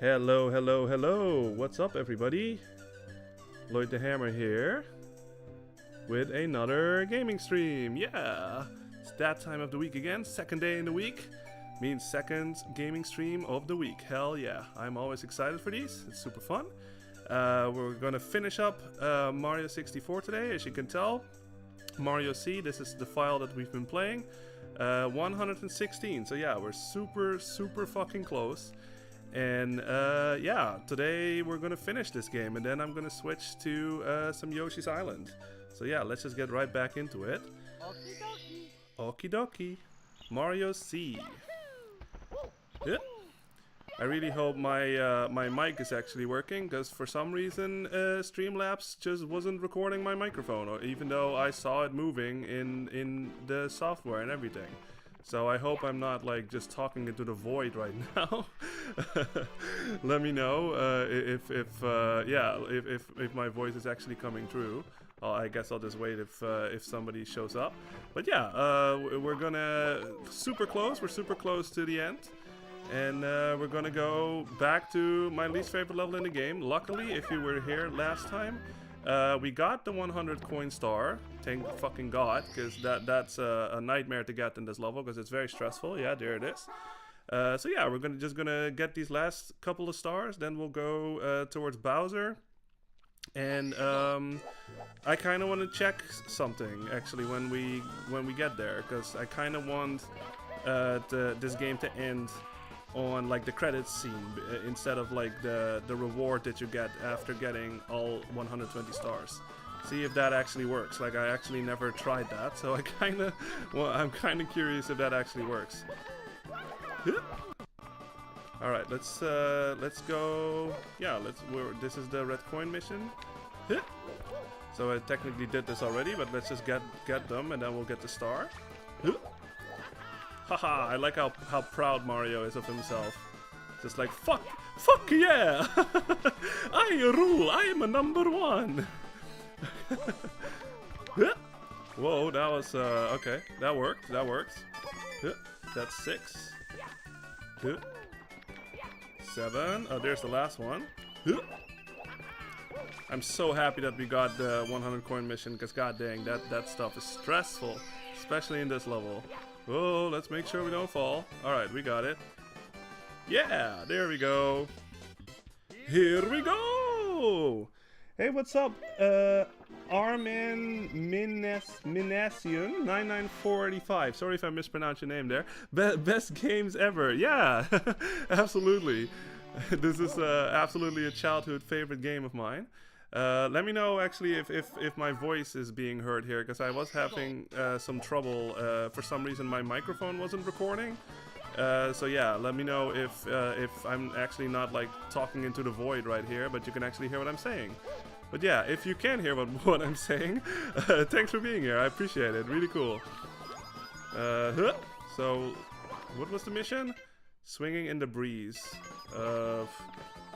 Hello, hello, hello. What's up, everybody? Lloyd the Hammer here with another gaming stream. Yeah, it's that time of the week again. Second day in the week means second gaming stream of the week. Hell yeah, I'm always excited for these. It's super fun. We're gonna finish up Mario 64 today, as you can tell. Mario C, this is the file that we've been playing. 116. So yeah, we're super fucking close. And yeah, today we're gonna finish this game, and then I'm gonna switch to some Yoshi's Island. So yeah, let's just get right back into it. Okie dokie. Mario C. Yeah. I really hope my mic is actually working, because for some reason Streamlabs just wasn't recording my microphone, or even though I saw it moving in the software and everything. So I hope I'm not like just talking into the void right now. Let me know if my voice is actually coming through. I guess I'll just wait if somebody shows up. But yeah, we're gonna super close. We're super close to the end. And we're gonna go back to my least favorite level in the game. Luckily, if you were here last time, we got the 100 coin star. Thank fucking god, because that's a nightmare to get in this level, because it's very stressful. Yeah, there it is. So yeah, we're just gonna get these last couple of stars, then we'll go towards Bowser. And I kind of want to check something actually when we get there, because I kind of want this game to end on like the credits scene instead of like the reward that you get after getting all 120 stars. See if that actually works. Like, I actually never tried that, so I'm kind of curious if that actually works. All right, let's go. Yeah, this is the red coin mission. So I technically did this already, but let's just get them, and then we'll get the star. Haha, I like how proud Mario is of himself. Just like, fuck yeah! I rule, I am a #1! Whoa, that was, okay, that works. That's 6. 7, oh, there's the last one. I'm so happy that we got the 100 coin mission, because god dang, that stuff is stressful, especially in this level. Oh, let's make sure we don't fall. Alright, we got it. Yeah, there we go. Here we go! Hey, what's up? Armin Minasian 99485. Sorry if I mispronounced your name there. Best games ever. Yeah, absolutely. This is absolutely a childhood favorite game of mine. Let me know actually if my voice is being heard here, because I was having some trouble. For some reason my microphone wasn't recording. So yeah, let me know if I'm actually not like talking into the void right here, but you can actually hear what I'm saying. But yeah, if you can hear what I'm saying, thanks for being here. I appreciate it. Really cool. So, what was the mission? Swinging in the breeze.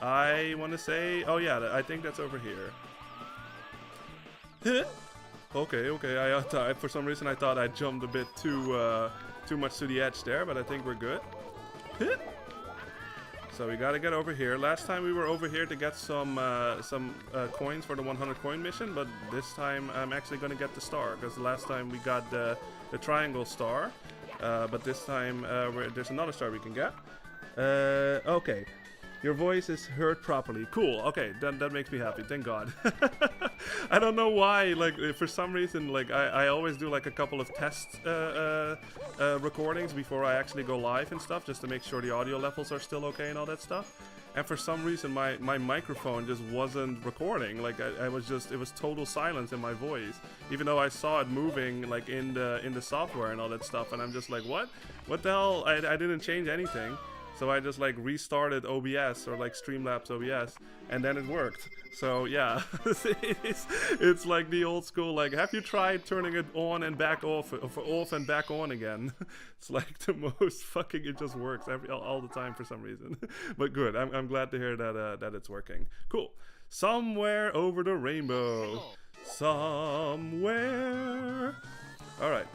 I want to say, oh yeah, I think that's over here. Okay. For some reason I thought I jumped a bit too much to the edge there, but I think we're good. So we gotta get over here. Last time we were over here to get some coins for the 100 coin mission, but this time I'm actually gonna get the star, because last time we got the triangle star, but this time there's another star we can get. Okay. Your voice is heard properly. Cool. Okay, that makes me happy. Thank God. I don't know why. Like, for some reason, like I always do like a couple of test recordings before I actually go live and stuff, just to make sure the audio levels are still okay and all that stuff. And for some reason, my microphone just wasn't recording. Like it was total silence in my voice, even though I saw it moving like in the software and all that stuff. And I'm just like, what the hell? I didn't change anything. So I just like restarted OBS, or like Streamlabs OBS, and then it worked. So yeah, it's like the old school, like, have you tried turning it on and back off and back on again? It's like the most fucking, it just works all the time for some reason. But good, I'm glad to hear that it's working. Cool. Somewhere over the rainbow. Somewhere. Alright.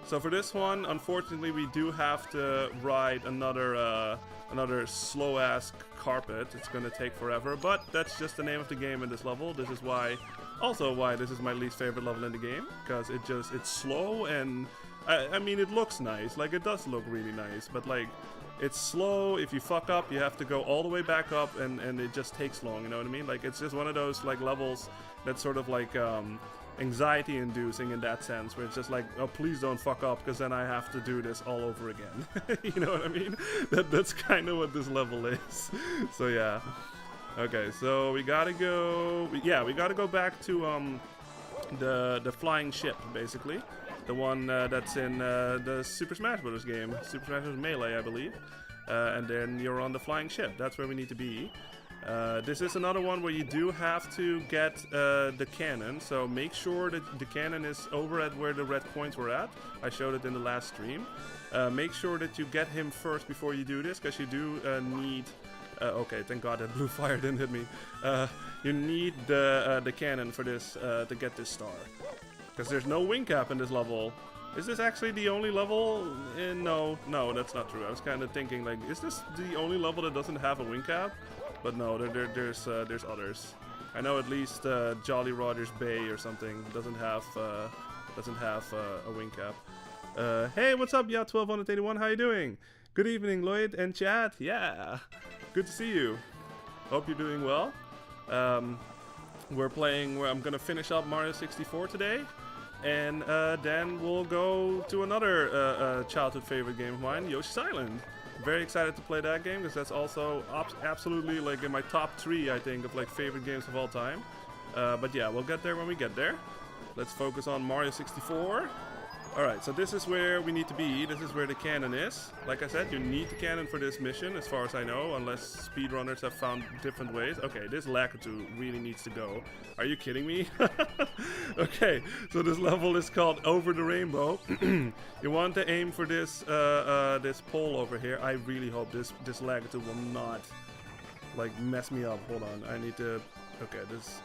So for this one, unfortunately, we do have to ride another slow-ass carpet. It's gonna take forever, but that's just the name of the game in this level. This is why this is my least favorite level in the game, because it's slow, and I mean, it looks nice. Like, it does look really nice, but like, it's slow. If you fuck up, you have to go all the way back up, and it just takes long, you know what I mean? Like, it's just one of those like levels that's sort of like anxiety inducing in that sense, where it's just like, oh, please don't fuck up, because then I have to do this all over again. You know what I mean? That's kind of what this level is. So yeah. Okay, so we gotta go back to the flying ship, basically, the one that's in the Super Smash Bros. Game, Super Smash Bros. Melee, I believe. And then you're on the flying ship. That's where we need to be. This is another one where you do have to get the cannon, so make sure that the cannon is over at where the red coins were at. I showed it in the last stream. Make sure that you get him first before you do this, because you do need... okay, thank God that blue fire didn't hit me. You need the cannon for this to get this star, because there's no wing cap in this level. Is this actually the only level? No, that's not true. I was kind of thinking, like, is this the only level that doesn't have a wing cap? But no, there's others. I know at least Jolly Roger's Bay or something doesn't have a wing cap. Hey, what's up, yeah, 1281? How you doing? Good evening, Lloyd and chat. Yeah, good to see you. Hope you're doing well. I'm gonna finish up Mario 64 today, and then we'll go to another childhood favorite game of mine, Yoshi's Island. Very excited to play that game, because that's also absolutely like in my top 3, I think, of like favorite games of all time. But yeah, we'll get there when we get there. Let's focus on Mario 64. Alright, so this is where we need to be. This is where the cannon is. Like I said, you need the cannon for this mission, as far as I know, unless speedrunners have found different ways. Okay, this Lakitu really needs to go. Are you kidding me? Okay, so this level is called Over the Rainbow. You want to aim for this this pole over here. I really hope this Lakitu will not like mess me up. Hold on, I need to... Okay, this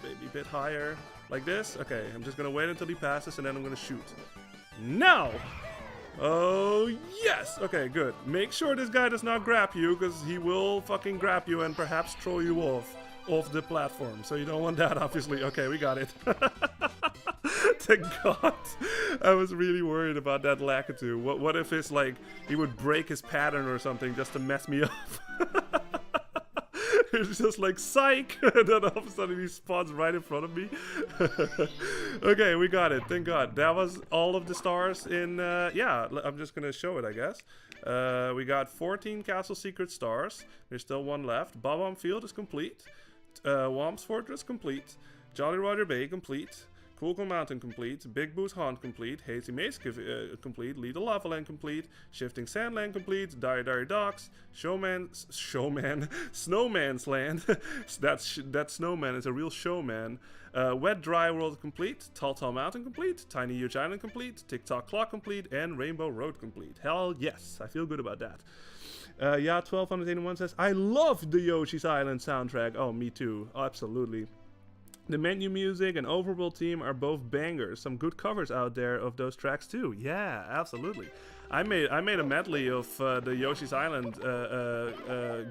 maybe a bit higher. Like this? Okay, I'm just gonna wait until he passes, and then I'm gonna shoot. Now! Oh, yes! Okay, good. Make sure this guy does not grab you, because he will fucking grab you and perhaps throw you off the platform. So you don't want that, obviously. Okay, we got it. Thank God. I was really worried about that Lakitu. What if it's like, he would break his pattern or something just to mess me up? It's just like, psych! And then all of a sudden he spawns right in front of me. Okay, we got it. Thank God. That was all of the stars in... yeah, I'm just gonna show it, I guess. We got 14 Castle Secret stars. There's still one left. Bob-omb Field is complete. Womp's Fortress complete. Jolly Roger Bay complete. Cool Mountain complete, Big Boo's Haunt complete, Hazy Maze complete, Lethal Lava Land complete, Shifting Sandland complete, Dire Docks, Snowman's Land, that snowman is a real showman, Wet Dry World complete, Tall Mountain complete, Tiny Huge Island complete, Tick-Tock Clock complete, and Rainbow Road complete. Hell yes, I feel good about that. Yeah, 1281 says, I love the Yoshi's Island soundtrack. Oh, me too, oh, absolutely. The menu music and overworld theme are both bangers. Some good covers out there of those tracks too. Yeah, absolutely. I made a medley of the Yoshi's Island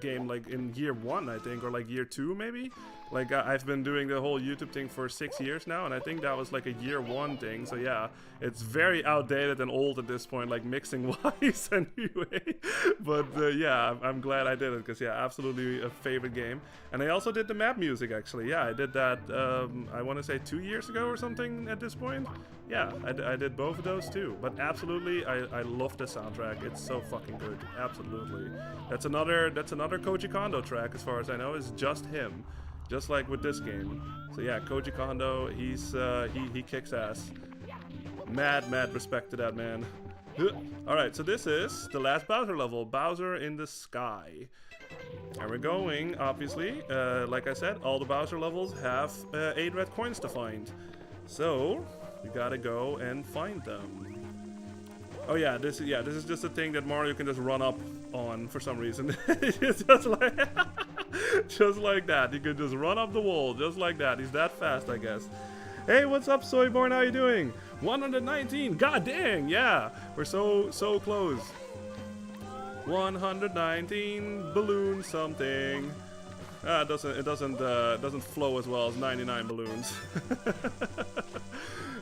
game like in year 1, I think, or like year 2 maybe. Like I've been doing the whole YouTube thing for 6 years now, and I think that was like a year 1 thing. So yeah, it's very outdated and old at this point, like mixing wise anyway. But yeah, I'm glad I did it, because yeah, absolutely a favorite game. And I also did the map music actually. Yeah, I did that. I want to say 2 years ago or something at this point. Yeah, I did both of those too. But absolutely, I love the soundtrack. It's so fucking good. Absolutely. That's another Koji Kondo track, as far as I know. Is just him. Just like with this game. So yeah, Koji Kondo, he kicks ass. Mad respect to that man. Alright, so this is the last Bowser level, Bowser in the Sky. And we're going, obviously, like I said, all the Bowser levels have 8 red coins to find. So, we gotta go and find them. Oh yeah, this is just a thing that Mario can just run up on for some reason. It's just like... just like that. He could just run up the wall, just like that. He's that fast, I guess. Hey, what's up, Soyborn? How you doing? 119. God dang, yeah. We're so close. 119 balloon something. It doesn't flow as well as 99 balloons.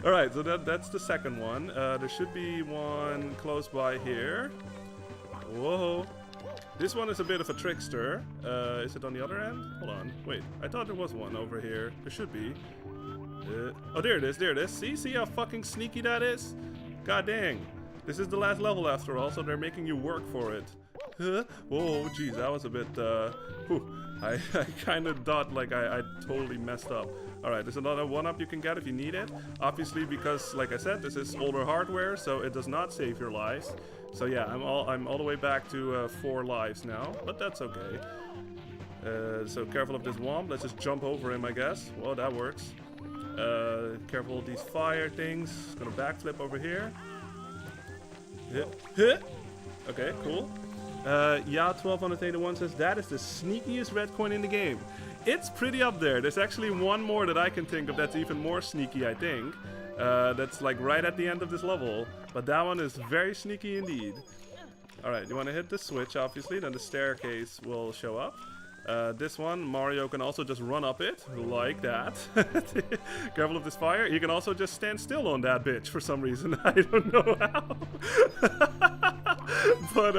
All right, so that's the second one. There should be one close by here. Whoa. This one is a bit of a trickster. Is it on the other end? Hold on. Wait, I thought there was one over here. There should be. Oh, there it is. There it is. See how fucking sneaky that is? God dang. This is the last level after all, so they're making you work for it. Whoa, jeez, that was a bit, I kind of thought like I totally messed up. Alright, there's another 1-up you can get if you need it. Obviously, because, like I said, this is older hardware, so it does not save your lives. So yeah, I'm all the way back to 4 lives now, but that's okay. So careful of this womp. Let's just jump over him, I guess. Well, that works. Careful of these fire things. Gonna backflip over here. Okay, cool. Yeah, 1281 says that is the sneakiest red coin in the game. It's pretty up there. There's actually one more that I can think of that's even more sneaky, I think. That's like right at the end of this level. But that one is very sneaky indeed. Alright, you want to hit the switch, obviously, then the staircase will show up. This one, Mario can also just run up it, like that. Careful of this fire. You can also just stand still on that bitch for some reason. I don't know how. But,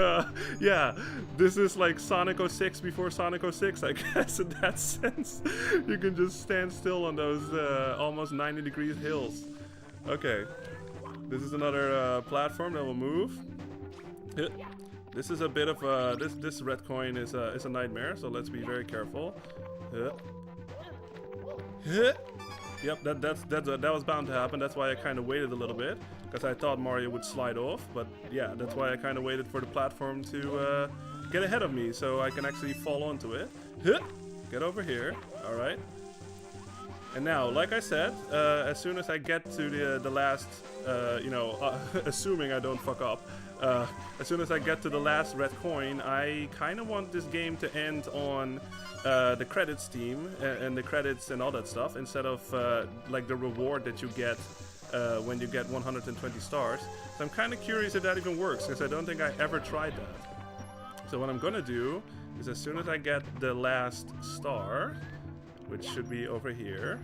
yeah, this is like Sonic 06 before Sonic 06, I guess, in that sense. You can just stand still on those almost 90 degrees hills. Okay, this is another platform that will move. This is a bit of a, this red coin is a nightmare, so let's be very careful. Yep, that was bound to happen. That's why I kind of waited a little bit, because I thought Mario would slide off. But yeah, that's why I kind of waited for the platform to get ahead of me, so I can actually fall onto it. Get over here. All right. And now, like I said, as soon as I get to the last, assuming I don't fuck up, as soon as I get to the last red coin, I kind of want this game to end on the credits theme and the credits and all that stuff, instead of like the reward that you get when you get 120 stars. So I'm kind of curious if that even works, because I don't think I ever tried that. So what I'm gonna do is, as soon as I get the last star, which should be over here.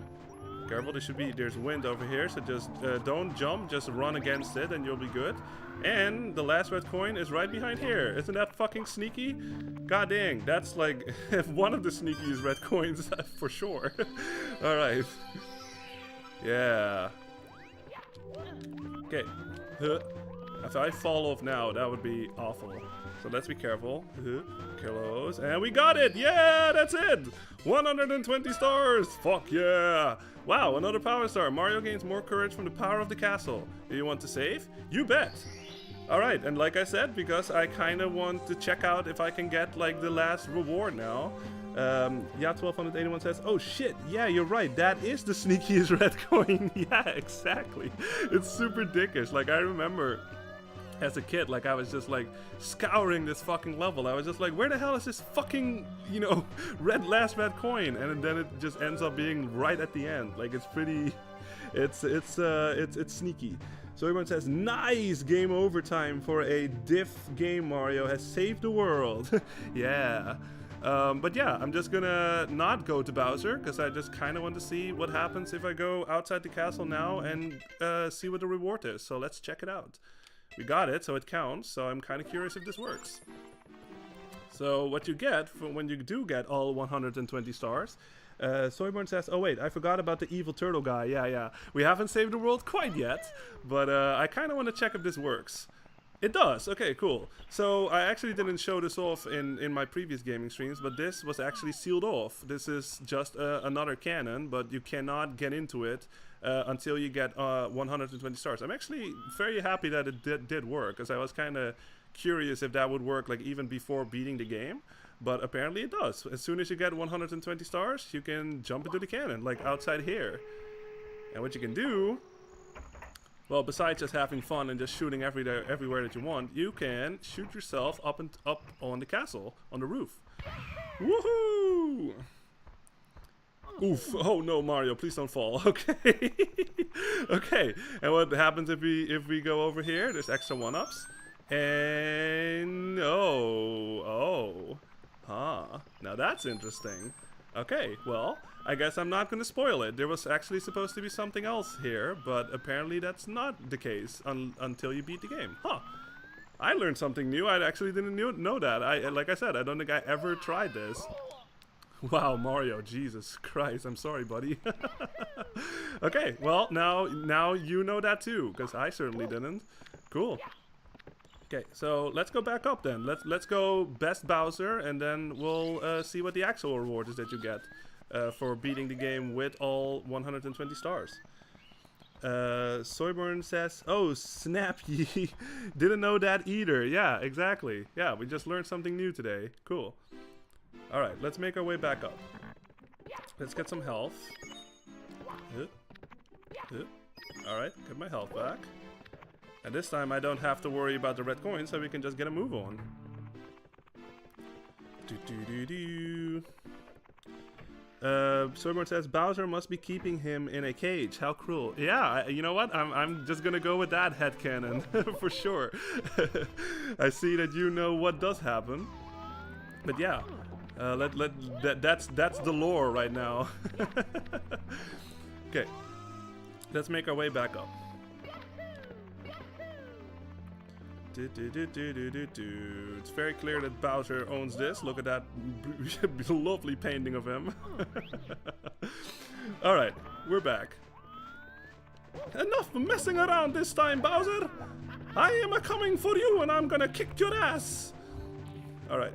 Careful, there's wind over here, so just don't jump, just run against it and you'll be good. And the last red coin is right behind here. Isn't that fucking sneaky? God dang, that's like one of the sneakiest red coins for sure. Alright. Yeah. Okay. If I fall off now, that would be awful. So let's be careful. Close. And we got it! Yeah, that's it! 120 stars! Fuck yeah! Wow, another power star. Mario gains more courage from the power of the castle. Do you want to save? You bet! Alright, and like I said, because I kind of want to check out if I can get like the last reward now. Yeah, 1281 says, oh shit, yeah, you're right, that is the sneakiest red coin. Yeah, exactly. It's super dickish. Like, I remember as a kid, like, I was just like scouring this fucking level. I was just like, where the hell is this fucking, last red coin? And then it just ends up being right at the end. Like, it's pretty, it's sneaky. So everyone says, nice, game over time for a diff game. Mario has saved the world. Yeah. But yeah, I'm just gonna not go to Bowser, because I just kind of want to see what happens if I go outside the castle now and see what the reward is. So let's check it out. We got it, so it counts, so I'm kind of curious if this works. So what you get when you do get all 120 stars, Soyborn says, oh wait, I forgot about the evil turtle guy. Yeah. We haven't saved the world quite yet, but I kind of want to check if this works. It does. Okay, cool. So I actually didn't show this off in my previous gaming streams, but this was actually sealed off. This is just another cannon, but you cannot get into it until you get 120 stars. I'm actually very happy that it did work, because I was kind of curious if that would work like even before beating the game. But apparently it does. As soon as you get 120 stars, you can jump into the cannon, like outside here. And what you can do, well, besides just having fun and just shooting everywhere that you want, you can shoot yourself up on the castle, on the roof. Woohoo! Oof. Oh no, Mario, please don't fall. Okay. Okay. And what happens if we go over here? There's extra 1-ups. And oh. Huh. Now that's interesting. Okay, well, I guess I'm not going to spoil it. There was actually supposed to be something else here, but apparently that's not the case until you beat the game. Huh. I learned something new. I actually didn't know that. Like I said, I don't think I ever tried this. Wow, Mario, Jesus Christ, I'm sorry, buddy. Okay, well, now you know that too, because I certainly didn't. Cool. Okay, so let's go back up then. Let's go best Bowser, and then we'll see what the actual reward is that you get for beating the game with all 120 stars. Soyburn says, "Oh, snap! Ye didn't know that either." Yeah, exactly. Yeah, we just learned something new today. Cool. All right, let's make our way back up. Let's get some health. All right, get my health back. And this time I don't have to worry about the red coins, so we can just get a move on. Soyborn says Bowser must be keeping him in a cage. How cruel! Yeah, you know what? I'm just gonna go with that headcanon for sure. I see that you know what does happen, but yeah, that's the lore right now. Okay, let's make our way back up. It's very clear that Bowser owns this. Look at that lovely painting of him. Alright, we're back. Enough messing around this time, Bowser! I am a-coming for you and I'm gonna kick your ass! Alright.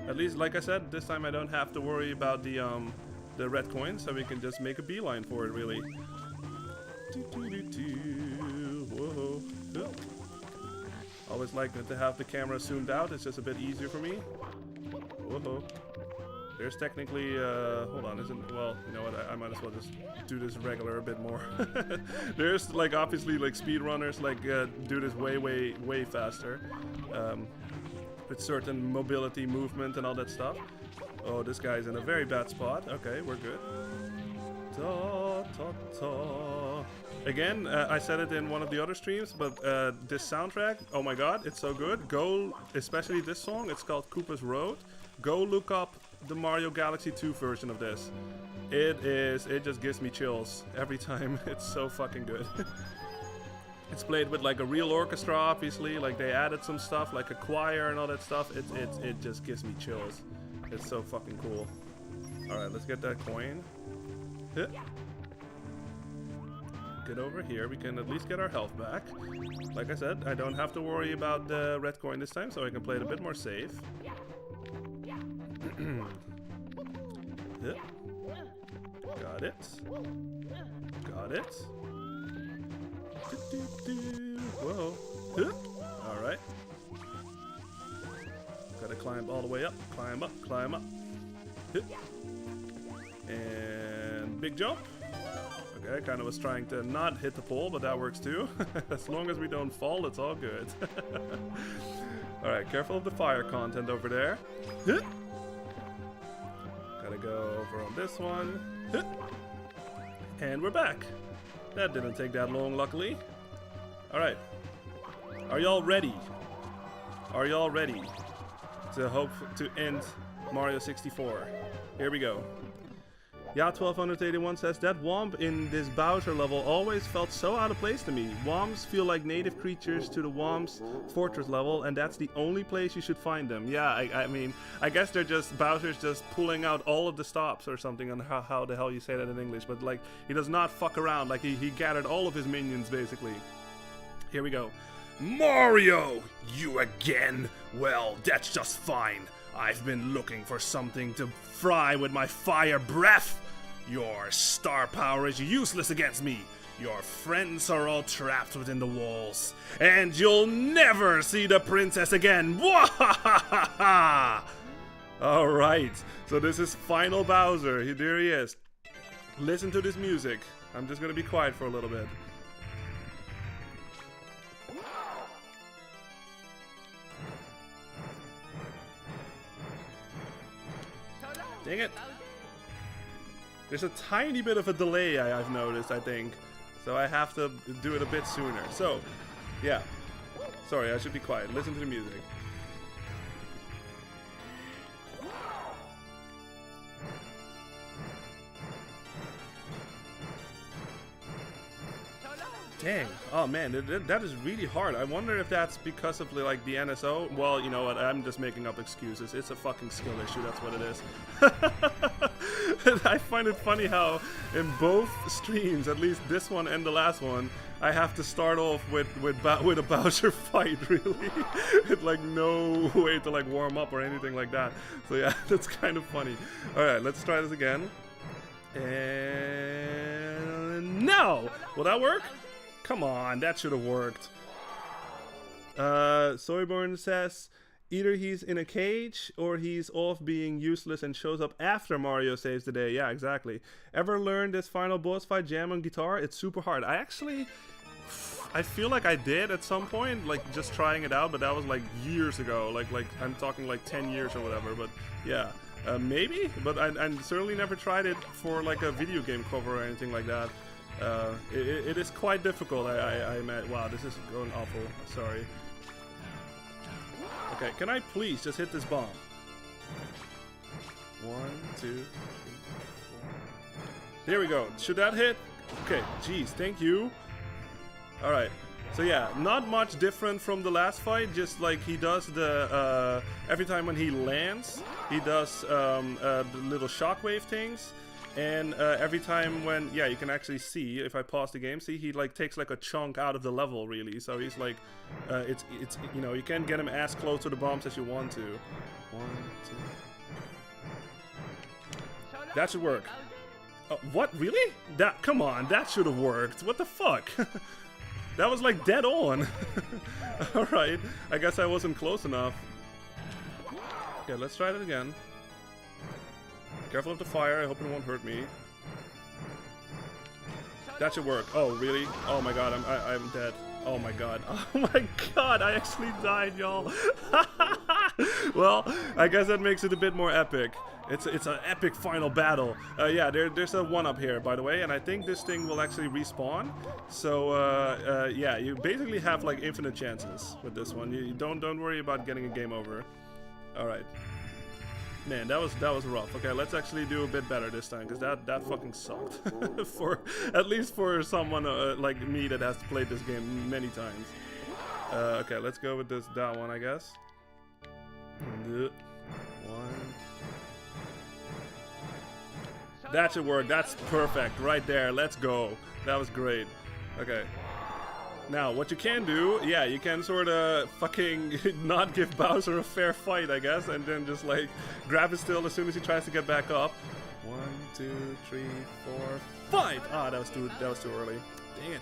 At least, like I said, this time I don't have to worry about the red coins, so we can just make a beeline for it, really. Whoa. Always like to have the camera zoomed out. It's just a bit easier for me. Whoa. There's technically, hold on, isn't, well, you know what, I might as well just do this regular a bit more. There's, like, obviously, like, speedrunners, like, do this way faster. With certain mobility, movement, and all that stuff. Oh, this guy's in a very bad spot. Okay, we're good. Again, I said it in one of the other streams, but this soundtrack, oh my god, it's so good. Go, especially this song, it's called Koopa's Road. Go look up the Mario Galaxy 2 version of this. It just gives me chills every time. It's so fucking good. It's played with like a real orchestra, obviously, like they added some stuff, like a choir and all that stuff. It just gives me chills. It's so fucking cool. Alright, let's get that coin. Get over here, we can at least get our health back. Like I said, I don't have to worry about the red coin this time, so I can play it a bit more safe. Got it. Got it. Whoa. Alright. Gotta climb all the way up. Climb up, climb up. And big jump. Okay, I kind of was trying to not hit the pole, but that works too. As long as we don't fall, it's all good. Alright, careful of the fire content over there. Gotta go over on this one. And we're back. That didn't take that long, luckily. Alright. Are y'all ready? Are y'all ready to hope to end Mario 64? Here we go. Yeah, 1281 says, that womp in this Bowser level always felt so out of place to me. Womps feel like native creatures to the Womps Fortress level, and that's the only place you should find them. Yeah, I mean, I guess they're just, Bowser's just pulling out all of the stops or something, on how the hell you say that in English, but like, he does not fuck around, like he gathered all of his minions, basically. Here we go. Mario! You again? Well, that's just fine. I've been looking for something to fry with my fire breath. Your star power is useless against me. Your friends are all trapped within the walls. And you'll never see the princess again. Wahahaha! Alright, so this is Final Bowser. There he is. Listen to this music. I'm just gonna be quiet for a little bit. Dang it. There's a tiny bit of a delay I've noticed, I think. So I have to do it a bit sooner. So, yeah. Sorry, I should be quiet. Listen to the music. Dang. Oh man, that is really hard. I wonder if that's because of like the NSO. Well, you know what? I'm just making up excuses. It's a fucking skill issue. That's what it is. I find it funny how in both streams, at least this one and the last one, I have to start off with a Bowser fight. Really, with like no way to like warm up or anything like that. So yeah, that's kind of funny. All right, let's try this again. And no, will that work? Come on, that should have worked. Soyborn says, either he's in a cage or he's off being useless and shows up after Mario saves the day. Yeah, exactly. Ever learned this final boss fight jam on guitar? It's super hard. I feel like I did at some point, like just trying it out, but that was like years ago. Like I'm talking like 10 years or whatever, but yeah. Maybe, but I certainly never tried it for like a video game cover or anything like that. It is quite difficult. I imagine. Wow, this is going awful. Sorry. Okay, can I please just hit this bomb? 1, 2, 3, 4. There we go. Should that hit? Okay, jeez, thank you. Alright, so yeah, not much different from the last fight, just like he does the, every time when he lands, he does the little shockwave things. And every time when, yeah, you can actually see, if I pause the game, see, he like takes like a chunk out of the level, really. So he's like, it's you know, you can't get him as close to the bombs as you want to. 1, 2. That should work. What, really? Come on, that should have worked. What the fuck? That was like dead on. Alright, I guess I wasn't close enough. Okay, let's try it again. Careful of the fire, I hope it won't hurt me. That should work. Oh, really? Oh my god, I'm dead. Oh my god. Oh my god, I actually died, y'all. Well, I guess that makes it a bit more epic. It's an epic final battle. Yeah, there's a 1-up here, by the way, and I think this thing will actually respawn. So, yeah, you basically have like infinite chances with this one. You don't worry about getting a game over. Alright. Man, that was rough. Okay, let's actually do a bit better this time, because that fucking sucked. At least for someone like me that has played this game many times. Okay, let's go with that one, I guess. 1. That should work. That's perfect right there. Let's go. That was great. Okay. Now, what you can do, yeah, you can sort of fucking not give Bowser a fair fight, I guess, and then just like grab his still as soon as he tries to get back up. 1, 2, 3, 4, 5. Ah, that was too early. Dang it.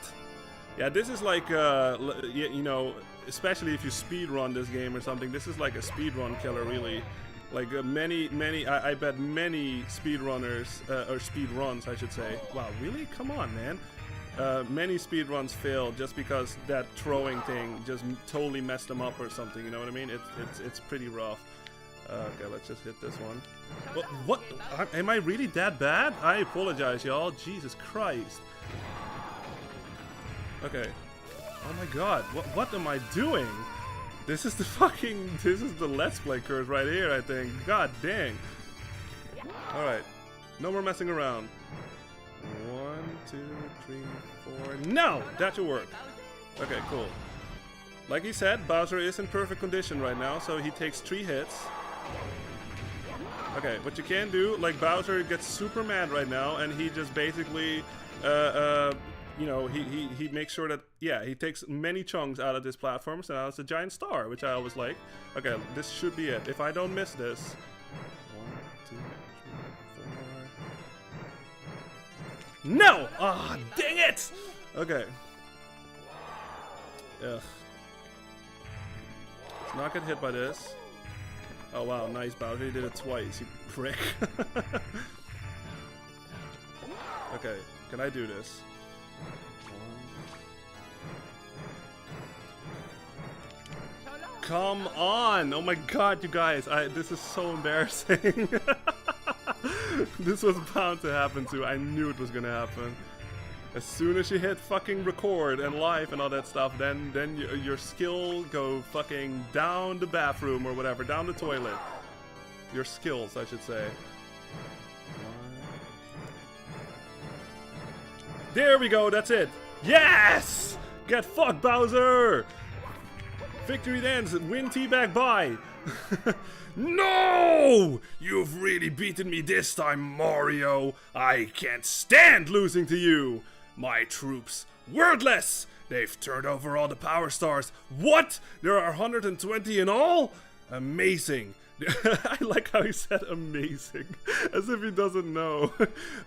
Yeah, this is like, you know, especially if you speed run this game or something. This is like a speed run killer, really. Like many, I bet many speedrunners or speed runs, I should say. Wow, really? Come on, man. Many speedruns fail just because that throwing thing just totally messed them up or something, you know what I mean? It's pretty rough. Okay, let's just hit this one. What? Am I really that bad? I apologize, y'all. Jesus Christ. Okay. Oh my god, what am I doing? This is the Let's Play curse right here, I think. God dang. Alright. No more messing around. 1, 2, 3, 4. No! That should work. Okay, cool. Like he said, Bowser is in perfect condition right now, so he takes 3 hits. Okay, what you can do, like Bowser gets super mad right now, and he just basically, you know, he makes sure that, yeah, he takes many chunks out of this platform, so now it's a giant star, which I always like. Okay, this should be it. If I don't miss this. 1, 2, 3, 4. No! Ah, dang it! Okay. Ugh. Let's not get hit by this. Oh wow, nice Bowser. He did it twice, you prick. Okay, can I do this? Come on! Oh my god, you guys, this is so embarrassing. This was bound to happen too. I knew it was gonna happen. As soon as you hit fucking record and live and all that stuff, then your skill go fucking down the bathroom or whatever, down the toilet. Your skills, I should say. There we go, that's it. Yes! Get fucked, Bowser! Victory ends, win teabag bye. No! You've really beaten me this time, Mario. I can't stand losing to you. My troops, wordless. They've turned over all the power stars. What? There are 120 in all? Amazing. I like how he said amazing, as if he doesn't know.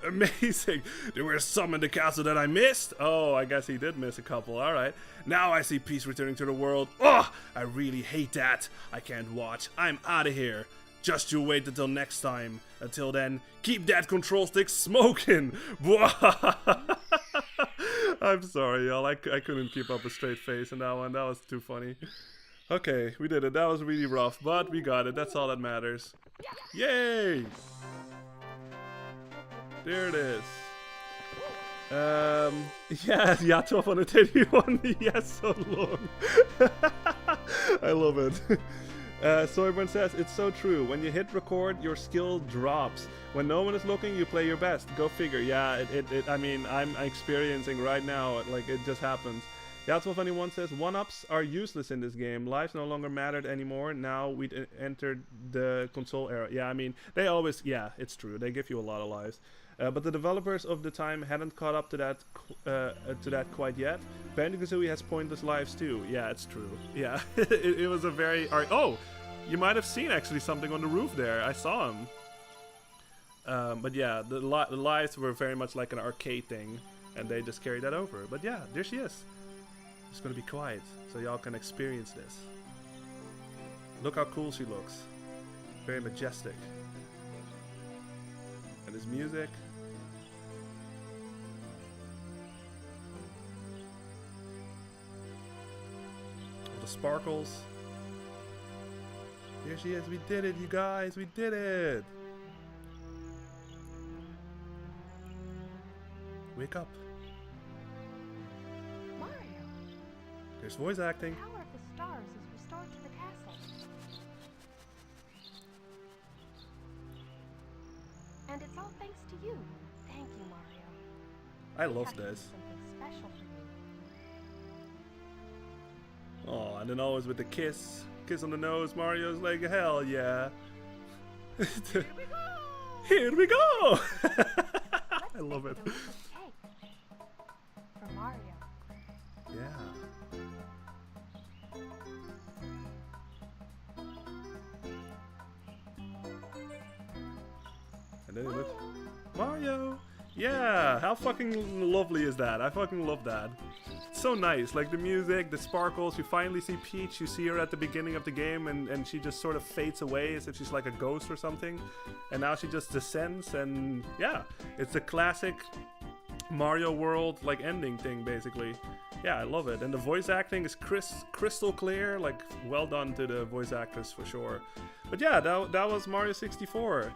Amazing. There were some in the castle that I missed. Oh, I guess he did miss a couple. Alright. Now I see peace returning to the world. Oh, I really hate that. I can't watch. I'm out of here. Just you wait until next time. Until then, keep that control stick smoking. I'm sorry, y'all. I couldn't keep up a straight face in that one. That was too funny. Okay, we did it. That was really rough, but we got it. That's all that matters. Yay! There it is. Yeah, 1281. Yes, so long. I love it. Soyburn says, it's so true. When you hit record, your skill drops. When no one is looking, you play your best. Go figure. Yeah, I mean, I'm experiencing right now, like, it just happens. Yatswell21 says, one-ups are useless in this game. Lives no longer mattered anymore. Now we entered the console era. Yeah, I mean, they always, yeah, it's true. They give you a lot of lives. But the developers of the time hadn't caught up to that quite yet. Banjo-Kazooie has pointless lives too. Yeah, it's true. Yeah, it was a very... Oh, you might have seen actually something on the roof there. I saw him. But yeah, the lives were very much like an arcade thing, and they just carried that over. But yeah, there she is. Just gonna be quiet so y'all can experience this. Look how cool she looks. Very majestic. And his music. All the sparkles. Here she is. We did it, you guys. We did it. Wake up. There's voice acting. The power of the stars is restored to the castle. And it's all thanks to you. Thank you, Mario. I love this. Something special for you. Oh, and then always with the kiss. Kiss on the nose. Mario's like, hell yeah. Here we go! Here we go! I love it. For Mario. Yeah. And then it looks Mario! Yeah! How fucking lovely is that? I fucking love that. It's so nice. Like the music, the sparkles, you finally see Peach, you see her at the beginning of the game and she just sort of fades away as if she's like a ghost or something. And now she just descends and yeah, it's a classic Mario World like ending thing basically. Yeah, I love it. And the voice acting is crystal clear, like well done to the voice actress for sure. But yeah, that was Mario 64.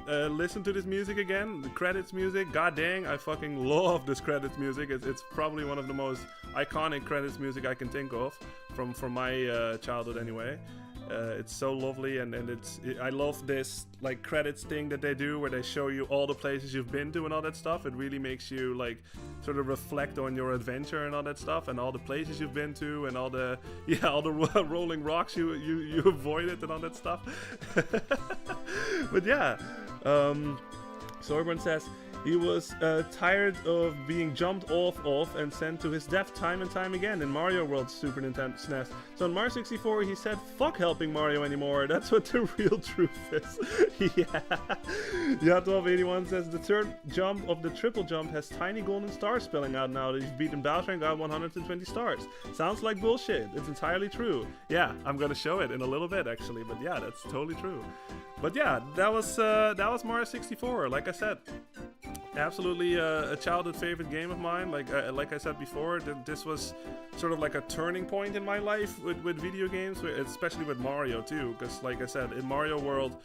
Listen to this music again, the credits music. God dang, I fucking love this credits music. It's probably one of the most iconic credits music I can think of from my childhood anyway. It's so lovely, and I love this like credits thing that they do where they show you all the places you've been to and all that stuff. It really makes you like sort of reflect on your adventure and all that stuff and all the places you've been to and all the rolling rocks you avoided and all that stuff. But yeah, Sorborn says he was tired of being jumped off and sent to his death time and time again in Mario World Super Nintendo SNES. So in Mario 64 he said, fuck helping Mario anymore, that's what the real truth is. Yeah. Yeah1281 says the third jump of the triple jump has tiny golden stars spilling out now that you've beaten Bowser and got 120 stars. Sounds like bullshit, it's entirely true. Yeah, I'm gonna show it in a little bit actually, but yeah, that's totally true. But yeah, that was Mario 64, like I said. absolutely a childhood favorite game of mine. Like I said before, this was sort of like a turning point in my life with video games, especially with Mario too. Because like I said, in Mario World,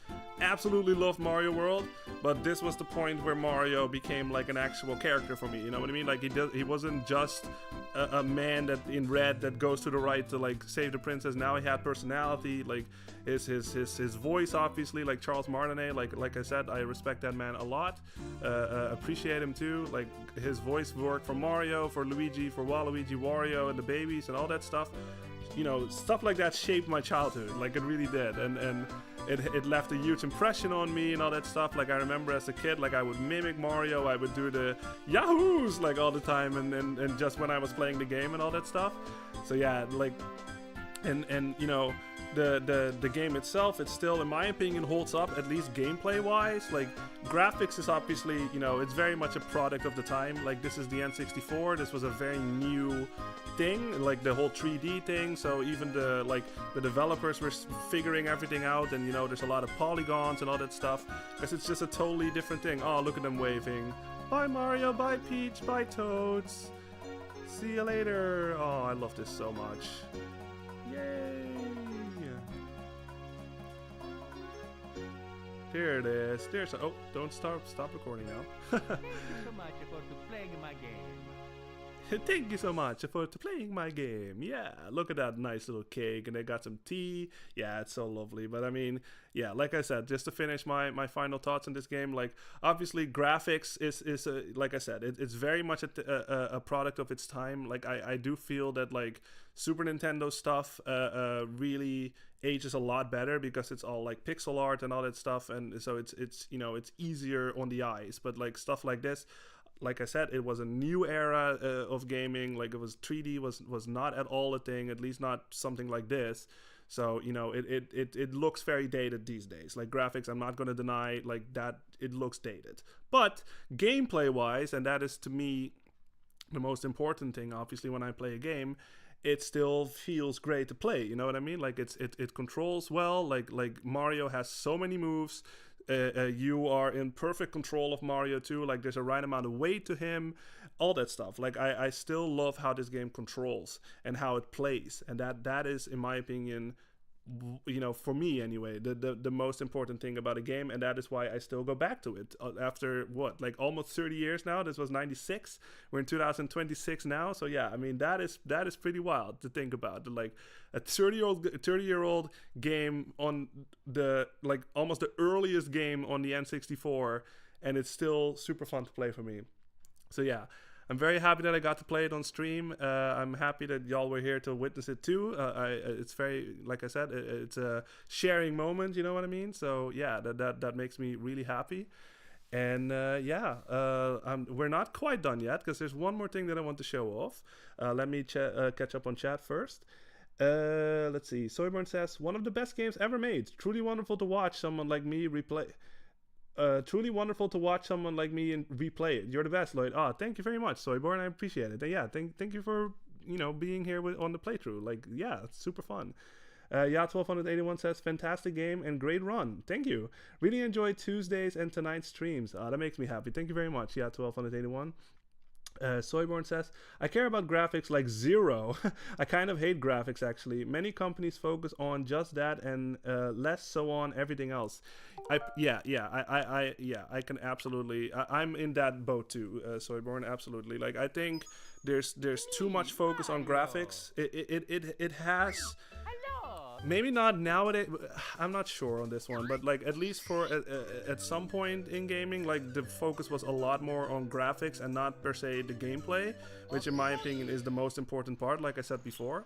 absolutely loved Mario World, but this was the point where Mario became like an actual character for me. You know what I mean? Like he wasn't just a man that in red that goes to the right to like save the princess. Now he had personality. Like his voice, obviously, like Charles Martinet. Like I said, I respect that man a lot. Appreciate him too. Like his voice work for Mario, for Luigi, for Waluigi, Wario, and the babies, and all that stuff. You know, stuff like that shaped my childhood. Like it really did, and it left a huge impression on me and all that stuff. Like I remember as a kid, like I would mimic Mario, I would do the yahoos like all the time, and just when I was playing the game and all that stuff. So yeah, like and you know. The game itself, it still, in my opinion, holds up, at least gameplay wise. Like graphics is obviously, you know, it's very much a product of the time. Like this is the N64, this was a very new thing, like the whole 3D thing. So even the developers were figuring everything out, and you know, there's a lot of polygons and all that stuff, because it's just a totally different thing. Oh, look at them waving. Bye Mario, bye Peach, bye Toads. See you later. Oh, I love this so much. Yay. There it is. There's oh, don't stop recording now. Thank you so much for playing my game. Thank you so much for playing my game. Yeah, look at that nice little cake, and they got some tea. Yeah, it's so lovely. But I mean, yeah, like I said, just to finish my final thoughts on this game, like obviously graphics is like I said, it's very much a product of its time. Like I do feel that like Super Nintendo stuff really ages a lot better because it's all like pixel art and all that stuff, and so it's you know, it's easier on the eyes. But like stuff like this, like I said, it was a new era of gaming. Like it was 3D was not at all a thing, at least not something like this. So you know, it looks very dated these days. Like graphics, I'm not going to deny like that it looks dated, but gameplay wise, and that is to me the most important thing, obviously, when I play a game, it still feels great to play. You know what I mean? Like it controls well. Like Mario has so many moves. You are in perfect control of Mario too. Like there's a right amount of weight to him, all that stuff. Like I still love how this game controls and how it plays, and that is, in my opinion, you know, for me anyway, the most important thing about a game, and that is why I still go back to it after what, like almost 30 years now. This was 96, we're in 2026 now, so yeah, I mean that is pretty wild to think about. Like a 30-year-old game on the, like almost the earliest game on the N64, and it's still super fun to play for me. So yeah, I'm very happy that I got to play it on stream. I'm happy that y'all were here to witness it too. It's very, like I said, it's a sharing moment. You know what I mean? So yeah, that makes me really happy. And we're not quite done yet because there's one more thing that I want to show off. Let me catch up on chat first. Let's see. Soyburn says, one of the best games ever made. Truly wonderful to watch someone like me replay. Truly wonderful to watch someone like me and replay it. You're the best, Lloyd. Oh, thank you very much, Soyborn. I appreciate it. Yeah, thank you for, you know, being here on the playthrough. Like, yeah, it's super fun. 1281 says, fantastic game and great run. Thank you. Really enjoyed Tuesdays and tonight's streams. That makes me happy. Thank you very much. 1281. Soyborn says, I care about graphics like zero. I kind of hate graphics actually. Many companies focus on just that and less so on everything else. I can absolutely. I'm in that boat too, Soyborn. Absolutely. Like I think there's too much focus on graphics. It has. Maybe not nowadays. I'm not sure on this one, but like at least for at some point in gaming, like the focus was a lot more on graphics and not per se the gameplay, which in my opinion is the most important part. Like I said before,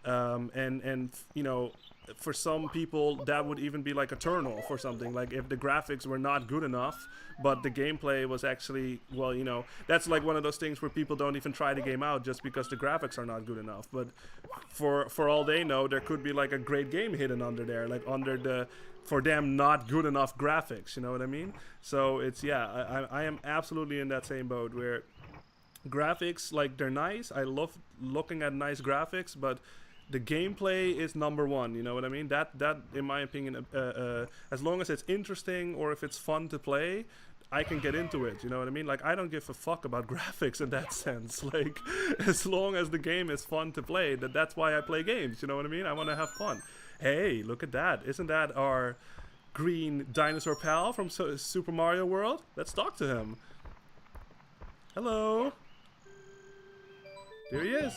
and you know, for some people that would even be like a turn off or something. Like if the graphics were not good enough, but the gameplay was actually, well, you know, that's like one of those things where people don't even try the game out just because the graphics are not good enough. But for all they know, there could be like a great game hidden under there, like under the, for them, not good enough graphics. You know what I mean? So it's, yeah, I am absolutely in that same boat where graphics, like they're nice. I love looking at nice graphics, but the gameplay is number one. You know what I mean? That in my opinion, as long as it's interesting or if it's fun to play, I can get into it, you know what I mean? Like, I don't give a fuck about graphics in that sense. Like, as long as the game is fun to play, that's why I play games, you know what I mean? I want to have fun. Hey, look at that. Isn't that our green dinosaur pal from Super Mario World? Let's talk to him. Hello. There he is.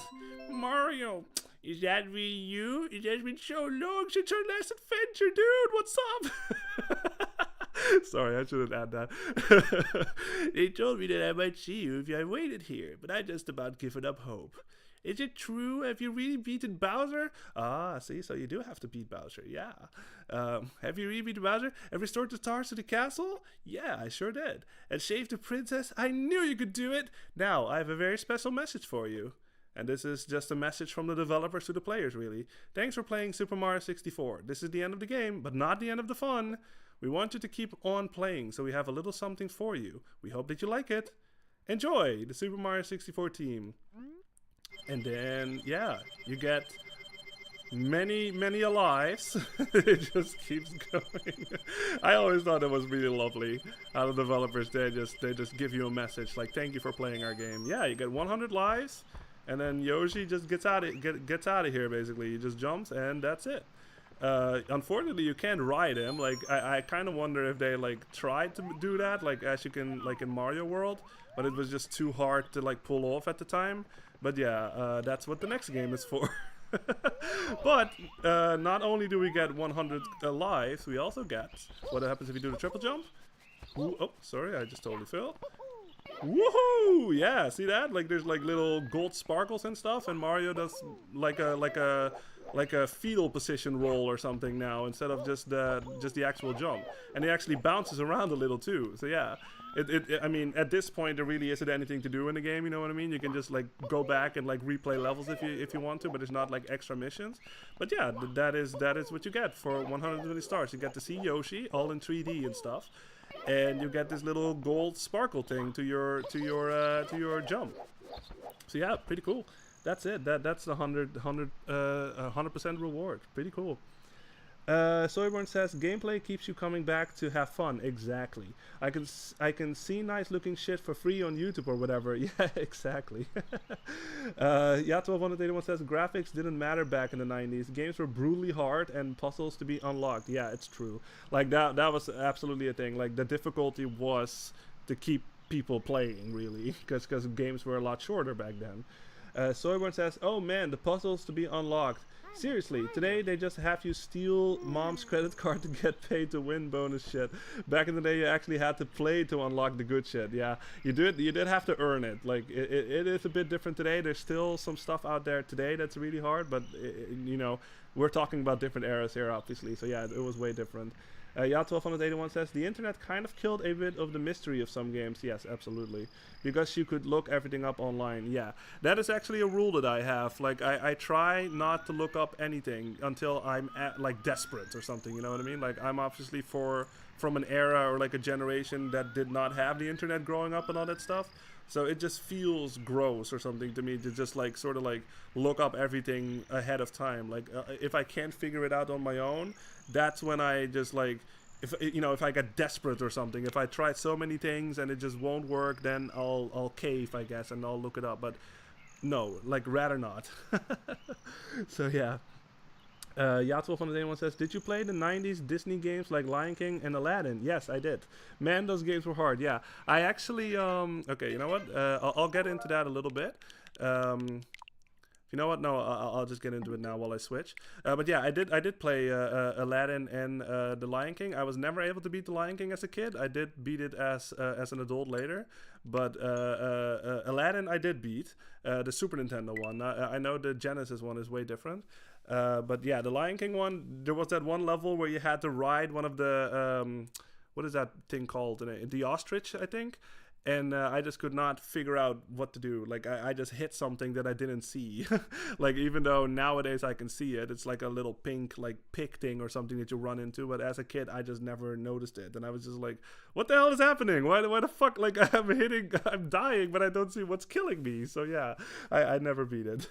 Mario, is that really you? It has been so long since our last adventure, dude. What's up? Sorry, I shouldn't add that. They told me that I might see you if I waited here, but I just about given up hope. Is it true? Have you really beaten Bowser? Ah, see, so you do have to beat Bowser, yeah. Have you really beaten Bowser and restored the stars to the castle? Yeah, I sure did. And saved the princess? I knew you could do it! Now, I have a very special message for you. And this is just a message from the developers to the players, really. Thanks for playing Super Mario 64. This is the end of the game, but not the end of the fun. We want you to keep on playing, so we have a little something for you. We hope that you like it. Enjoy the Super Mario 64 team. And then, yeah, you get many lives. It just keeps going. I always thought it was really lovely how the developers, they just give you a message like, thank you for playing our game. Yeah, you get 100 lives, and then Yoshi just gets out of here, basically. He just jumps, and that's it. Unfortunately, you can't ride him. Like, I kind of wonder if they like tried to do that, like as you can like in Mario World, but it was just too hard to like pull off at the time. But yeah, that's what the next game is for. But not only do we get 100 lives, we also get what happens if you do the triple jump. Ooh, oh, sorry, I just totally failed. Woohoo! Yeah, see that? Like there's like little gold sparkles and stuff, and Mario does like a fetal position roll or something now instead of just the actual jump, and he actually bounces around a little too. So yeah, I mean, at this point there really isn't anything to do in the game. You know what I mean? You can just like go back and like replay levels if you want to, but it's not like extra missions. But yeah, that is what you get for 120 stars. You get to see Yoshi all in 3D and stuff. And you get this little gold sparkle thing to your jump. So yeah, pretty cool. That's it. That's the 100% reward. Pretty cool. Soyborn says gameplay keeps you coming back to have fun. Exactly. I can see nice looking shit for free on YouTube or whatever. Yeah, exactly. Yeah, 1281 says graphics didn't matter back in the 90s. Games were brutally hard and puzzles to be unlocked. Yeah, it's true. Like that was absolutely a thing. Like the difficulty was to keep people playing, really, because games were a lot shorter back then. Soyborn says, oh man, the puzzles to be unlocked. Seriously, today they just have you steal mom's credit card to get paid to win bonus shit. Back in the day, you actually had to play to unlock the good shit. Yeah, you did have to earn it. Like it is a bit different today. There's still some stuff out there today that's really hard, but you know, we're talking about different eras here, obviously. So yeah, it was way different. Yeah, 1281 says the internet kind of killed a bit of the mystery of some games. Yes, absolutely, because you could look everything up online. Yeah, that is actually a rule that I have. Like I try not to look up anything until I'm like desperate or something. You know what I mean? Like I'm obviously from an era or like a generation that did not have the internet growing up and all that stuff. So it just feels gross or something to me to just like sort of like look up everything ahead of time. Like if I can't figure it out on my own, that's when I just like, if I get desperate or something, if I try so many things and it just won't work, then I'll cave, I guess, and I'll look it up. But no, like rather not. So yeah. Ya1281 says, did you play the 90s Disney games like Lion King and Aladdin? Yes, I did. Man, those games were hard. Yeah, I actually, okay, you know what? I'll get into that a little bit. You know what? No, I'll just get into it now while I switch. But yeah, I did play Aladdin and the Lion King. I was never able to beat the Lion King as a kid. I did beat it as an adult later. But Aladdin I did beat. The Super Nintendo one. I know the Genesis one is way different. But yeah, the Lion King one, there was that one level where you had to ride one of the, what is that thing called? The ostrich, I think. and I just could not figure out what to do. Like I just hit something that I didn't see. Like even though nowadays I can see it, it's like a little pink like pick thing or something that you run into. But as a kid, I just never noticed it, and I was just like, "What the hell is happening? Why the fuck? Like I'm dying, but I don't see what's killing me." So yeah, I never beat it.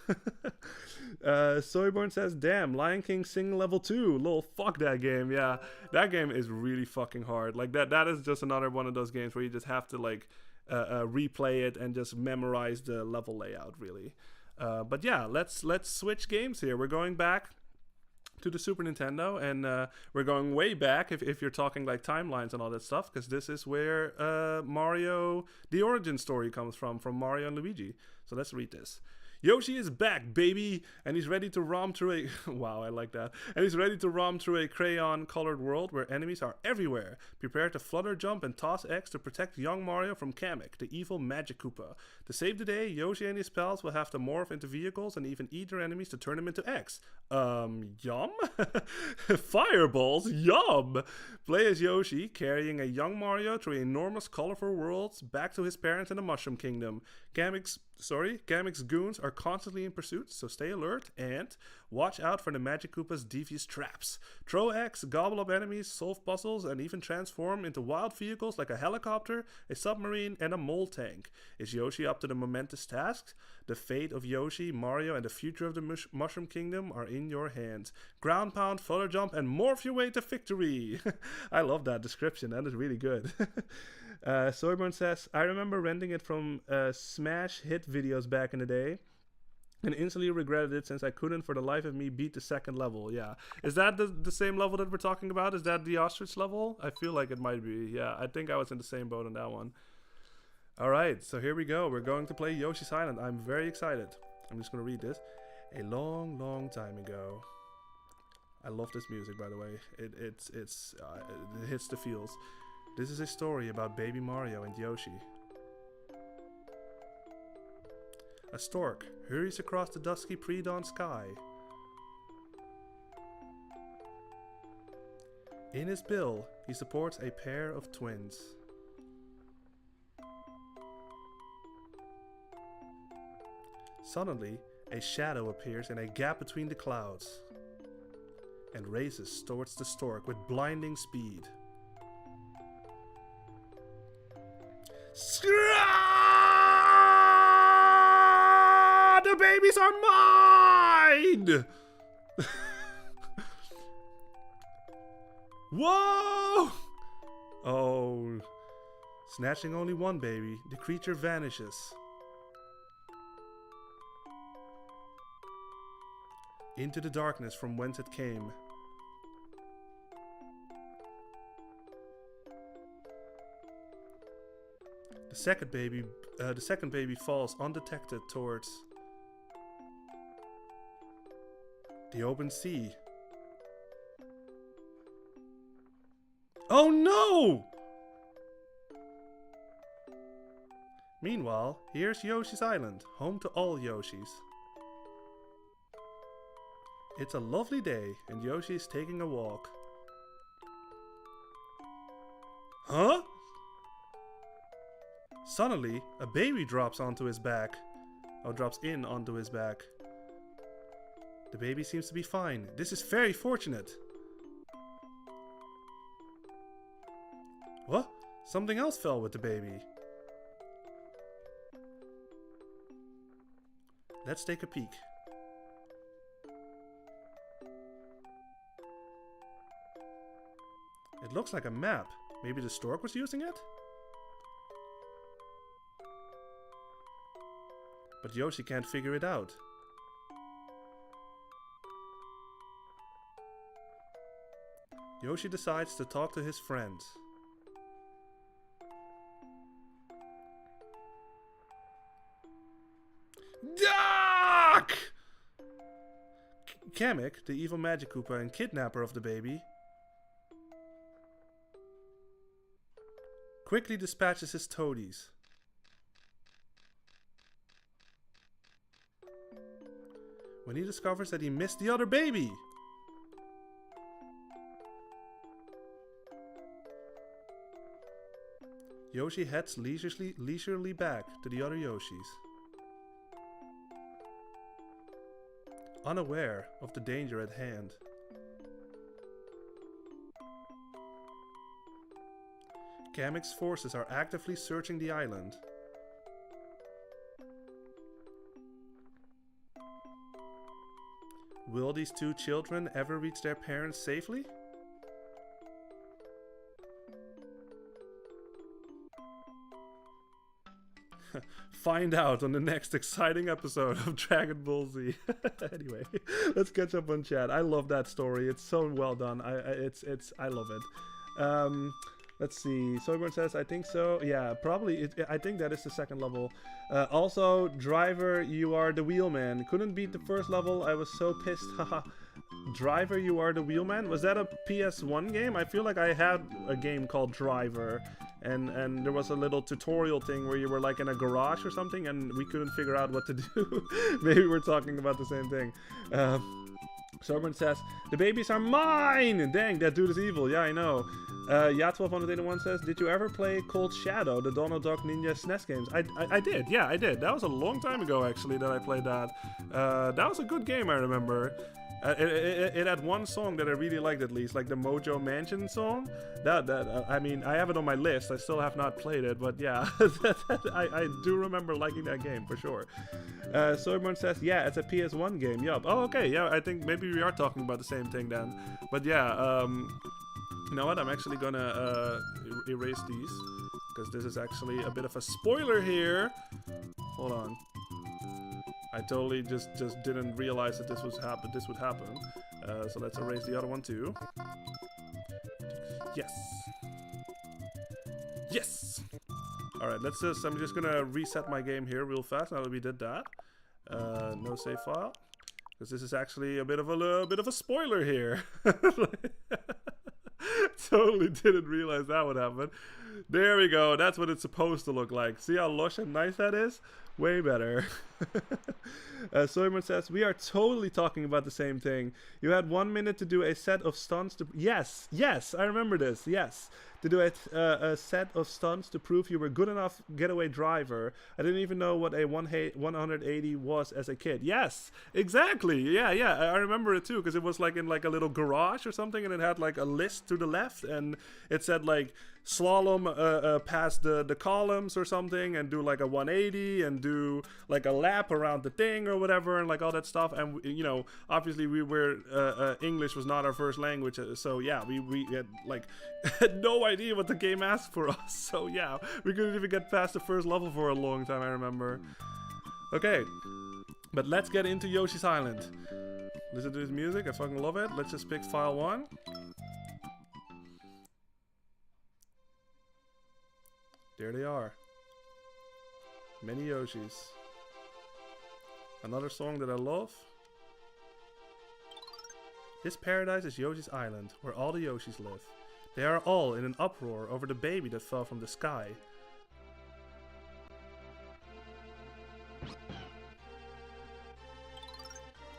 Soyborn says, "Damn, Lion King Sing Level 2. Lol, fuck that game." Yeah, that game is really fucking hard. Like that is just another one of those games where you just have to like replay it and just memorize the level layout, really. But yeah, let's switch games here. We're going back to the Super Nintendo, and we're going way back if you're talking like timelines and all that stuff, because this is where Mario, the origin story comes from Mario and Luigi. So let's read this. Yoshi is back, baby, and he's ready to romp through a... wow, I like that. And he's ready to romp through a crayon-colored world where enemies are everywhere. Prepare to flutter, jump, and toss eggs to protect young Mario from Kamek, the evil Magic Koopa. To save the day, Yoshi and his pals will have to morph into vehicles and even eat their enemies to turn them into eggs. Yum? Fireballs? Yum! Play as Yoshi, carrying a young Mario through enormous, colorful worlds back to his parents in the Mushroom Kingdom. Kamek's goons are constantly in pursuit, so stay alert and watch out for the Magic Koopa's devious traps. Throw eggs, gobble up enemies, solve puzzles, and even transform into wild vehicles like a helicopter, a submarine, and a mole tank. Is Yoshi up to the momentous task? The fate of Yoshi, Mario, and the future of the Mushroom Kingdom are in your hands. Ground pound, flutter jump, and morph your way to victory. I love that description. That is really good. Soyborn says, I remember renting it from Smash Hit videos back in the day and instantly regretted it since I couldn't for the life of me beat the second level. Yeah. Is that the same level that we're talking about? Is that the ostrich level? I feel like it might be. Yeah, I think I was in the same boat on that one. Alright, so here we go. We're going to play Yoshi's Island. I'm very excited. I'm just going to read this. A long, long time ago. I love this music, by the way. It hits the feels. This is a story about baby Mario and Yoshi. A stork hurries across the dusky pre-dawn sky. In his bill, he supports a pair of twins. Suddenly, a shadow appears in a gap between the clouds and races towards the stork with blinding speed. The babies are mine! Whoa! Oh. Snatching only one baby, the creature vanishes. Into the darkness from whence it came. The second baby falls undetected towards the open sea. Oh no! Meanwhile, here's Yoshi's Island, home to all Yoshis. It's a lovely day, and Yoshi is taking a walk. Huh? Suddenly, a baby drops onto his back. Or drops in onto his back. The baby seems to be fine. This is very fortunate. What? Something else fell with the baby. Let's take a peek. It looks like a map. Maybe the stork was using it? But Yoshi can't figure it out. Yoshi decides to talk to his friends. Duck! Kamek, the evil Magic Koopa and kidnapper of the baby, quickly dispatches his toadies. When he discovers that he missed the other baby. Yoshi heads leisurely back to the other Yoshis, unaware of the danger at hand. Kamek's forces are actively searching the island. Will these two children ever reach their parents safely? Find out on the next exciting episode of Dragon Ball Z. Anyway, let's catch up on chat. I love that story. It's so well done. I love it. Let's see. Soyborn says, I think so. Yeah, probably. I think that is the second level. Also, Driver, you are the wheelman. Couldn't beat the first level. I was so pissed. Haha. Driver, you are the wheelman. Was that a PS1 game? I feel like I had a game called Driver. And there was a little tutorial thing where you were like in a garage or something and we couldn't figure out what to do. Maybe we're talking about the same thing. Soberman says, the babies are mine! Dang, that dude is evil. Yeah, I know. Ya1281 says, did you ever play Cold Shadow, the Donald Duck Ninja SNES games? I did. Yeah, I did. That was a long time ago, actually, that I played that. That was a good game, I remember. It had one song that I really liked, at least, like the Mojo Mansion song. I mean, I have it on my list. I still have not played it, but yeah, I do remember liking that game for sure. Soyborn says, yeah, it's a PS1 game. Yup. Oh, okay. Yeah, I think maybe we are talking about the same thing then. But yeah, you know what? I'm actually gonna erase these because this is actually a bit of a spoiler here. Hold on. I totally just didn't realize that this would happen. So let's erase the other one too. Yes. Yes. All right. I'm just gonna reset my game here real fast now that we did that. No save file, because this is actually a bit of a spoiler here. Totally didn't realize that would happen. There we go. That's what it's supposed to look like. See how lush and nice that is? Way better. Soyman says, we are totally talking about the same thing. You had 1 minute to do a set of stunts to... Yes, I remember this. Yes. To do a set of stunts to prove you were good enough getaway driver. I didn't even know what a 180 was as a kid. Yes, exactly. Yeah. I remember it too, because it was like in like a little garage or something, and it had like a list to the left, and it said like slalom past the columns or something, and do like a 180 and do like a lap around the thing or whatever, and like all that stuff. And you know, obviously we were English was not our first language, so yeah, we had like had no idea what the game asked for us. So yeah, we couldn't even get past the first level for a long time, I remember. Okay, but let's get into Yoshi's Island. Listen to his music, I fucking love it. Let's just pick file 1. There they are. Many Yoshis. Another song that I love. This paradise is Yoshi's Island, where all the Yoshis live. They are all in an uproar over the baby that fell from the sky.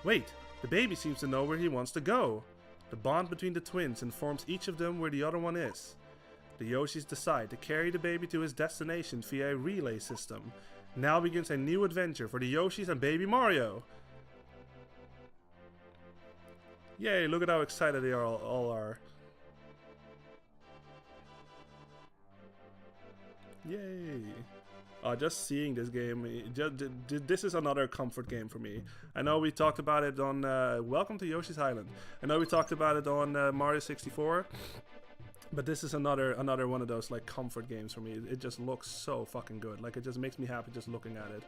Wait, the baby seems to know where he wants to go. The bond between the twins informs each of them where the other one is. The Yoshis decide to carry the baby to his destination via a relay system. Now begins a new adventure for the Yoshis and Baby Mario. Yay, look at how excited they all are. Yay. Just seeing this game, this is another comfort game for me. I know we talked about it on Welcome to Yoshi's Island. I know we talked about it on Mario 64. But this is another one of those like comfort games for me. It just looks so fucking good. Like, it just makes me happy just looking at it.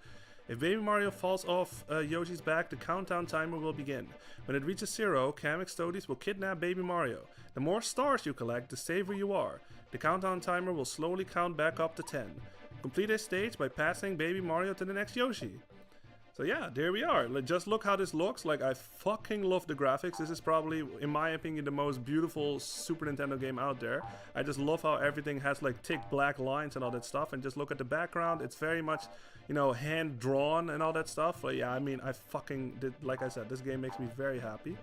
If Baby Mario falls off Yoshi's back, the countdown timer will begin. When it reaches 0, Kamek's toadies will kidnap Baby Mario. The more stars you collect, the safer you are. The countdown timer will slowly count back up to 10. Complete a stage by passing Baby Mario to the next Yoshi. So yeah, there we are. Just look how this looks. Like, I fucking love the graphics. This is probably, in my opinion, the most beautiful Super Nintendo game out there. I just love how everything has like thick black lines and all that stuff. And just look at the background. It's very much, you know, hand drawn and all that stuff. But yeah, I mean, I fucking did, like I said, this game makes me very happy.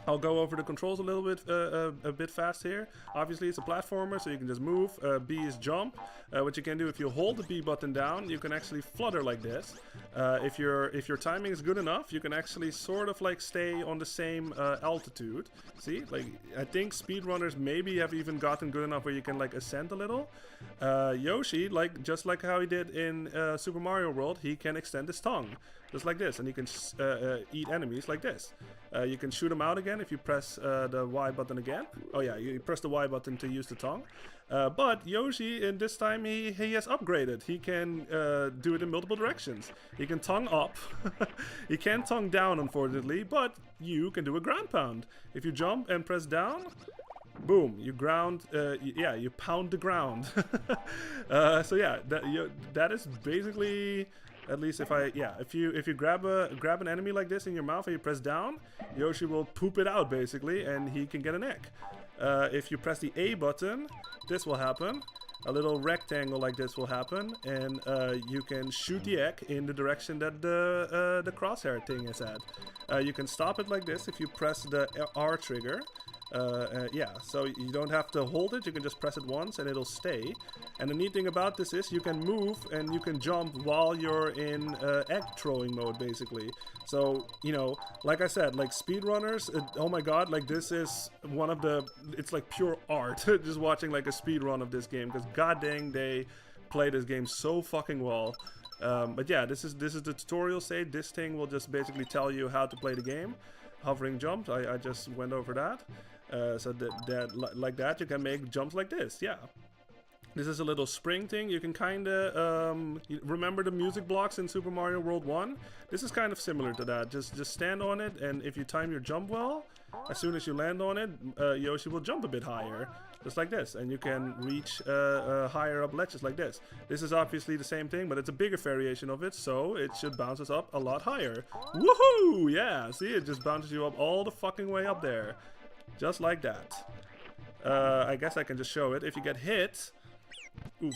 I'll go over the controls a little bit, a bit fast here. Obviously, it's a platformer, so you can just move. B is jump. What you can do if you hold the B button down, you can actually flutter like this. If your timing is good enough, you can actually sort of like stay on the same altitude. See, like I think speedrunners maybe have even gotten good enough where you can like ascend a little. Yoshi, like just like how he did in Super Mario World, he can extend his tongue just like this, and you can eat enemies like this. You can shoot them out again if you press the Y button again. Oh yeah, you press the Y button to use the tongue. But Yoshi, in this time, he has upgraded. He can do it in multiple directions. He can tongue up. He can't tongue down, unfortunately, but you can do a ground pound. If you jump and press down, boom, you ground, yeah, you pound the ground. So yeah, that is basically... At least if you grab an enemy like this in your mouth and you press down, Yoshi will poop it out basically, and he can get an egg. If you press the A button, this will happen. A little rectangle like this will happen, and you can shoot the egg in the direction that the crosshair thing is at. You can stop it like this if you press the R trigger. Yeah, so you don't have to hold it, you can just press it once and it'll stay. And the neat thing about this is you can move and you can jump while you're in egg throwing mode, basically. So, you know, like I said, like speedrunners, oh my god, like this is one of the, it's like pure art, just watching like a speed run of this game, because god dang, they play this game so fucking well. But yeah, this is the tutorial stage. This thing will just basically tell you how to play the game. Hovering jumps, I just went over that. So like that, you can make jumps like this, yeah. This is a little spring thing. You can kind of remember the music blocks in Super Mario World 1? This is kind of similar to that. Just stand on it, and if you time your jump well, as soon as you land on it, Yoshi will jump a bit higher, just like this, and you can reach higher up ledges like this. This is obviously the same thing, but it's a bigger variation of it, so it should bounce us up a lot higher. Woohoo! Yeah, see, it just bounces you up all the fucking way up there. Just like that. I guess I can just show it. If you get hit... Oof.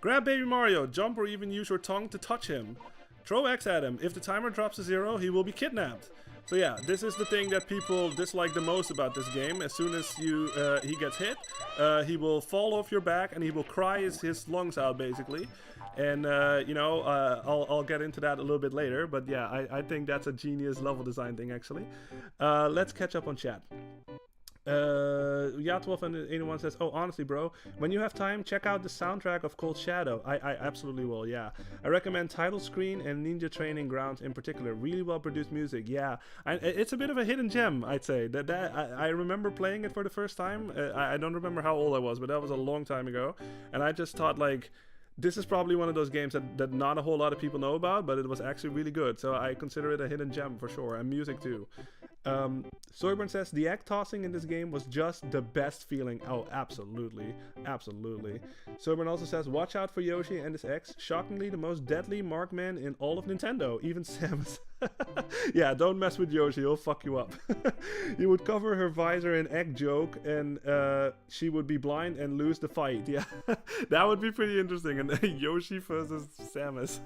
Grab Baby Mario, jump, or even use your tongue to touch him. Throw X at him. If the timer drops to 0, he will be kidnapped. So yeah, this is the thing that people dislike the most about this game. As soon as he gets hit, he will fall off your back and he will cry his lungs out, basically. And you know, I'll get into that a little bit later. But yeah, I think that's a genius level design thing, actually. Let's catch up on chat. Ja1281 says, oh, honestly, bro, when you have time, check out the soundtrack of Cold Shadow. I absolutely will, yeah. I recommend Title Screen and Ninja Training Grounds in particular. Really well produced music, yeah. It's a bit of a hidden gem, I'd say. I remember playing it for the first time. I don't remember how old I was, but that was a long time ago. And I just thought, like, this is probably one of those games that not a whole lot of people know about, but it was actually really good. So I consider it a hidden gem for sure, and music too. Soyburn says, the egg tossing in this game was just the best feeling. Oh, absolutely. Absolutely. Soyburn also says, watch out for Yoshi and his eggs. Shockingly, the most deadly Markman in all of Nintendo. Even Samus. Yeah, don't mess with Yoshi, he'll fuck you up. He would cover her visor in egg joke, and she would be blind and lose the fight. Yeah, that would be pretty interesting. And Yoshi versus Samus.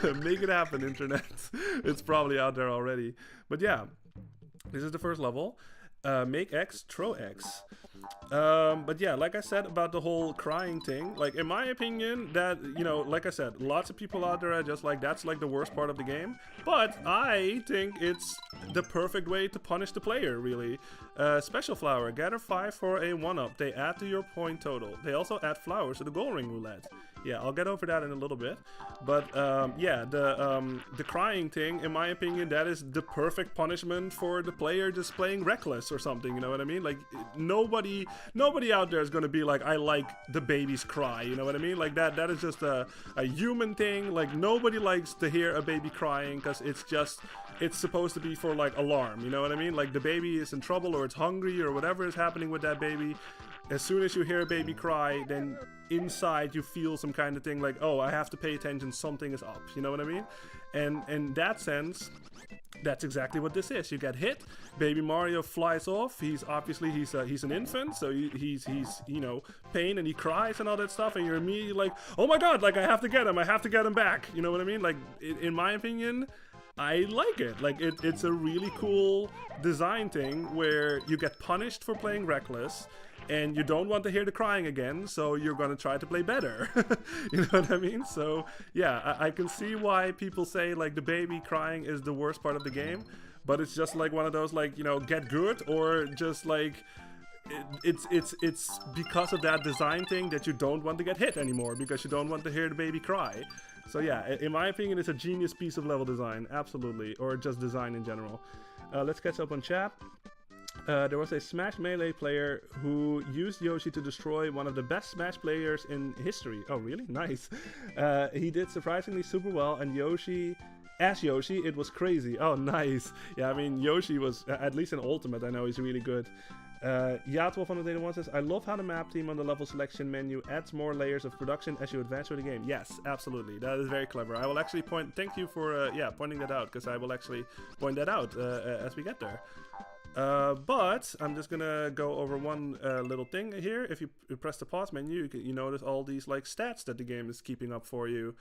Make it happen, internet. It's probably out there already. But yeah, this is the first level. Make X, throw X. But yeah, like I said about the whole crying thing, like in my opinion, that, you know, like I said, lots of people out there are just like, that's like the worst part of the game. But I think it's the perfect way to punish the player, really. Special flower, gather 5 for a 1-up. They add to your point total. They also add flowers to the gold ring roulette. Yeah, I'll get over that in a little bit. But yeah, the crying thing, in my opinion, that is the perfect punishment for the player just playing reckless or something, you know what I mean? Like, nobody out there is going to be like, I like the babies cry, you know what I mean? Like, that is just a human thing. Like, nobody likes to hear a baby crying, because it's supposed to be for, like, alarm, you know what I mean? Like, the baby is in trouble, or it's hungry, or whatever is happening with that baby. As soon as you hear a baby cry, then inside you feel some kind of thing like, oh, I have to pay attention, something is up, you know what I mean? And in that sense, that's exactly what this is. You get hit, Baby Mario flies off. He's obviously he's an infant, so he's you know, pain, and he cries and all that stuff, and you're immediately like, oh my god, like I have to get him back, you know what I mean? Like, in my opinion, I like it. Like it's a really cool design thing where you get punished for playing reckless, and you don't want to hear the crying again, so you're gonna try to play better. You know what I mean? So yeah, I can see why people say like the baby crying is the worst part of the game, but it's just like one of those like, you know, get good, or just like it's because of that design thing that you don't want to get hit anymore because you don't want to hear the baby cry. So yeah, in my opinion, it's a genius piece of level design, absolutely, or just design in general. Let's catch up on chat. There was a Smash Melee player who used Yoshi to destroy one of the best Smash players in history. Oh, really? Nice. He did surprisingly super well, and as Yoshi, it was crazy. Oh, nice. Yeah, I mean, Yoshi was, at least in Ultimate, I know he's really good. Yaat1281 says, I love how the map team on the level selection menu adds more layers of production as you advance through the game. Yes, absolutely. That is very clever. I will actually thank you for pointing that out, because I will actually point that out as we get there. But I'm just gonna go over one little thing here. If you press the pause menu, you notice all these like stats that the game is keeping up for you.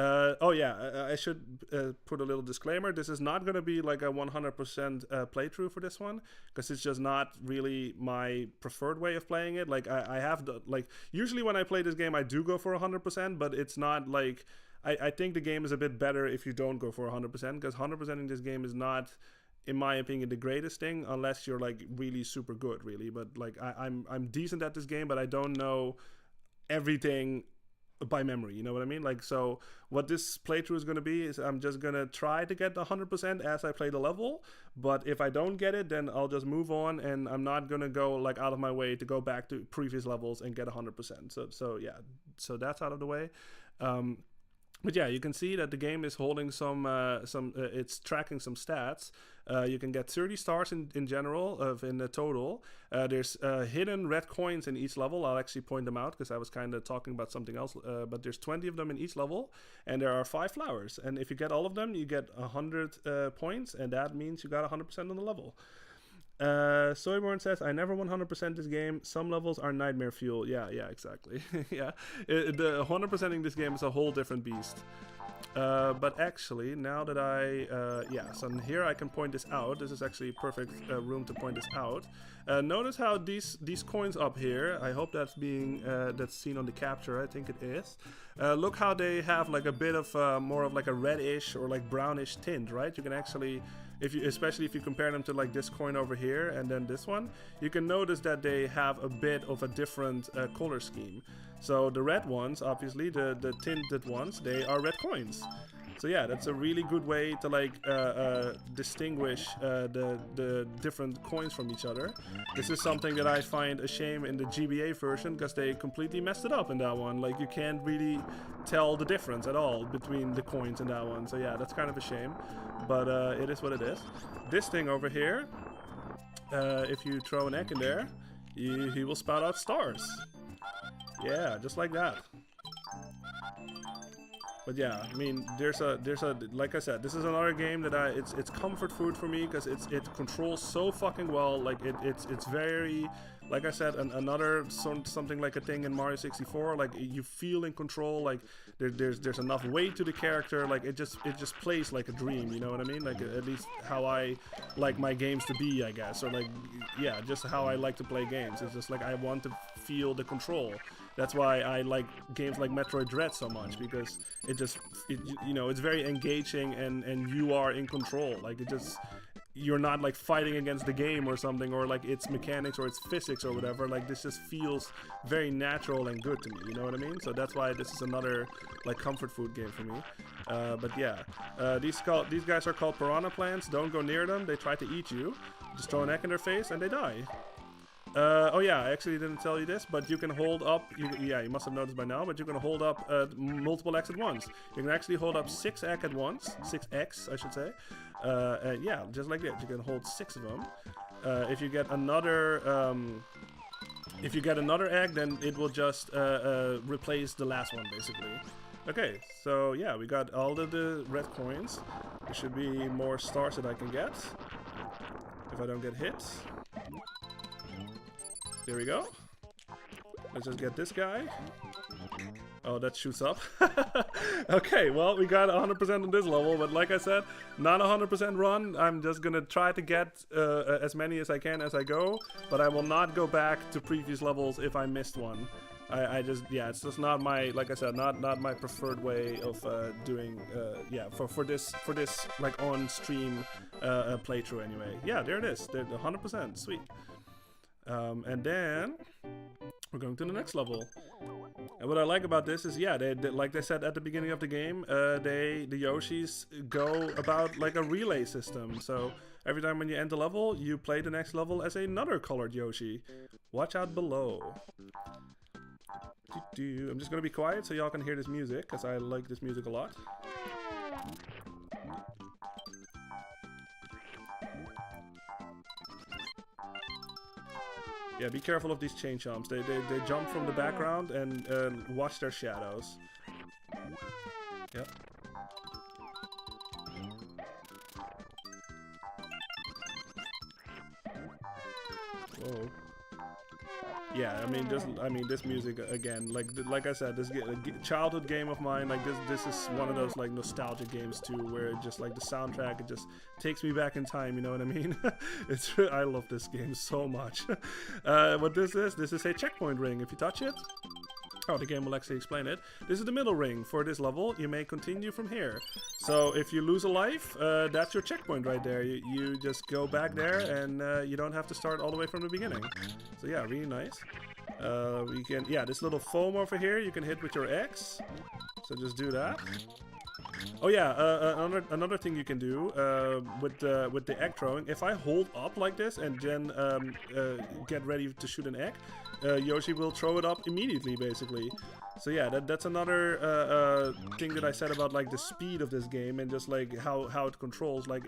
Oh yeah, I should put a little disclaimer. This is not going to be like a 100% playthrough for this one, because it's just not really my preferred way of playing it. Like I have usually when I play this game I do go for 100%, but it's not like I think the game is a bit better if you don't go for 100%, because 100% in this game is not, in my opinion, the greatest thing unless you're like really super good, really. But like I'm decent at this game, but I don't know everything by memory, you know what I mean? Like, so what this playthrough is going to be is I'm just going to try to get the 100% as I play the level, but if I don't get it, then I'll just move on, and I'm not going to go like out of my way to go back to previous levels and get 100%. So yeah, so that's out of the way. But yeah, you can see that the game is holding it's tracking some stats. You can get 30 stars in general in the total. There's hidden red coins in each level. I'll actually point them out because I was kind of talking about something else. But there's 20 of them in each level, and there are 5 flowers. And if you get all of them, you get 100 points, and that means you got 100% on the level. Soyborn says, I never 100% this game. Some levels are nightmare fuel. Yeah, exactly. Yeah, the 100%ing this game is a whole different beast. But actually, now that so here I can point this out. This is actually a perfect room to point this out. Notice how these coins up here, I hope that's that's seen on the capture. I think it is. Look how they have like a bit of more of like a reddish or like brownish tint, right? You can actually, especially if you compare them to like this coin over here and then this one, you can notice that they have a bit of a different color scheme. So the red ones, obviously, the tinted ones, they are red coins. So yeah, that's a really good way to like distinguish the different coins from each other. This is something that I find a shame in the GBA version, because they completely messed it up in that one. Like, you can't really tell the difference at all between the coins in that one. So yeah, that's kind of a shame, but it is what it is. This thing over here, if you throw an egg in there, he will spout out stars. Yeah, just like that. But yeah, I mean, there's a like I said, this is another game that it's comfort food for me, because it controls so fucking well. Like it's very, like I said, something like a thing in Mario 64. Like, you feel in control. Like there's enough weight to the character. Like it just plays like a dream. You know what I mean? Like, at least how I like my games to be, I guess. Or like, yeah, just how I like to play games. It's just like I want to feel the control. That's why I like games like Metroid Dread so much, because it's very engaging, and you are in control. Like, you're not like fighting against the game or something, or like its mechanics or its physics or whatever. Like, this just feels very natural and good to me, you know what I mean? So that's why this is another like comfort food game for me. But yeah, these guys are called piranha plants. Don't go near them. They try to eat you. Just throw an egg in their face and they die. Oh yeah, I actually didn't tell you this, but you can hold up, you must have noticed by now, but you can hold up multiple eggs at once. You can actually hold up 6 eggs at once, 6 eggs I should say. Yeah, just like that, you can hold 6 of them. If you get another egg, then it will just replace the last one, basically. Okay, so yeah, we got all of the red coins. There should be more stars that I can get, if I don't get hit. There we go. Let's just get this guy. Oh, that shoots up. Okay, well, we got 100% on this level, but like I said, not 100% run. I'm just gonna try to get as many as I can as I go, but I will not go back to previous levels if I missed one. I just, yeah, it's just not my, like I said, not my preferred way of doing, yeah, for this like on stream playthrough anyway. Yeah, there it is, 100%, sweet. And then we're going to the next level. And what I like about this is, yeah, they like they said at the beginning of the game, the Yoshis go about like a relay system. So every time when you end the level, you play the next level as another colored Yoshi. Watch out below. I'm just gonna be quiet so y'all can hear this music, because I like this music a lot. Yeah, be careful of these chain jumps. They jump from the background and watch their shadows. Yep. Whoa. Yeah, I mean this music again, like I said, this childhood game of mine, like this is one of those like nostalgic games too, where it just like the soundtrack, it just takes me back in time, you know what I mean? I love this game so much. What this is a checkpoint ring. If you touch it, oh, the game will actually explain it. This is the middle ring. For this level, you may continue from here. So if you lose a life, that's your checkpoint right there. You just go back there, and you don't have to start all the way from the beginning. So yeah, really nice. We can, yeah, this little foam over here, you can hit with your X. So just do that. Oh yeah, another thing you can do with the egg throwing. If I hold up like this and then get ready to shoot an egg, Yoshi will throw it up immediately, basically. So yeah, that's another thing that I said about like the speed of this game and just like how it controls. Like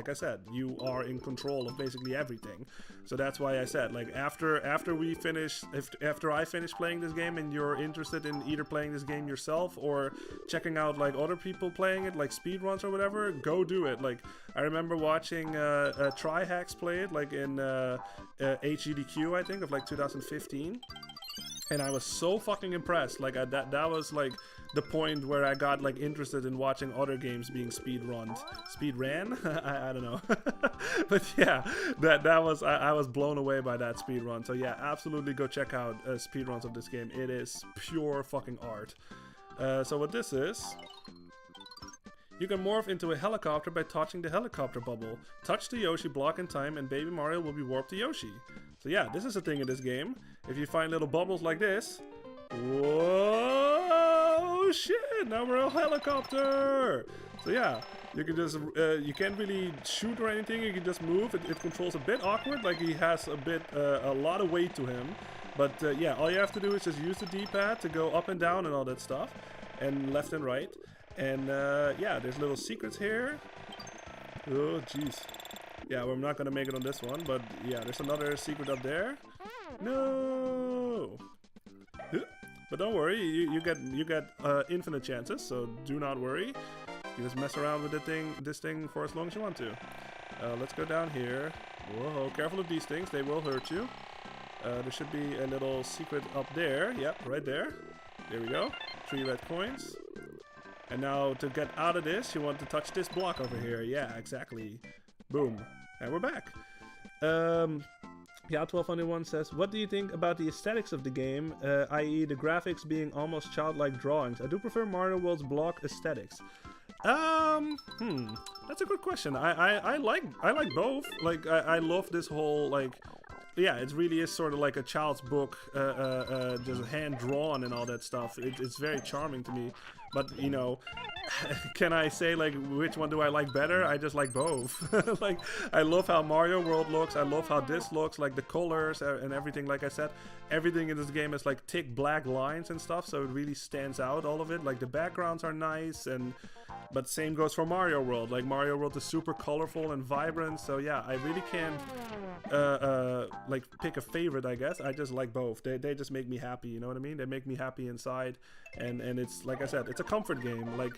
I said, you are in control of basically everything. So that's why I said, like after I finish playing this game and you're interested in either playing this game yourself or checking out like other people playing it, like speedruns or whatever, go do it. Like I remember watching Tri-Hacks play it, like in HGDQ, I think, of like 2015. And I was so fucking impressed. Like that was like the point where I got like interested in watching other games being speedran. I don't know. But yeah, that was I was blown away by that speedrun. So yeah, absolutely go check out speedruns of this game. It is pure fucking art. So what this is, you can morph into a helicopter by touching the helicopter bubble. Touch the Yoshi block in time and Baby Mario will be warped to Yoshi. So yeah, this is a thing in this game. If you find little bubbles like this... Whoa! Shit! Now we're a helicopter! So yeah, you can just... you can't really shoot or anything, you can just move. It controls a bit awkward, like he has a lot of weight to him. But yeah, all you have to do is just use the D-pad to go up and down and all that stuff. And left and right. And yeah, there's little secrets here. Oh, jeez. Yeah, we're not gonna make it on this one, but yeah, there's another secret up there. No! But don't worry, you get infinite chances, so do not worry. You just mess around with this thing for as long as you want to. Let's go down here. Whoa, careful of these things, they will hurt you. There should be a little secret up there. Yep, right there. There we go. 3 red coins. And now to get out of this, you want to touch this block over here. Yeah, exactly. Boom. And we're back. Yeah, 1201 says, what do you think about the aesthetics of the game, i.e. the graphics being almost childlike drawings? I do prefer Mario World's block aesthetics. That's a good question. I like both. Like I love this whole like, yeah, it really is sort of like a child's book, just hand drawn and all that stuff. It's very charming to me. But, you know, can I say, like, which one do I like better? I just like both. Like, I love how Mario World looks. I love how this looks, like the colors and everything. Like I said, everything in this game is, like, thick black lines and stuff, so it really stands out, all of it. Like, the backgrounds are nice, but same goes for Mario World. Like, Mario World is super colorful and vibrant, so yeah, I really can't, like, pick a favorite, I guess. I just like both. They just make me happy, you know what I mean? They make me happy inside, and it's, like I said, it's a comfort game. Like,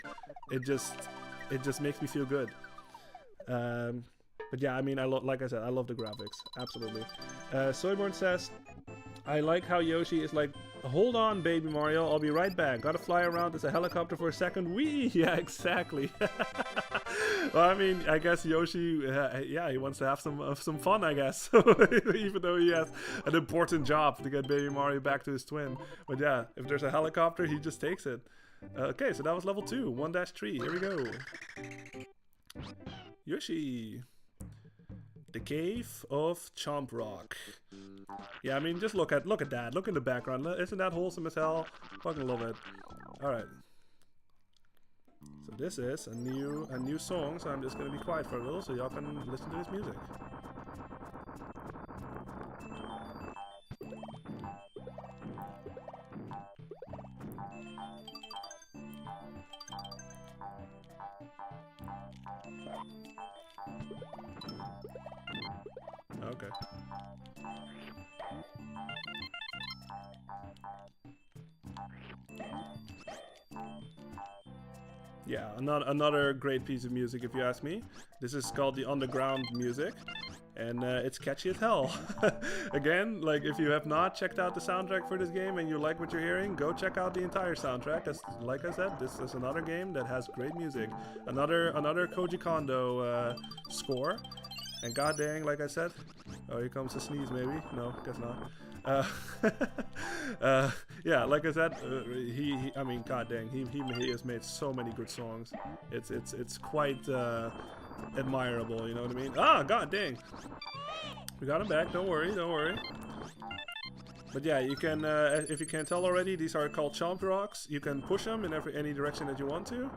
it just makes me feel good. But yeah, I mean, like I said, I love the graphics, absolutely. Soyborn says, I like how Yoshi is like hold on, baby Mario. I'll be right back. Gotta fly around as a helicopter for a second. Wee! Yeah, exactly. Well, I mean, I guess Yoshi, yeah, he wants to have some fun, I guess. Even though he has an important job to get baby Mario back to his twin. But yeah, if there's a helicopter, he just takes it. Okay, so that was level 2, 1-3. Here we go. Yoshi. The Cave of Chomp Rock. Yeah, I mean, just look at that. Look in the background. Isn't that wholesome as hell? Fucking love it. All right. So this is a new song. So I'm just gonna be quiet for a little, so y'all can listen to this music. Okay. Yeah, another great piece of music, if you ask me. This is called the underground music, and it's catchy as hell. Again, like, if you have not checked out the soundtrack for this game and you like what you're hearing, go check out the entire soundtrack. As like I said, this is another game that has great music. Another Koji Kondo score. And god dang, like I said, oh, here comes a sneeze, maybe. No, guess not. Yeah, like I said, I mean, god dang, he has made so many good songs. It's quite admirable, you know what I mean? Ah, god dang, we got him back. Don't worry, don't worry. But yeah, you can, if you can't tell already, these are called Chomp Rocks. You can push them in any direction that you want to.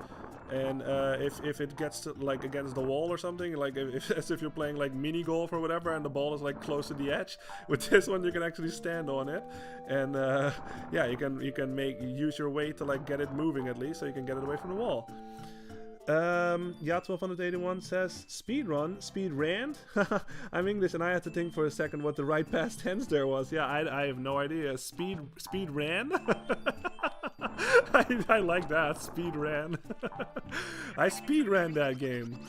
And if it gets to, like, against the wall or something, like as if you're playing like mini golf or whatever, and the ball is like close to the edge, with this one you can actually stand on it, and yeah, you can use your weight to like get it moving at least, so you can get it away from the wall. Yeah, 1281 says speed ran. I'm English and I had to think for a second what the right past tense there was. Yeah, I have no idea. Speed ran. I like that, speed ran. I speed ran that game.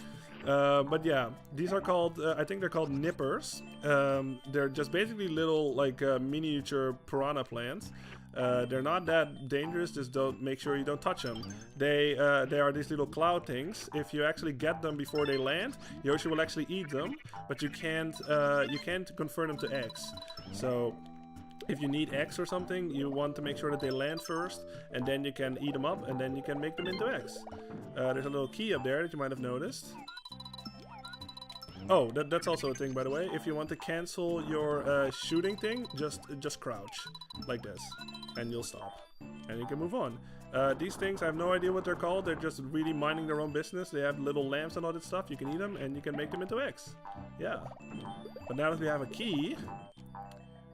But yeah, these are called, I think they're called nippers. They're just basically little like miniature piranha plants. They're not that dangerous, just don't make sure you don't touch them. They are these little cloud things. If you actually get them before they land, Yoshi will actually eat them, but you can't convert them to eggs. So if you need eggs or something, you want to make sure that they land first, and then you can eat them up, and then you can make them into eggs. There's a little key up there that you might have noticed. Oh, that's also a thing, by the way. If you want to cancel your shooting thing, just crouch like this, and you'll stop, and you can move on. These things, I have no idea what they're called. They're just really minding their own business. They have little lamps and all that stuff. You can eat them, and you can make them into eggs. Yeah. But now that we have a key,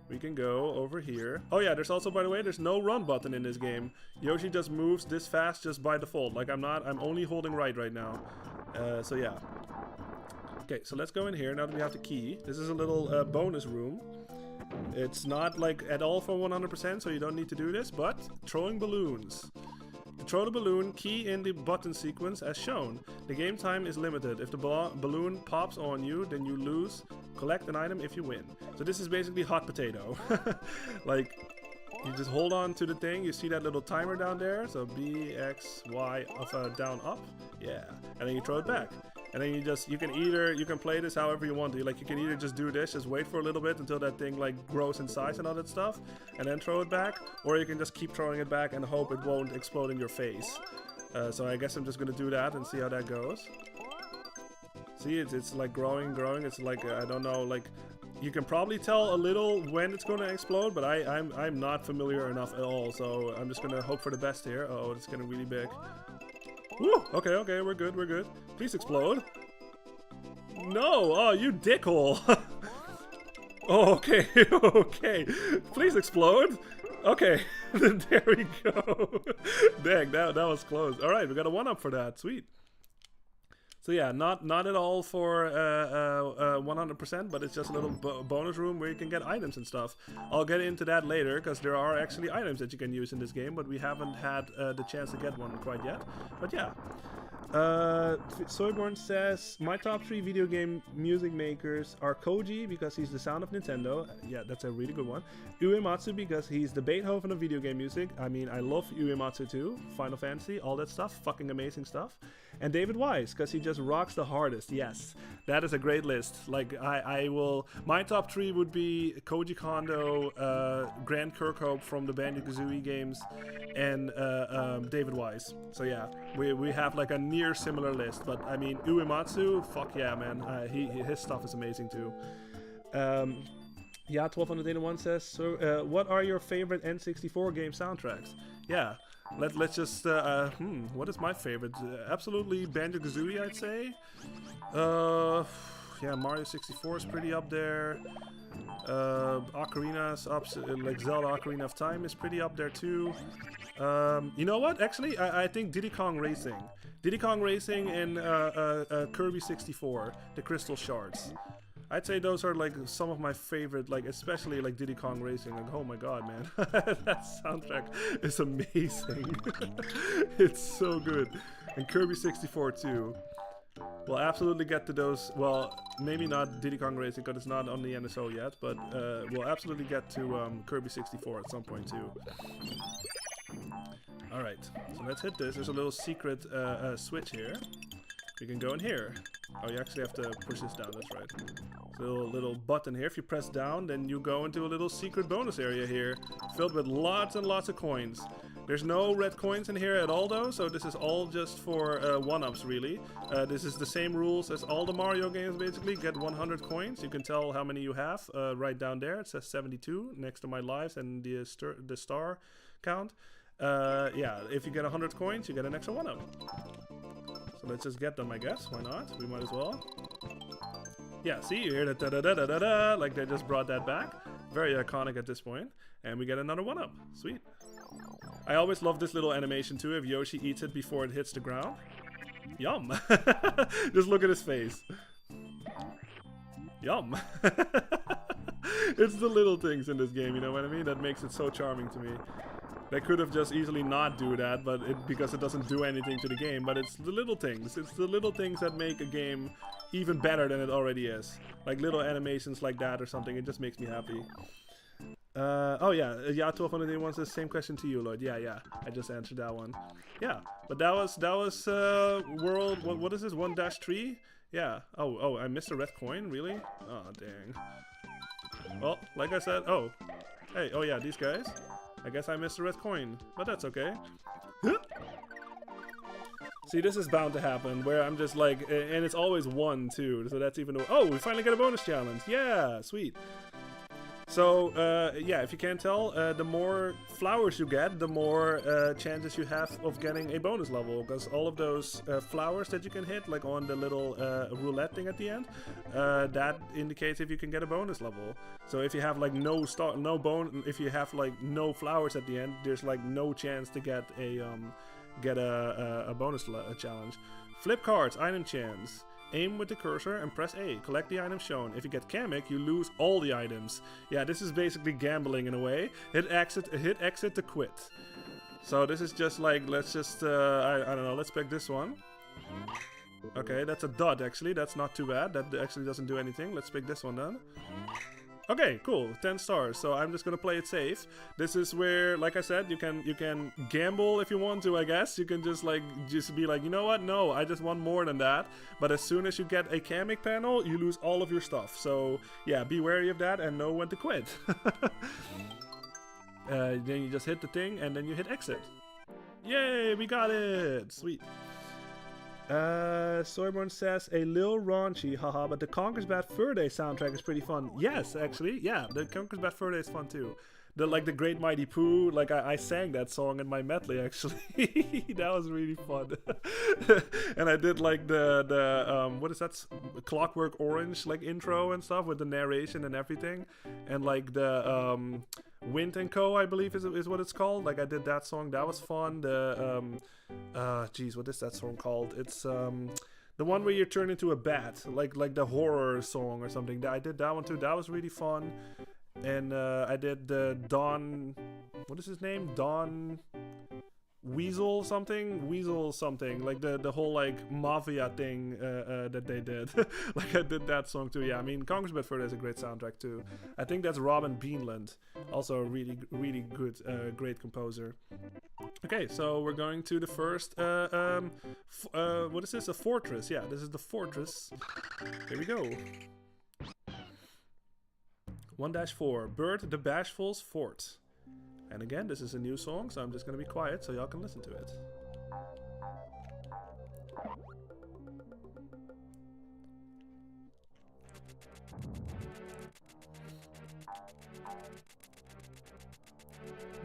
we can go over here. Oh yeah, there's also, by the way, there's no run button in this game. Yoshi just moves this fast just by default. Like I'm only holding right now. So yeah. Okay, so let's go in here now that we have the key. This is a little bonus room. It's not like at all for 100%, so you don't need to do this, but throwing balloons. To throw the balloon, key in the button sequence as shown. The game time is limited. If the balloon pops on you, then you lose. Collect an item if you win. So this is basically hot potato. Like, you just hold on to the thing. You see that little timer down there? So B, X, Y, down, up. Yeah. And then you throw it back. And then you can play this however you want to. Like, you can either just do this, just wait for a little bit until that thing like grows in size and all that stuff, and then throw it back, or you can just keep throwing it back and hope it won't explode in your face. So I guess I'm just gonna do that and see how that goes. See, it's like growing. It's like, I don't know, like, you can probably tell a little when it's gonna explode, but I'm not familiar enough at all, so I'm just gonna hope for the best here. Uh oh, it's getting really big. Woo! Okay, we're good. Please explode. No! Oh, you dickhole! Oh, okay, okay. Please explode. Okay, there we go. Dang, that was close. All right, we got a 1-up for that. Sweet. So yeah, not at all for 100%, but it's just a little bonus room where you can get items and stuff. I'll get into that later, because there are actually items that you can use in this game, but we haven't had the chance to get one quite yet. But yeah. Soyborn says, my top 3 video game music makers are Koji because he's the sound of Nintendo. Yeah, that's a really good one. Uematsu because he's the Beethoven of video game music. I mean, I love Uematsu too. Final Fantasy, all that stuff. Fucking amazing stuff. And David Wise because he just rocks the hardest. Yes, that is a great list. Like, I will... My top 3 would be Koji Kondo, Grant Kirkhope from the Banjo-Kazooie games, and David Wise. So yeah, we have like a near similar list. But I mean, Uematsu, fuck yeah, man. His stuff is amazing too. Yeah, 1201 says, so what are your favorite N64 game soundtracks? Yeah, let's just, what is my favorite? Absolutely Banjo-Kazooie, I'd say. Yeah, Mario 64 is pretty up there. Ocarina's up, like Zelda Ocarina of Time is pretty up there too. You know what? Actually, I think Diddy Kong Racing. Diddy Kong Racing and Kirby 64, the Crystal Shards. I'd say those are like some of my favorite, like especially like Diddy Kong Racing. Like, oh my god, man, that soundtrack is amazing. It's so good. And Kirby 64 too. We'll absolutely get to those. Well, maybe not Diddy Kong Racing because it's not on the NSO yet, but we'll absolutely get to Kirby 64 at some point too. Alright, so let's hit this. There's a little secret switch here. You can go in here. Oh, you actually have to push this down, that's right. So little button here. If you press down, then you go into a little secret bonus area here, filled with lots and lots of coins. There's no red coins in here at all though, so this is all just for one-ups really. This is the same rules as all the Mario games basically. Get 100 coins. You can tell how many you have right down there. It says 72 next to my lives and the star count. Yeah, if you get 100 coins, you get an extra one-up. So let's just get them, I guess. Why not? We might as well. Yeah, see, you hear the da-da-da-da-da-da, like they just brought that back. Very iconic at this point. And we get another one-up. Sweet. I always love this little animation too, if Yoshi eats it before it hits the ground. Yum! Just look at his face. Yum! It's the little things in this game, you know what I mean? That makes it so charming to me. They could have just easily not do that, but because it doesn't do anything to the game. But it's the little things. It's the little things that make a game even better than it already is. Like little animations like that or something. It just makes me happy. Oh yeah, 1201 says same question to you, Lloyd. Yeah, I just answered that one. Yeah, but that was world. What is this? 1-3? Yeah. Oh, I missed a red coin. Really? Oh dang. Well, like I said. Oh, hey. Oh yeah, these guys. I guess I missed a red coin, but that's okay. See, this is bound to happen, where I'm just like, and it's always 1 too, so that's even. Oh, we finally get a bonus challenge. Yeah, sweet. So, yeah, if you can't tell, the more flowers you get, the more chances you have of getting a bonus level. Because all of those flowers that you can hit, like on the little roulette thing at the end, that indicates if you can get a bonus level. So if you have like if you have like no flowers at the end, there's like no chance to get a bonus challenge. Flip cards, item chance. Aim with the cursor and press A. Collect the items shown. If you get Kamek, you lose all the items. Yeah, this is basically gambling in a way. Hit exit to quit. So this is just like, let's just, I don't know, let's pick this one. Okay, that's a dud actually. That's not too bad. That actually doesn't do anything. Let's pick this one then. Okay, cool. 10 stars. So I'm just gonna play it safe. This is where, like I said, you can gamble if you want to, I guess. You can just be like, you know what? No, I just want more than that. But as soon as you get a Kamek panel, you lose all of your stuff. So yeah, be wary of that and know when to quit. Then you just hit the thing and then you hit exit. Yay, we got it! Sweet. Soyborn says a little raunchy, haha, but the Conker's Bad Fur Day soundtrack is pretty fun. Yes, actually, yeah, the Conker's Bad Fur Day is fun too. The Great Mighty Pooh, like I sang that song in my medley actually. That was really fun. And I did like the what is that? Clockwork Orange like intro and stuff with the narration and everything, and like the Wind and Co, I believe is what it's called. Like I did that song, that was fun. The geez, what is that song called? It's the one where you turn into a bat, like the horror song or something. I did that one too. That was really fun. And I did the Don, what is his name? Don, Weasel something, like the whole like mafia thing that they did. Like I did that song too. Yeah, I mean Conquers Bad Fur is a great soundtrack too. I think that's Robin Beanland, also a really good, great composer. Okay, so we're going to the first. What is this? A fortress? Yeah, this is the fortress. Here we go. 1-4, Bird the Bashful's Fort. And again, this is a new song, so I'm just gonna be quiet so y'all can listen to it.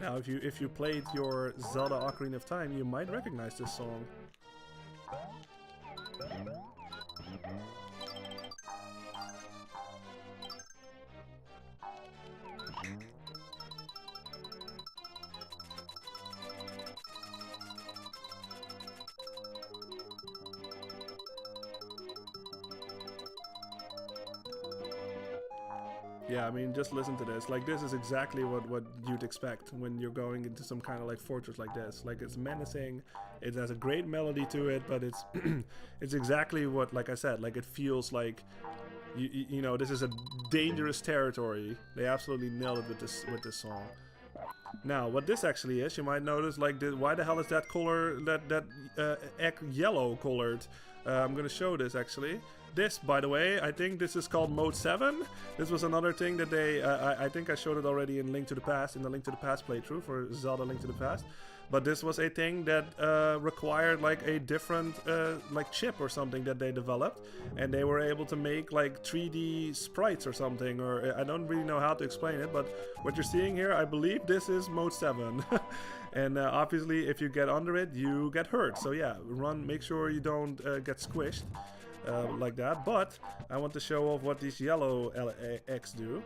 Now, if you played your Zelda Ocarina of Time, you might recognize this song. Yeah, I mean, just listen to this. Like, this is exactly what you'd expect when you're going into some kind of like fortress like this. Like, it's menacing, it has a great melody to it, but it's it's exactly what, like I said, like it feels like you know, this is a dangerous territory. They absolutely nailed it with this song. Now, what this actually is, you might notice, like, why the hell is that color, that egg yellow colored? I'm gonna show this actually. This, by the way, I think this is called Mode 7. This was another thing that they, I think I showed it already in Link to the Past, in the Link to the Past playthrough for Zelda Link to the Past. But this was a thing that required like a different like chip or something that they developed, and they were able to make like 3D sprites or something, or I don't really know how to explain it, but what you're seeing here, I believe this is Mode 7. And obviously if you get under it, you get hurt. So yeah, make sure you don't get squished. Like that, but I want to show off what these yellow eggs do.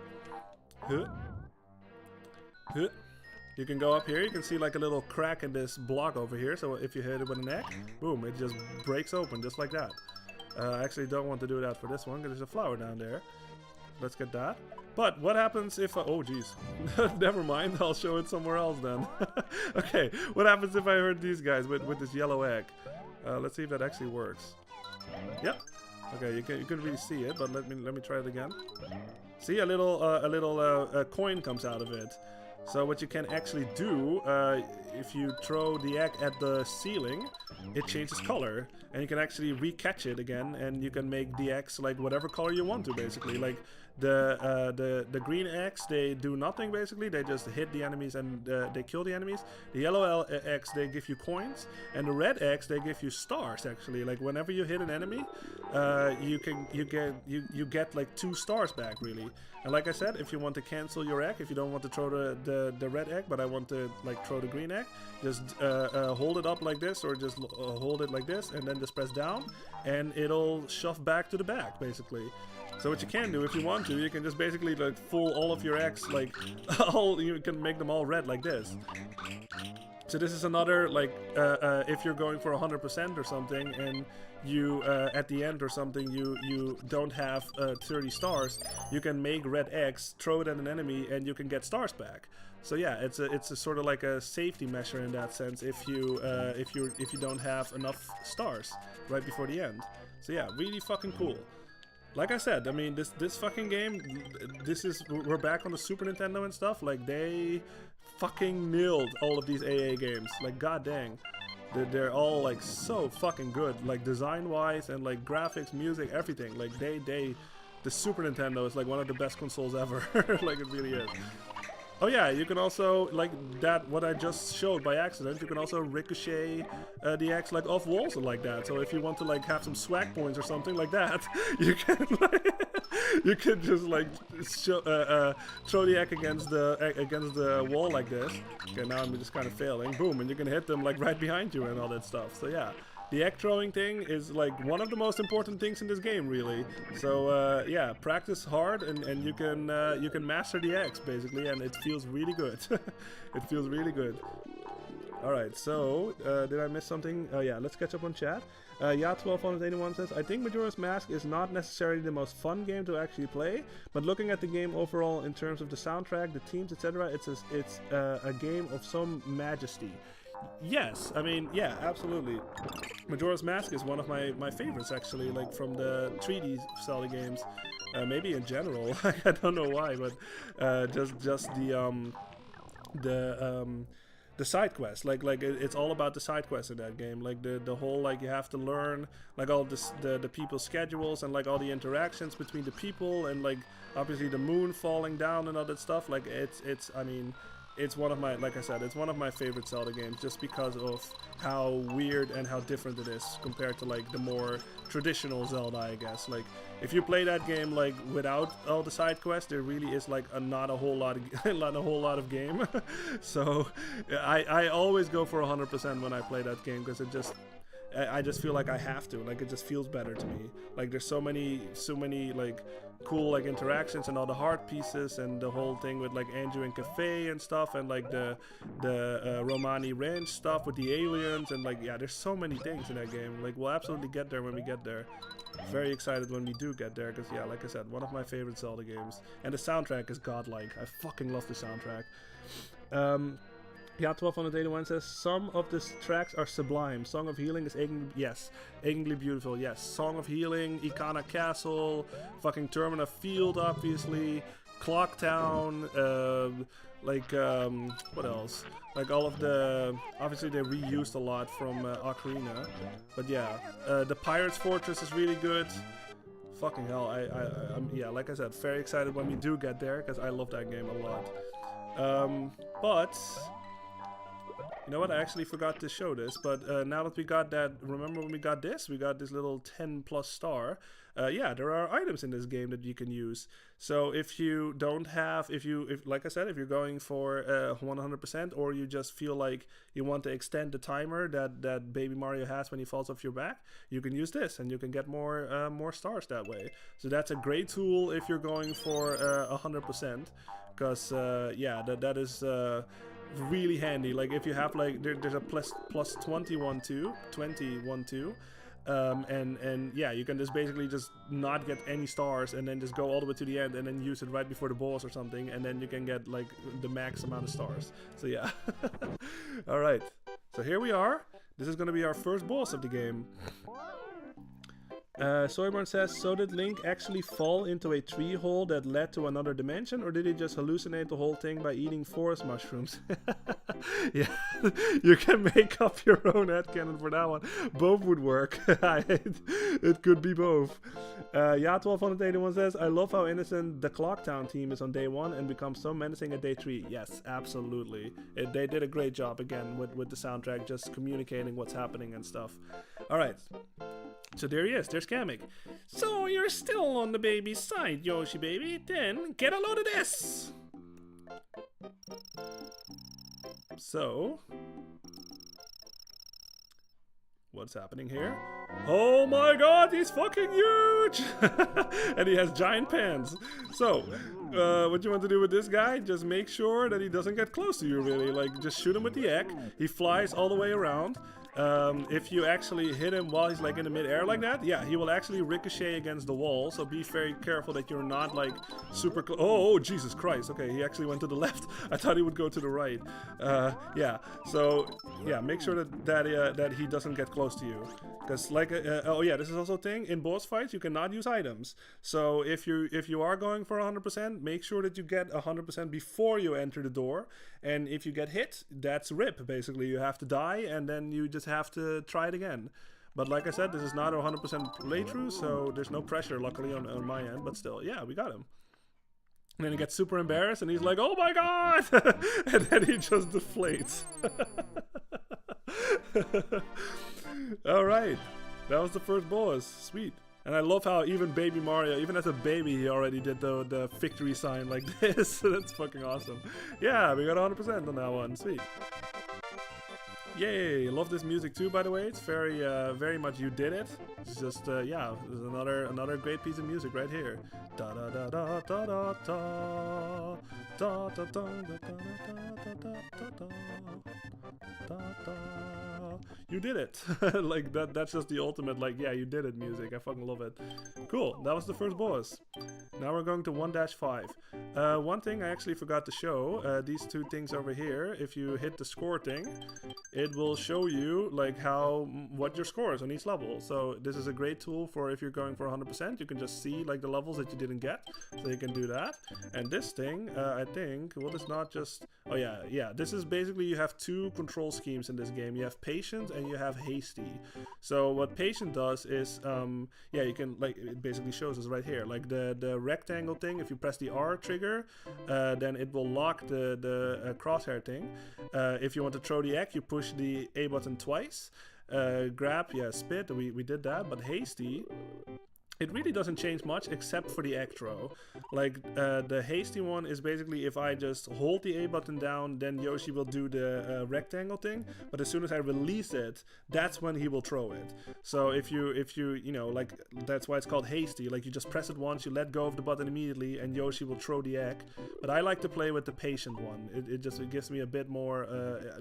You can go up here, you can see like a little crack in this block over here, so if you hit it with an egg, boom, it just breaks open just like that. I actually don't want to do that for this one, because there's a flower down there. Let's get that. But what happens if oh geez, never mind, I'll show it somewhere else then. Okay, what happens if I hurt these guys with this yellow egg? Let's see if that actually works. Yep. Okay, you couldn't really see it, but let me try it again. See, a little coin comes out of it. So what you can actually do, if you throw the egg at the ceiling, it changes color, and you can actually re-catch it again, and you can make the eggs like whatever color you want to, basically. Like the green eggs, they do nothing basically. They just hit the enemies and they kill the enemies. The yellow eggs, they give you coins, and the red eggs, they give you stars. Actually, like whenever you hit an enemy, you get like 2 stars back, really. And like I said, if you want to cancel your egg, if you don't want to throw the red egg, but I want to like throw the green egg, just hold it up like this, or just hold it like this, and then just press down, and it'll shove back to the back, basically. So what you can do, if you want to, you can just basically like fool all of your eggs, like you can make them all red like this. So this is another, like, if you're going for 100% or something, and you at the end or something you don't have 30 stars, you can make red eggs, throw it at an enemy, and you can get stars back. So yeah, it's a sort of like a safety measure in that sense if you don't have enough stars right before the end. So yeah, really fucking cool. Like I said, I mean, this fucking game, we're back on the Super Nintendo and stuff. Like, they fucking nailed all of these AA games. Like, god dang. They're all, like, so fucking good. Like, design-wise and, like, graphics, music, everything. Like, the Super Nintendo is, like, one of the best consoles ever. Like, it really is. Oh yeah, you can also, like that, what I just showed by accident, you can also ricochet the eggs like off walls and like that. So if you want to like have some swag points or something like that, you can you can just like throw the egg against the wall like this. Okay, now I'm just kind of failing. Boom, and you can hit them like right behind you and all that stuff. So yeah. The egg throwing thing is like one of the most important things in this game, really. So yeah, practice hard, and you can master the eggs basically, and it feels really good. It feels really good. All right, so did I miss something? Yeah, let's catch up on chat. Yeah, 1281 says, I think Majora's Mask is not necessarily the most fun game to actually play, but looking at the game overall in terms of the soundtrack, the themes, etc., it's a game of some majesty. Yes, I mean, yeah, absolutely. Majora's Mask is one of my favorites, actually, like from the 3D Zelda games. Maybe in general, I don't know why, but just the the side quest, it's all about the side quests in that game, like the whole, like, you have to learn like all this, the people's schedules, and like all the interactions between the people, and like obviously the moon falling down and all that stuff. Like it's I mean, it's one of my, like I said, it's one of my favorite Zelda games, just because of how weird and how different it is compared to like the more traditional Zelda, I guess. Like if you play that game like without all the side quests, there really is like not a whole lot of not a whole lot of game. So I always go for 100% when I play that game, because I just feel like I have to. Like, it just feels better to me. Like, there's so many like cool like interactions, and all the heart pieces, and the whole thing with like Andrew and Cafe and stuff, and like the Romani Ranch stuff with the aliens, and like, yeah, there's so many things in that game. Like, we'll absolutely get there when we get there. Very excited when we do get there, because yeah, like I said, one of my favorite Zelda games, and the soundtrack is godlike. I fucking love the soundtrack. Yeah, 1281 says, some of the tracks are sublime. Song of Healing is achingly beautiful. Yes, Song of Healing, Ikana Castle, fucking Termina Field, obviously, Clock Town, what else? Like all of the, obviously they reused a lot from Ocarina, but yeah, the Pirate's Fortress is really good. Fucking hell, I'm, yeah, like I said, very excited when we do get there, because I love that game a lot. But you know what? I actually forgot to show this, but now that we got that, remember when we got this? We got this little 10+ star. Yeah, there are items in this game that you can use. So if you don't have, if like I said, if you're going for 100%, or you just feel like you want to extend the timer that Baby Mario has when he falls off your back, you can use this, and you can get more stars that way. So that's a great tool if you're going for 100%, because yeah, that is really handy. Like if you have like there's a plus 21 too, and yeah, you can just basically just not get any stars, and then just go all the way to the end, and then use it right before the boss or something, and then you can get like the max amount of stars. So yeah. All right, so here we are. This is gonna be our first boss of the game. Soyborn says, so did Link actually fall into a tree hole that led to another dimension, or did he just hallucinate the whole thing by eating forest mushrooms? Yeah, you can make up your own headcanon for that one. Both would work. It could be both. Yeah, 1281 says, I love how innocent the Clocktown team is on day 1 and becomes so menacing at day 3. Yes, absolutely. They did a great job again with the soundtrack, just communicating what's happening and stuff. Alright. So there he is, there's Kamek. So you're still on the baby's side, Yoshi baby? Then get a load of this! So, what's happening here? Oh my god, he's fucking huge! And he has giant pants. So, what you want to do with this guy? Just make sure that he doesn't get close to you, really. Like, just shoot him with the egg. He flies all the way around. If you actually hit him while he's like in the mid-air like that, yeah, he will actually ricochet against the wall, so be very careful that you're not like super close. Oh, Jesus Christ. Okay, he actually went to the left. I thought he would go to the right. Yeah, so yeah, make sure that he doesn't get close to you. Because like, oh yeah, this is also a thing, in boss fights you cannot use items. So if you are going for 100%, make sure that you get 100% before you enter the door. And if you get hit, that's RIP, basically. You have to die, and then you just have to try it again. But like I said, this is not a 100% playthrough, so there's no pressure, luckily, on my end. But still, yeah, we got him. And then he gets super embarrassed, and he's like, oh my god! And then he just deflates. Alright, that was the first boss. Sweet. And I love how even Baby Mario, even as a baby, he already did the victory sign like this. That's fucking awesome. Yeah, we got 100% on that one. Sweet. Yay! Love this music too, by the way. It's very, very much you did it. It's just, yeah, there's another great piece of music right here. Da da da da da da da da da da da da da da da da da. You did it. Like that's just the ultimate, like, yeah, you did it music. I fucking love it. Cool, that was the first boss. Now we're going to 1-5. One thing I actually forgot to show, these two things over here, if you hit the score thing, it will show you like what your score is on each level. So this is a great tool for if you're going for 100%, you can just see like the levels that you didn't get, so you can do that. And this thing, I think, well, it's not just, oh yeah, this is basically, you have two control schemes in this game. You have patient and you have hasty. So what patient does is, yeah, you can, like, it basically shows us right here, like the rectangle thing, if you press the R trigger, then it will lock the crosshair thing. If you want to throw the egg, you push the A button twice. Grab, yeah, spit, we did that. But hasty, it really doesn't change much except for the egg throw. Like, the hasty one is basically if I just hold the A button down, then Yoshi will do the rectangle thing. But as soon as I release it, that's when he will throw it. So if you you know, like, that's why it's called hasty. Like, you just press it once, you let go of the button immediately, and Yoshi will throw the egg. But I like to play with the patient one. It gives me a bit more,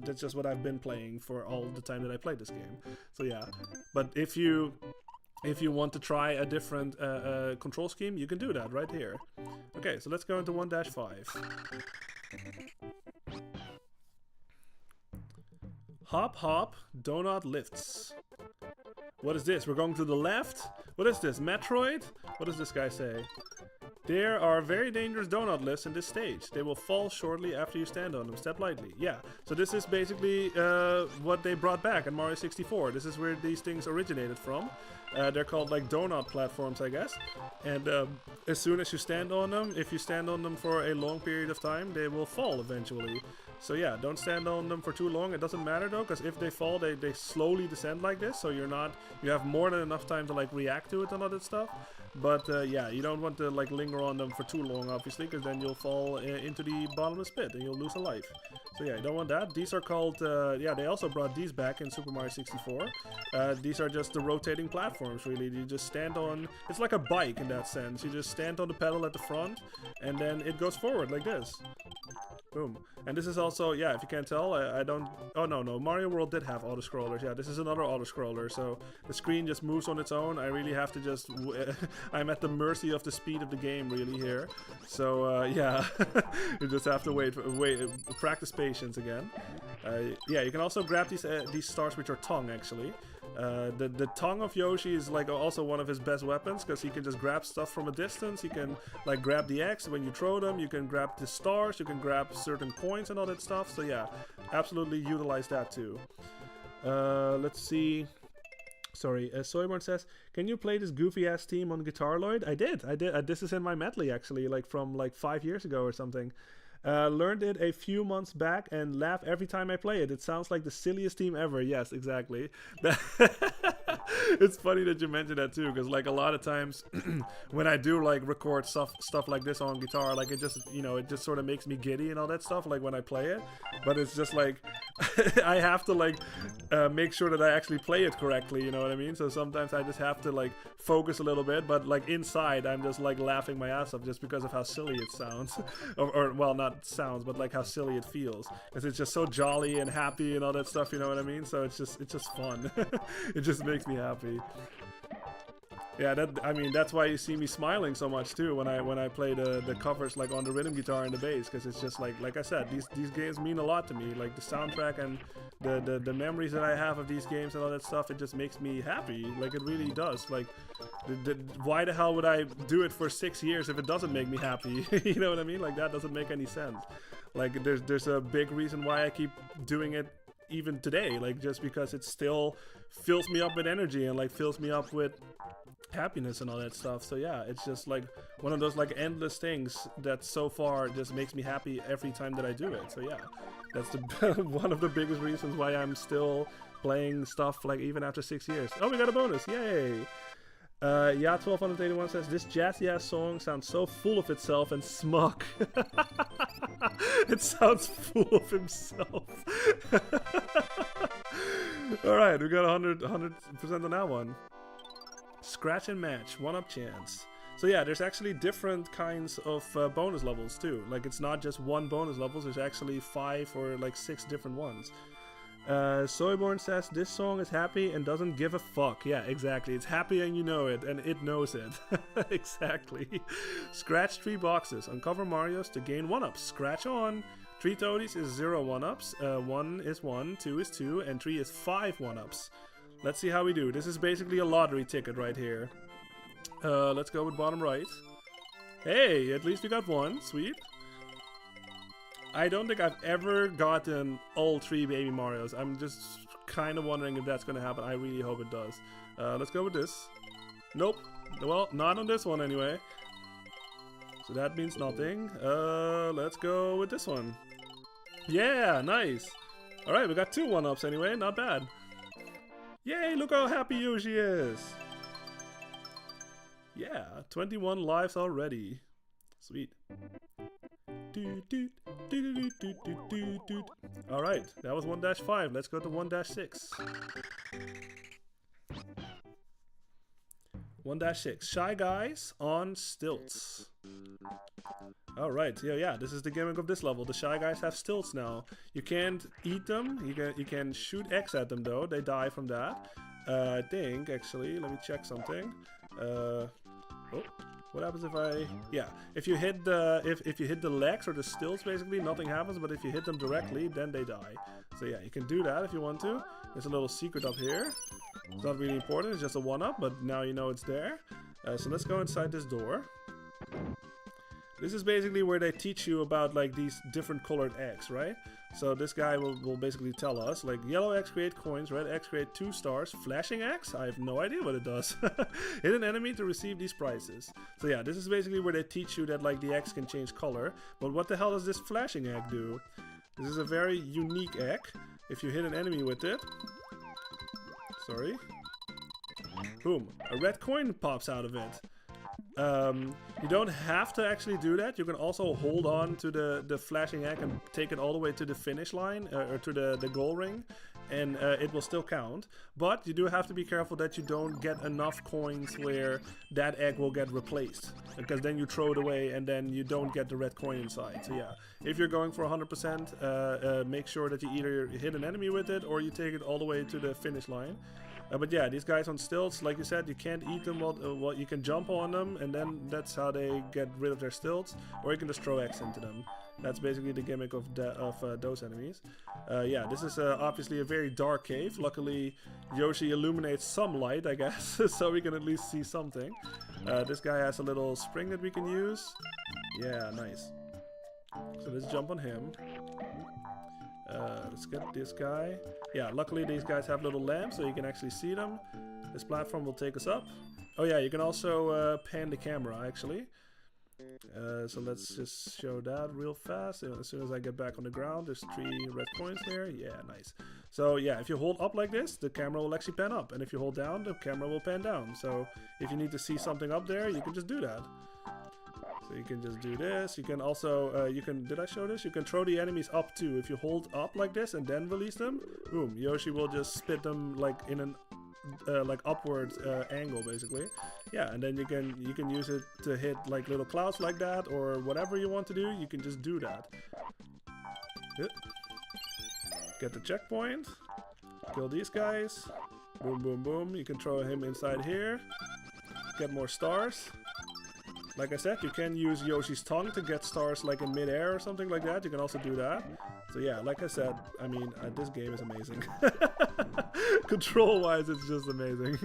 that's just what I've been playing for all the time that I played this game. So yeah, but if you want to try a different control scheme, you can do that right here. Okay, so let's go into 1-5. Hop, hop, donut lifts. What is this? We're going to the left? What is this? Metroid? What does this guy say? There are very dangerous donut lifts in this stage. They will fall shortly after you stand on them. Step lightly. Yeah, so this is basically what they brought back in Mario 64. This is where these things originated from. They're called like donut platforms, I guess. And as soon as you stand on them, if you stand on them for a long period of time, they will fall eventually. So yeah, don't stand on them for too long. It doesn't matter though, because if they fall, they slowly descend like this. So you have more than enough time to like react to it and all that stuff. But yeah, you don't want to like linger on them for too long, obviously, because then you'll fall into the bottomless pit and you'll lose a life. So yeah, you don't want that. These are called, yeah, they also brought these back in Super Mario 64. These are just the rotating platforms, really. You just stand on, it's like a bike in that sense. You just stand on the pedal at the front and then it goes forward like this. Boom. And this is also, yeah, if you can't tell, I don't, oh no, Mario World did have auto-scrollers. Yeah, this is another auto-scroller, so the screen just moves on its own. I really have to just, I'm at the mercy of the speed of the game, really, here. So, yeah, you just have to wait, practice patience again. Yeah, you can also grab these stars with your tongue, actually. The tongue of Yoshi is like also one of his best weapons, because he can just grab stuff from a distance. He can like grab the eggs when you throw them. You can grab the stars. You can grab certain coins and all that stuff. So yeah, absolutely utilize that too. Let's see. Sorry, Soyborn says, can you play this goofy ass theme on Guitar Lloyd? I did. This is in my medley actually, like from like 5 years ago or something. Learned it a few months back and laugh every time I play it. It sounds like the silliest theme ever. Yes, exactly. It's funny that you mentioned that too, because like a lot of times when I do like record stuff like this on guitar, like it just, you know, it just sort of makes me giddy and all that stuff, like when I play it. But it's just like I have to like make sure that I actually play it correctly, you know what I mean? So sometimes I just have to like focus a little bit, but like inside I'm just like laughing my ass off just because of how silly it sounds. or well, not sounds, but like how silly it feels, because it's just so jolly and happy and all that stuff, you know what I mean? So it's just fun. It just makes me happy. Yeah, I mean that's why you see me smiling so much too when I play the covers like on the rhythm guitar and the bass, because it's just like I said, these games mean a lot to me. Like the soundtrack and the memories that I have of these games and all that stuff, it just makes me happy. Like it really does. Like why the hell would I do it for 6 years if it doesn't make me happy? You know what I mean? Like that doesn't make any sense. Like there's a big reason why I keep doing it even today, like just because it still fills me up with energy and like fills me up with happiness and all that stuff. So yeah, it's just like one of those like endless things that so far just makes me happy every time that I do it. So yeah, that's one of the biggest reasons why I'm still playing stuff like even after 6 years. Oh, we got a bonus, yay! Yeah, 1281 says, this jazzy ass song sounds so full of itself and smug. It sounds full of himself. Alright, we got 100% on that one. Scratch and match, 1-up chance. So yeah, there's actually different kinds of bonus levels too. Like it's not just one bonus levels, there's actually 5 or like 6 different ones. Soyborn says this song is happy and doesn't give a fuck. Yeah, exactly. It's happy and you know it, and it knows it. Exactly. Scratch 3 boxes. Uncover Marios to gain 1-ups. Scratch on. 3 toadies is 0 1-ups. 1 is 1, 2 is 2, and 3 is 5 1-ups. Let's see how we do. This is basically a lottery ticket right here. Let's go with bottom right. Hey, at least we got 1. Sweet. I don't think I've ever gotten all 3 Baby Marios. I'm just kind of wondering if that's going to happen. I really hope it does. Let's go with this. Nope. Well, not on this one anyway. So that means nothing. Let's go with this one. Yeah, nice. Alright, we got 2 1-ups anyway. Not bad. Yay, look how happy Yoshi is. Yeah, 21 lives already. Sweet. Alright, that was 1-5. Let's go to 1-6. 1-6. Shy Guys on Stilts. Alright, yeah, this is the gimmick of this level. The Shy Guys have stilts now. You can't eat them. You can shoot X at them though. They die from that. I think, actually, let me check something. Oh. What happens if I... Yeah, if you hit the if you hit the legs or the stilts, basically nothing happens. But if you hit them directly, then they die. So yeah, you can do that if you want to. There's a little secret up here. It's not really important. It's just a 1-up, but now you know it's there. So let's go inside this door. This is basically where they teach you about like these different colored eggs, right? So this guy will basically tell us like yellow eggs create coins, red eggs create 2 stars, flashing eggs, I have no idea what it does. Hit an enemy to receive these prizes. So yeah, this is basically where they teach you that like the eggs can change color. But what the hell does this flashing egg do? This is a very unique egg. If you hit an enemy with it, sorry, boom, a red coin pops out of it. You don't have to actually do that. You can also hold on to the flashing egg and take it all the way to the finish line or to the goal ring, and it will still count. But you do have to be careful that you don't get enough coins where that egg will get replaced, because then you throw it away and then you don't get the red coin inside. So yeah, if you're going for 100%, make sure that you either hit an enemy with it or you take it all the way to the finish line. But yeah, these guys on stilts, like you said, you can't eat them. Well, you can jump on them, and then that's how they get rid of their stilts. Or you can just throw X into them. That's basically the gimmick of those enemies. Yeah, this is obviously a very dark cave. Luckily, Yoshi illuminates some light, I guess, so we can at least see something. This guy has a little spring that we can use. Yeah, nice. So let's jump on him. Let's get this guy. Yeah, luckily these guys have little lamps so you can actually see them. This platform will take us up. Oh yeah, you can also pan the camera actually. So let's just show that real fast. As soon as I get back on the ground, there's 3 red coins here. Yeah, nice. So yeah, if you hold up like this, the camera will actually pan up. And if you hold down, the camera will pan down. So if you need to see something up there, you can just do that. So you can just do this. You can also, did I show this? You can throw the enemies up too. If you hold up like this and then release them, boom, Yoshi will just spit them like in an like upward angle basically. Yeah, and then you can use it to hit like little clouds like that or whatever you want to do. You can just do that. Get the checkpoint. Kill these guys. Boom, boom, boom. You can throw him inside here. Get more stars. Like I said, you can use Yoshi's tongue to get stars like in mid-air or something like that. You can also do that. So yeah, like I said, I mean, this game is amazing. Control-wise, it's just amazing.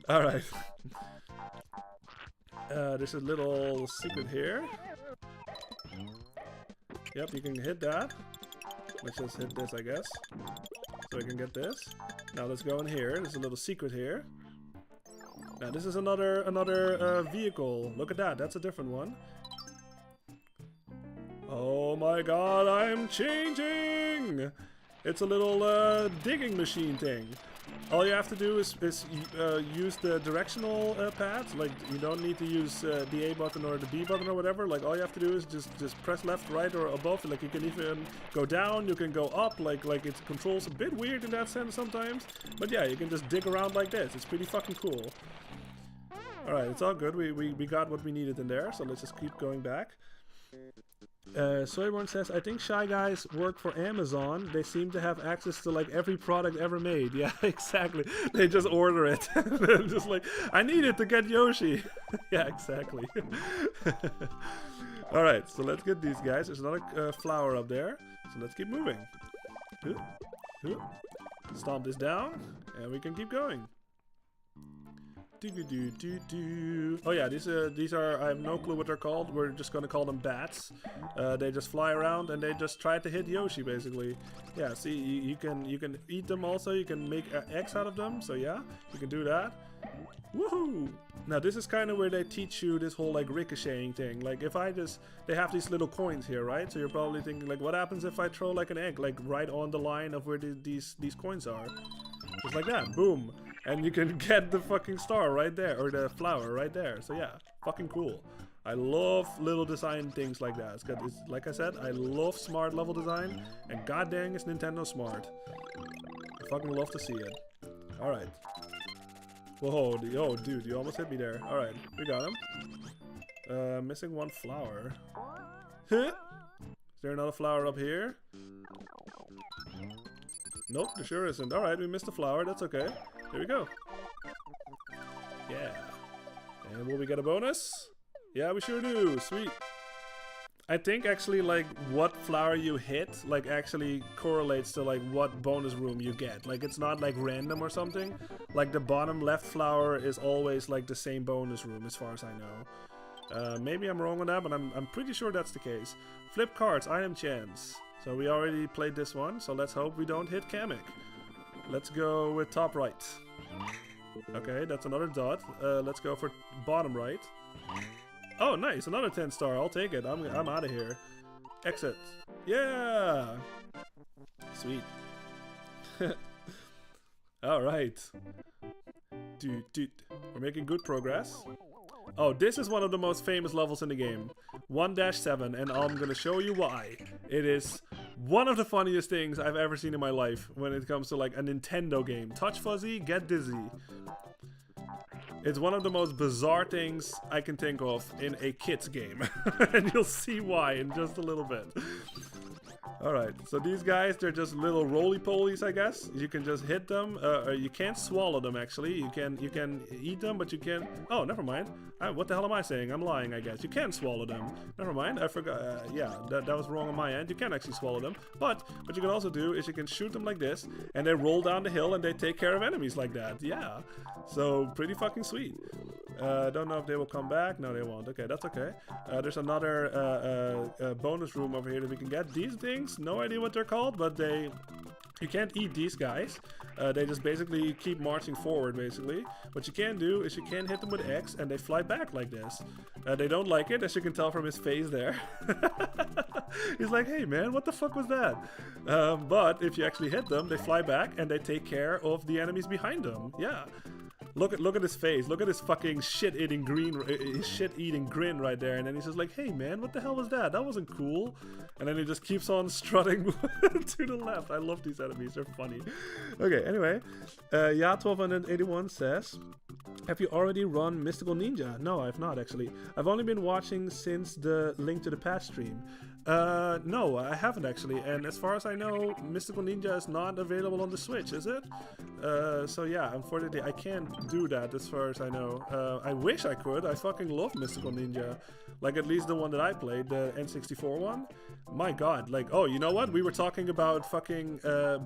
Alright. There's a little secret here. Yep, you can hit that. Let's just hit this, I guess. So I can get this. Now let's go in here. There's a little secret here. Now this is another vehicle. Look at that. That's a different one. Oh my god, I'm changing! It's a little digging machine thing. All you have to do is use the directional pads. Like, you don't need to use the A button or the B button or whatever. Like, all you have to do is just press left, right, or above. Like, you can even go down, you can go up. Like it controls a bit weird in that sense sometimes. But yeah, you can just dig around like this. It's pretty fucking cool. Alright, it's all good. We got what we needed in there, so let's just keep going back. Soyborn says, I think Shy Guys work for Amazon. They seem to have access to like every product ever made. Yeah, exactly. They just order it. Just like, I need it to get Yoshi. Yeah, exactly. Alright, so let's get these guys. There's another flower up there. So let's keep moving. Stomp this down, and we can keep going. Oh yeah, these are, I have no clue what they're called. We're just gonna call them bats. They just fly around and they just try to hit Yoshi basically. Yeah, see, you can eat them also. You can make eggs out of them. So yeah, you can do that. Woohoo! Now this is kind of where they teach you this whole like ricocheting thing. Like if they have these little coins here, right? So you're probably thinking like, what happens if I throw like an egg like right on the line of where these coins are? Just like that, boom. And you can get the fucking star right there, or the flower right there. So yeah, fucking cool. I love little design things like that. It's like I said, I love smart level design, and god dang is Nintendo smart. I fucking love to see it. Alright. Whoa, oh dude, you almost hit me there. Alright, we got him. Missing one flower. Is there another flower up here? Nope, there sure isn't. Alright, we missed a flower, that's okay. There we go. Yeah. And will we get a bonus? Yeah, we sure do. Sweet. I think actually like what flower you hit like actually correlates to like what bonus room you get. Like it's not like random or something. Like the bottom left flower is always like the same bonus room as far as I know. Maybe I'm wrong on that, but I'm pretty sure that's the case. Flip cards, item chance. So we already played this one, so let's hope we don't hit Kamek. Let's go with top right. Okay, that's another dot. Let's go for bottom right. Oh, nice, another 10 star. I'll take it. I'm out of here. Exit. Yeah. Sweet. All right. Dude, we're making good progress. Oh, this is one of the most famous levels in the game. 1-7, and I'm gonna show you why. It is one of the funniest things I've ever seen in my life when it comes to like a Nintendo game. Touch fuzzy, get dizzy. It's one of the most bizarre things I can think of in a kid's game. And you'll see why in just a little bit. Alright, so these guys, they're just little roly-polies, I guess. You can just hit them. You can't swallow them, actually. You can eat them, but you can't... Oh, never mind. What the hell am I saying? I'm lying, I guess. You can swallow them. Never mind, I forgot. Yeah, that was wrong on my end. You can actually swallow them. But what you can also do is you can shoot them like this, and they roll down the hill, and they take care of enemies like that. Yeah. So, pretty fucking sweet. Don't know if they will come back. No, they won't. Okay, that's okay. There's another bonus room over here that we can get. These things, no idea what they're called, but you can't eat these guys. They just basically keep marching forward, basically. What you can do is you can hit them with X, and they fly back like this. They don't like it, as you can tell from his face there. He's like, hey man, what the fuck was that? But if you actually hit them, they fly back, and they take care of the enemies behind them. Yeah. Look at his face. Look at his fucking shit-eating grin right there. And then he's just like, hey man, what the hell was that? That wasn't cool. And then he just keeps on strutting to the left. I love these enemies. They're funny. Okay, anyway. Ya1281 says, have you already run Mystical Ninja? No, I've not actually. I've only been watching since the Link to the Past stream. No, I haven't actually, and as far as I know, Mystical Ninja is not available on the Switch, is it? So yeah, unfortunately I can't do that as far as I know. I wish I could. I fucking love Mystical Ninja. Like at least the one that I played, the N64 one. My god, like, oh, you know what? We were talking about fucking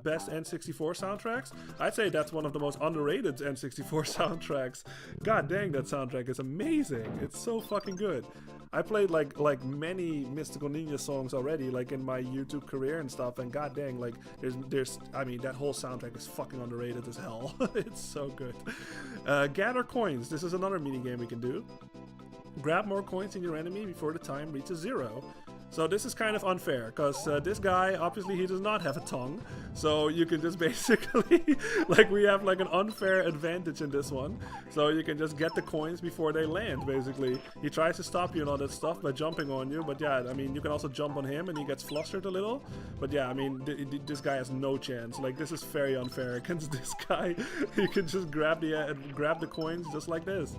best N64 soundtracks. I'd say that's one of the most underrated N64 soundtracks. God dang, that soundtrack is amazing. It's so fucking good. I played like many Mystical Ninja songs already, like in my YouTube career and stuff, and god dang, like there's I mean that whole soundtrack is fucking underrated as hell. It's so good. Gather coins. This is another mini game we can do. Grab more coins in your enemy before the time reaches 0. So this is kind of unfair, because this guy, obviously he does not have a tongue, so you can just basically, like we have like an unfair advantage in this one, so you can just get the coins before they land, basically. He tries to stop you and all that stuff by jumping on you, but yeah, I mean, you can also jump on him and he gets flustered a little, but yeah, I mean, this guy has no chance. Like, this is very unfair against this guy. You can just grab the coins just like this.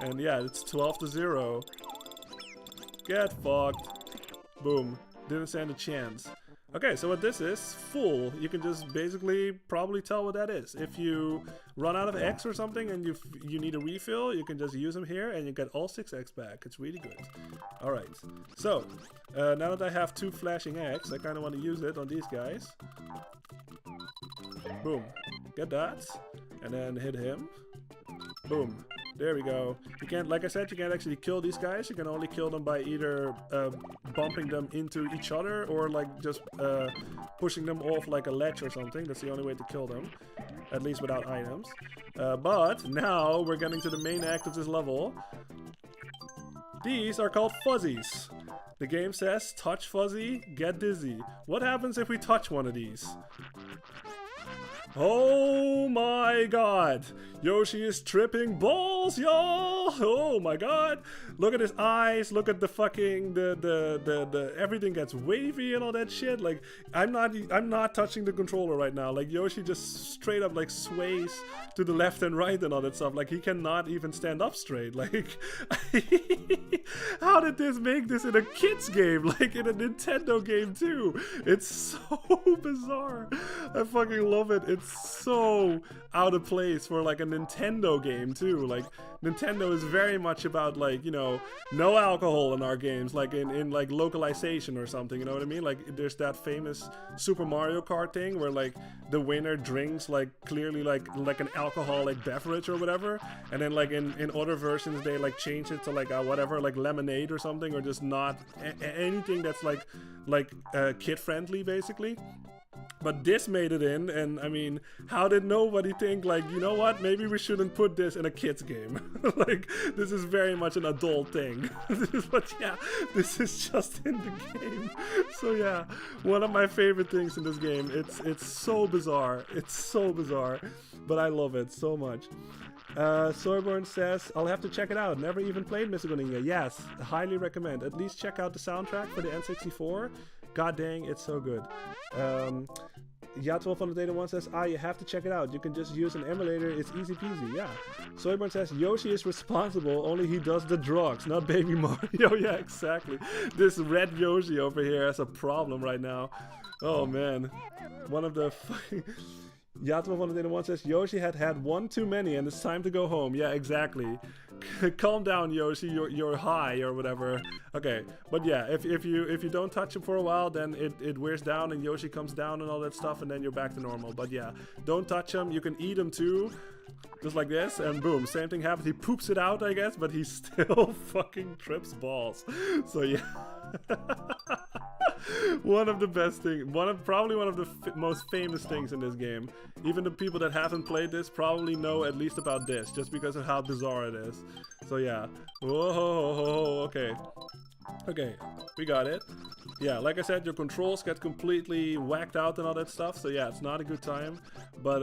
And yeah, it's 12-0. Get fucked. Boom. Didn't stand a chance. Okay, so what this is, full. You can just basically probably tell what that is. If you run out of X or something and you need a refill, you can just use them here and you get all 6 X back. It's really good. Alright, so now that I have 2 flashing X, I kind of want to use it on these guys. Boom. Get that. And then hit him. Boom. There we go. You can't, like I said, you can't actually kill these guys. You can only kill them by either bumping them into each other or like just pushing them off like a ledge or something. That's the only way to kill them, at least without items. But now we're getting to the main act of this level. These are called fuzzies. The game says, touch fuzzy, get dizzy. What happens if we touch one of these? Oh my god! Yoshi is tripping balls, y'all! Oh my god! Look at his eyes, look at the fucking the everything gets wavy and all that shit. Like I'm not touching the controller right now. Like Yoshi just straight up like sways to the left and right and all that stuff. Like he cannot even stand up straight. Like how did this make this in a kid's game? Like in a Nintendo game too? It's so bizarre. I fucking love it. It's so out of place for like a Nintendo game too. Like Nintendo is very much about like, you know, no alcohol in our games, like in like localization or something, you know what I mean? Like there's that famous Super Mario Kart thing where like the winner drinks like clearly like an alcoholic beverage or whatever, and then like in other versions they like change it to like whatever, like lemonade or something, or just not anything that's like kid friendly basically. But this made it in, and I mean, how did nobody think, like, you know what, maybe we shouldn't put this in a kid's game? Like, this is very much an adult thing. But yeah, this is just in the game. So yeah, one of my favorite things in this game. It's so bizarre. It's so bizarre. But I love it so much. Soyborn says, I'll have to check it out. Never even played Mystical Ninja. Yes, highly recommend. At least check out the soundtrack for the N64. God dang, it's so good. Yatwolf on the Data 1 says, you have to check it out. You can just use an emulator. It's easy peasy. Yeah. Soyborn says, Yoshi is responsible. Only he does the drugs, not Baby Mario. Yeah, exactly. This red Yoshi over here has a problem right now. Oh, man. One of the fucking... Yatwolf on the Data 1 says, Yoshi had one too many and it's time to go home. Yeah, exactly. Calm down, Yoshi. You're high or whatever. Okay, but yeah, if you don't touch him for a while, then it wears down and Yoshi comes down and all that stuff, and then you're back to normal. But yeah, don't touch him. You can eat him too, just like this, and boom, same thing happens. He poops it out, I guess, but he still fucking trips balls. So yeah. One of the best things, probably one of the most famous things in this game. Even the people that haven't played this probably know at least about this, just because of how bizarre it is. So yeah. Whoa, okay. Okay, we got it. Yeah, like I said, your controls get completely whacked out and all that stuff, so yeah, it's not a good time. But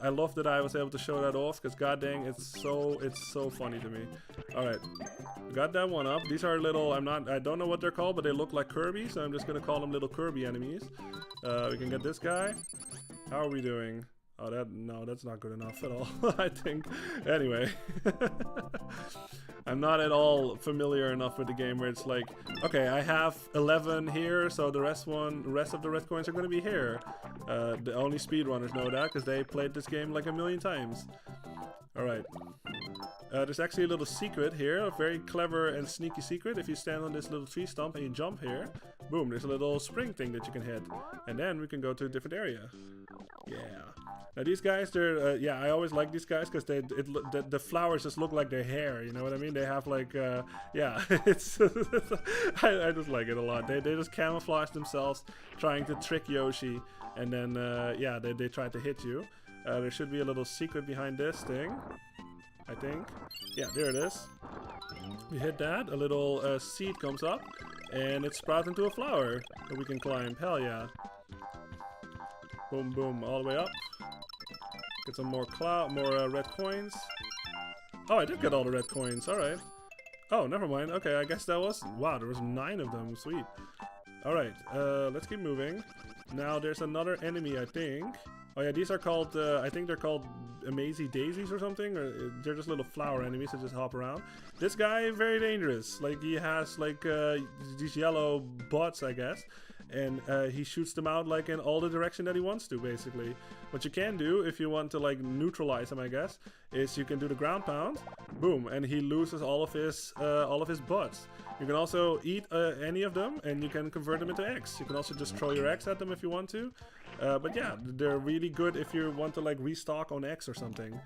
I love that I was able to show that off, because god dang, it's so funny to me. Alright, got that one up. These are little, I don't know what they're called, but they look like Kirby, so I'm just gonna call them little Kirby enemies. We can get this guy. How are we doing? Oh, no, that's not good enough at all, I think. Anyway. I'm not at all familiar enough with the game where it's like, okay, I have 11 here, so the rest of the red coins are going to be here. The only speedrunners know that, because they played this game like a million times. Alright. There's actually a little secret here, a very clever and sneaky secret. If you stand on this little tree stump and you jump here, boom, there's a little spring thing that you can hit. And then we can go to a different area. Yeah. Now these guys, they're, yeah, I always like these guys because the flowers just look like their hair, you know what I mean? They have like, yeah, it's, I just like it a lot. They just camouflage themselves trying to trick Yoshi, and then, yeah, they try to hit you. There should be a little secret behind this thing, I think. Yeah, there it is. We hit that, a little seed comes up, and it sprouts into a flower that we can climb. Hell yeah. Boom, boom, all the way up. Get some more red coins. Oh, I did get all the red coins. All right. Oh, never mind. Okay, I guess that was... Wow, there was 9 of them. Sweet. All right, let's keep moving. Now there's another enemy, I think. Oh yeah, these are called, I think they're called Amazing Daisies or something. Or they're just little flower enemies that just hop around. This guy, very dangerous. Like, he has, like, these yellow butts, I guess. And he shoots them out, like, in all the direction that he wants to, basically. What you can do, if you want to, like, neutralize him, I guess, is you can do the ground pound. Boom. And he loses all of his butts. You can also eat any of them, and you can convert them into eggs. You can also just throw your eggs at them if you want to. But yeah, they're really good if you want to like restock on eggs or something.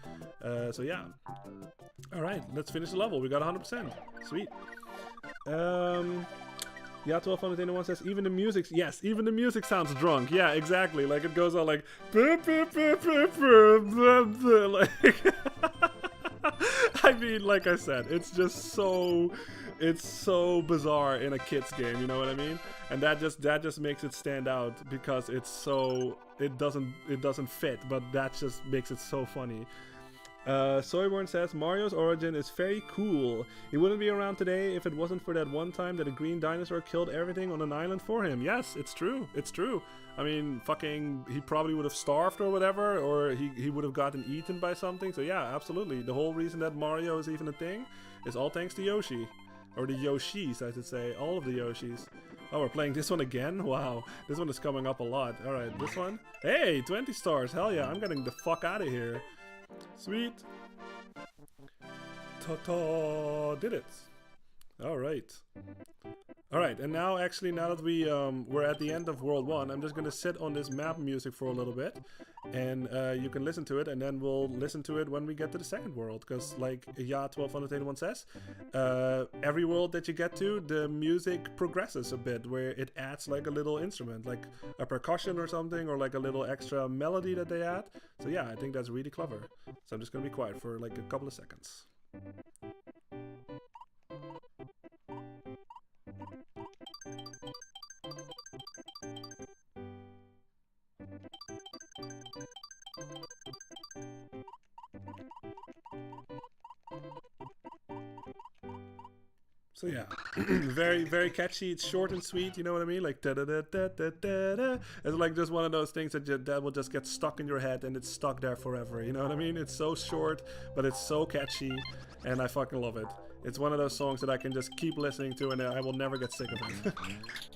So yeah. Alright, let's finish the level. We got 100%. Sweet. Yeah, 1201 says, even the music, yes, even the music sounds drunk. Yeah, exactly. Like, it goes on like, like, I mean, like I said, it's just so, it's so bizarre in a kid's game, you know what I mean? And that just makes it stand out because it's so, it doesn't fit, but that just makes it so funny. Soyborn says, Mario's origin is very cool. He wouldn't be around today if it wasn't for that one time that a green dinosaur killed everything on an island for him. Yes, it's true. It's true. I mean, fucking, he probably would have starved or whatever, or he would have gotten eaten by something. So yeah, absolutely. The whole reason that Mario is even a thing is all thanks to Yoshi. Or the Yoshis, I should say. All of the Yoshis. Oh, we're playing this one again? Wow. This one is coming up a lot. Alright, this one. Hey, 20 stars. Hell yeah, I'm getting the fuck out of here. Sweet. Ta-ta! Did it. Alright. Alright, and now actually, now that we're at the end of World 1, I'm just gonna sit on this map music for a little bit. And you can listen to it, and then we'll listen to it when we get to the second world. Because, like Ya1281 says, every world that you get to, the music progresses a bit, where it adds like a little instrument, like a percussion or something, or like a little extra melody that they add. So yeah, I think that's really clever. So I'm just gonna be quiet for like a couple of seconds. So yeah, very, very catchy. It's short and sweet, you know what I mean? Like da da da da da da da. It's like just one of those things that will just get stuck in your head and it's stuck there forever. You know what I mean? It's so short, but it's so catchy, and I fucking love it. It's one of those songs that I can just keep listening to and I will never get sick of it.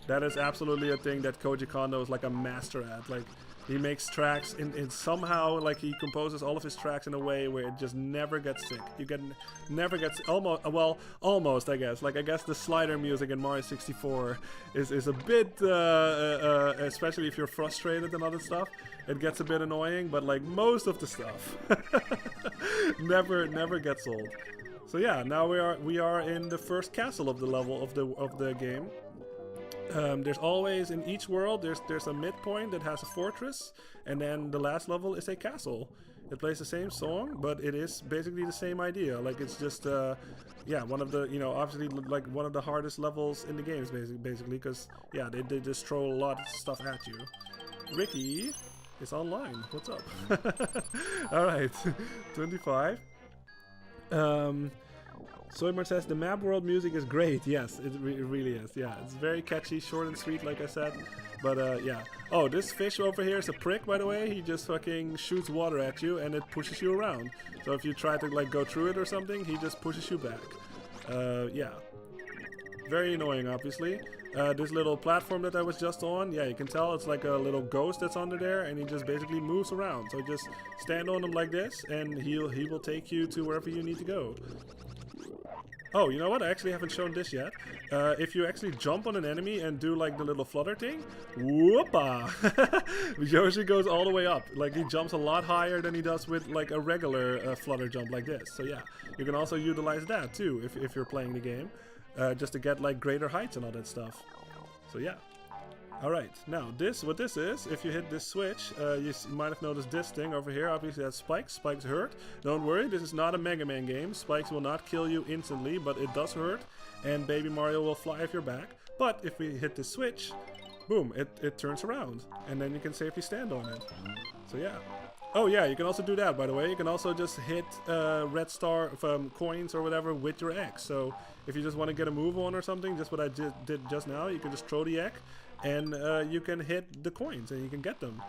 That is absolutely a thing that Koji Kondo is like a master at. Like, he makes tracks in somehow, like, he composes all of his tracks in a way where it just never gets sick. You never gets almost, well, almost, I guess. Like, I guess the slider music in Mario 64 is a bit, especially if you're frustrated and other stuff, it gets a bit annoying. But like most of the stuff, never gets old. So yeah, now we are in the first castle of the level of the game. There's always, in each world, there's a midpoint that has a fortress, and then the last level is a castle. It plays the same song, but it is basically the same idea. Like, it's just, yeah, one of the, you know, obviously, like, one of the hardest levels in the games, basically, because, yeah, they just throw a lot of stuff at you. Ricky is online. What's up? Alright, 25. Soymer says, the map world music is great. Yes, it really is. Yeah, it's very catchy, short and sweet, like I said. But, yeah. Oh, this fish over here is a prick, by the way. He just fucking shoots water at you, and it pushes you around. So if you try to, like, go through it or something, he just pushes you back. Yeah. Very annoying, obviously. This little platform that I was just on, yeah, you can tell it's like a little ghost that's under there, and he just basically moves around. So just stand on him like this, and he will take you to wherever you need to go. Oh, you know what? I actually haven't shown this yet. If you actually jump on an enemy and do like the little flutter thing, whoopa! Yoshi goes all the way up. Like, he jumps a lot higher than he does with like a regular flutter jump like this. So yeah, you can also utilize that too if you're playing the game, just to get like greater heights and all that stuff. So yeah. Alright, now what this is, if you hit this switch, you might have noticed this thing over here. Obviously that's spikes. Spikes hurt. Don't worry, this is not a Mega Man game. Spikes will not kill you instantly, but it does hurt, and Baby Mario will fly off your back. But if we hit this switch, boom, it turns around, and then you can safely stand on it. So yeah. Oh yeah, you can also do that, by the way. You can also just hit red star coins or whatever with your egg. So if you just want to get a move on or something, just what I did just now, you can just throw the egg, and you can hit the coins and you can get them.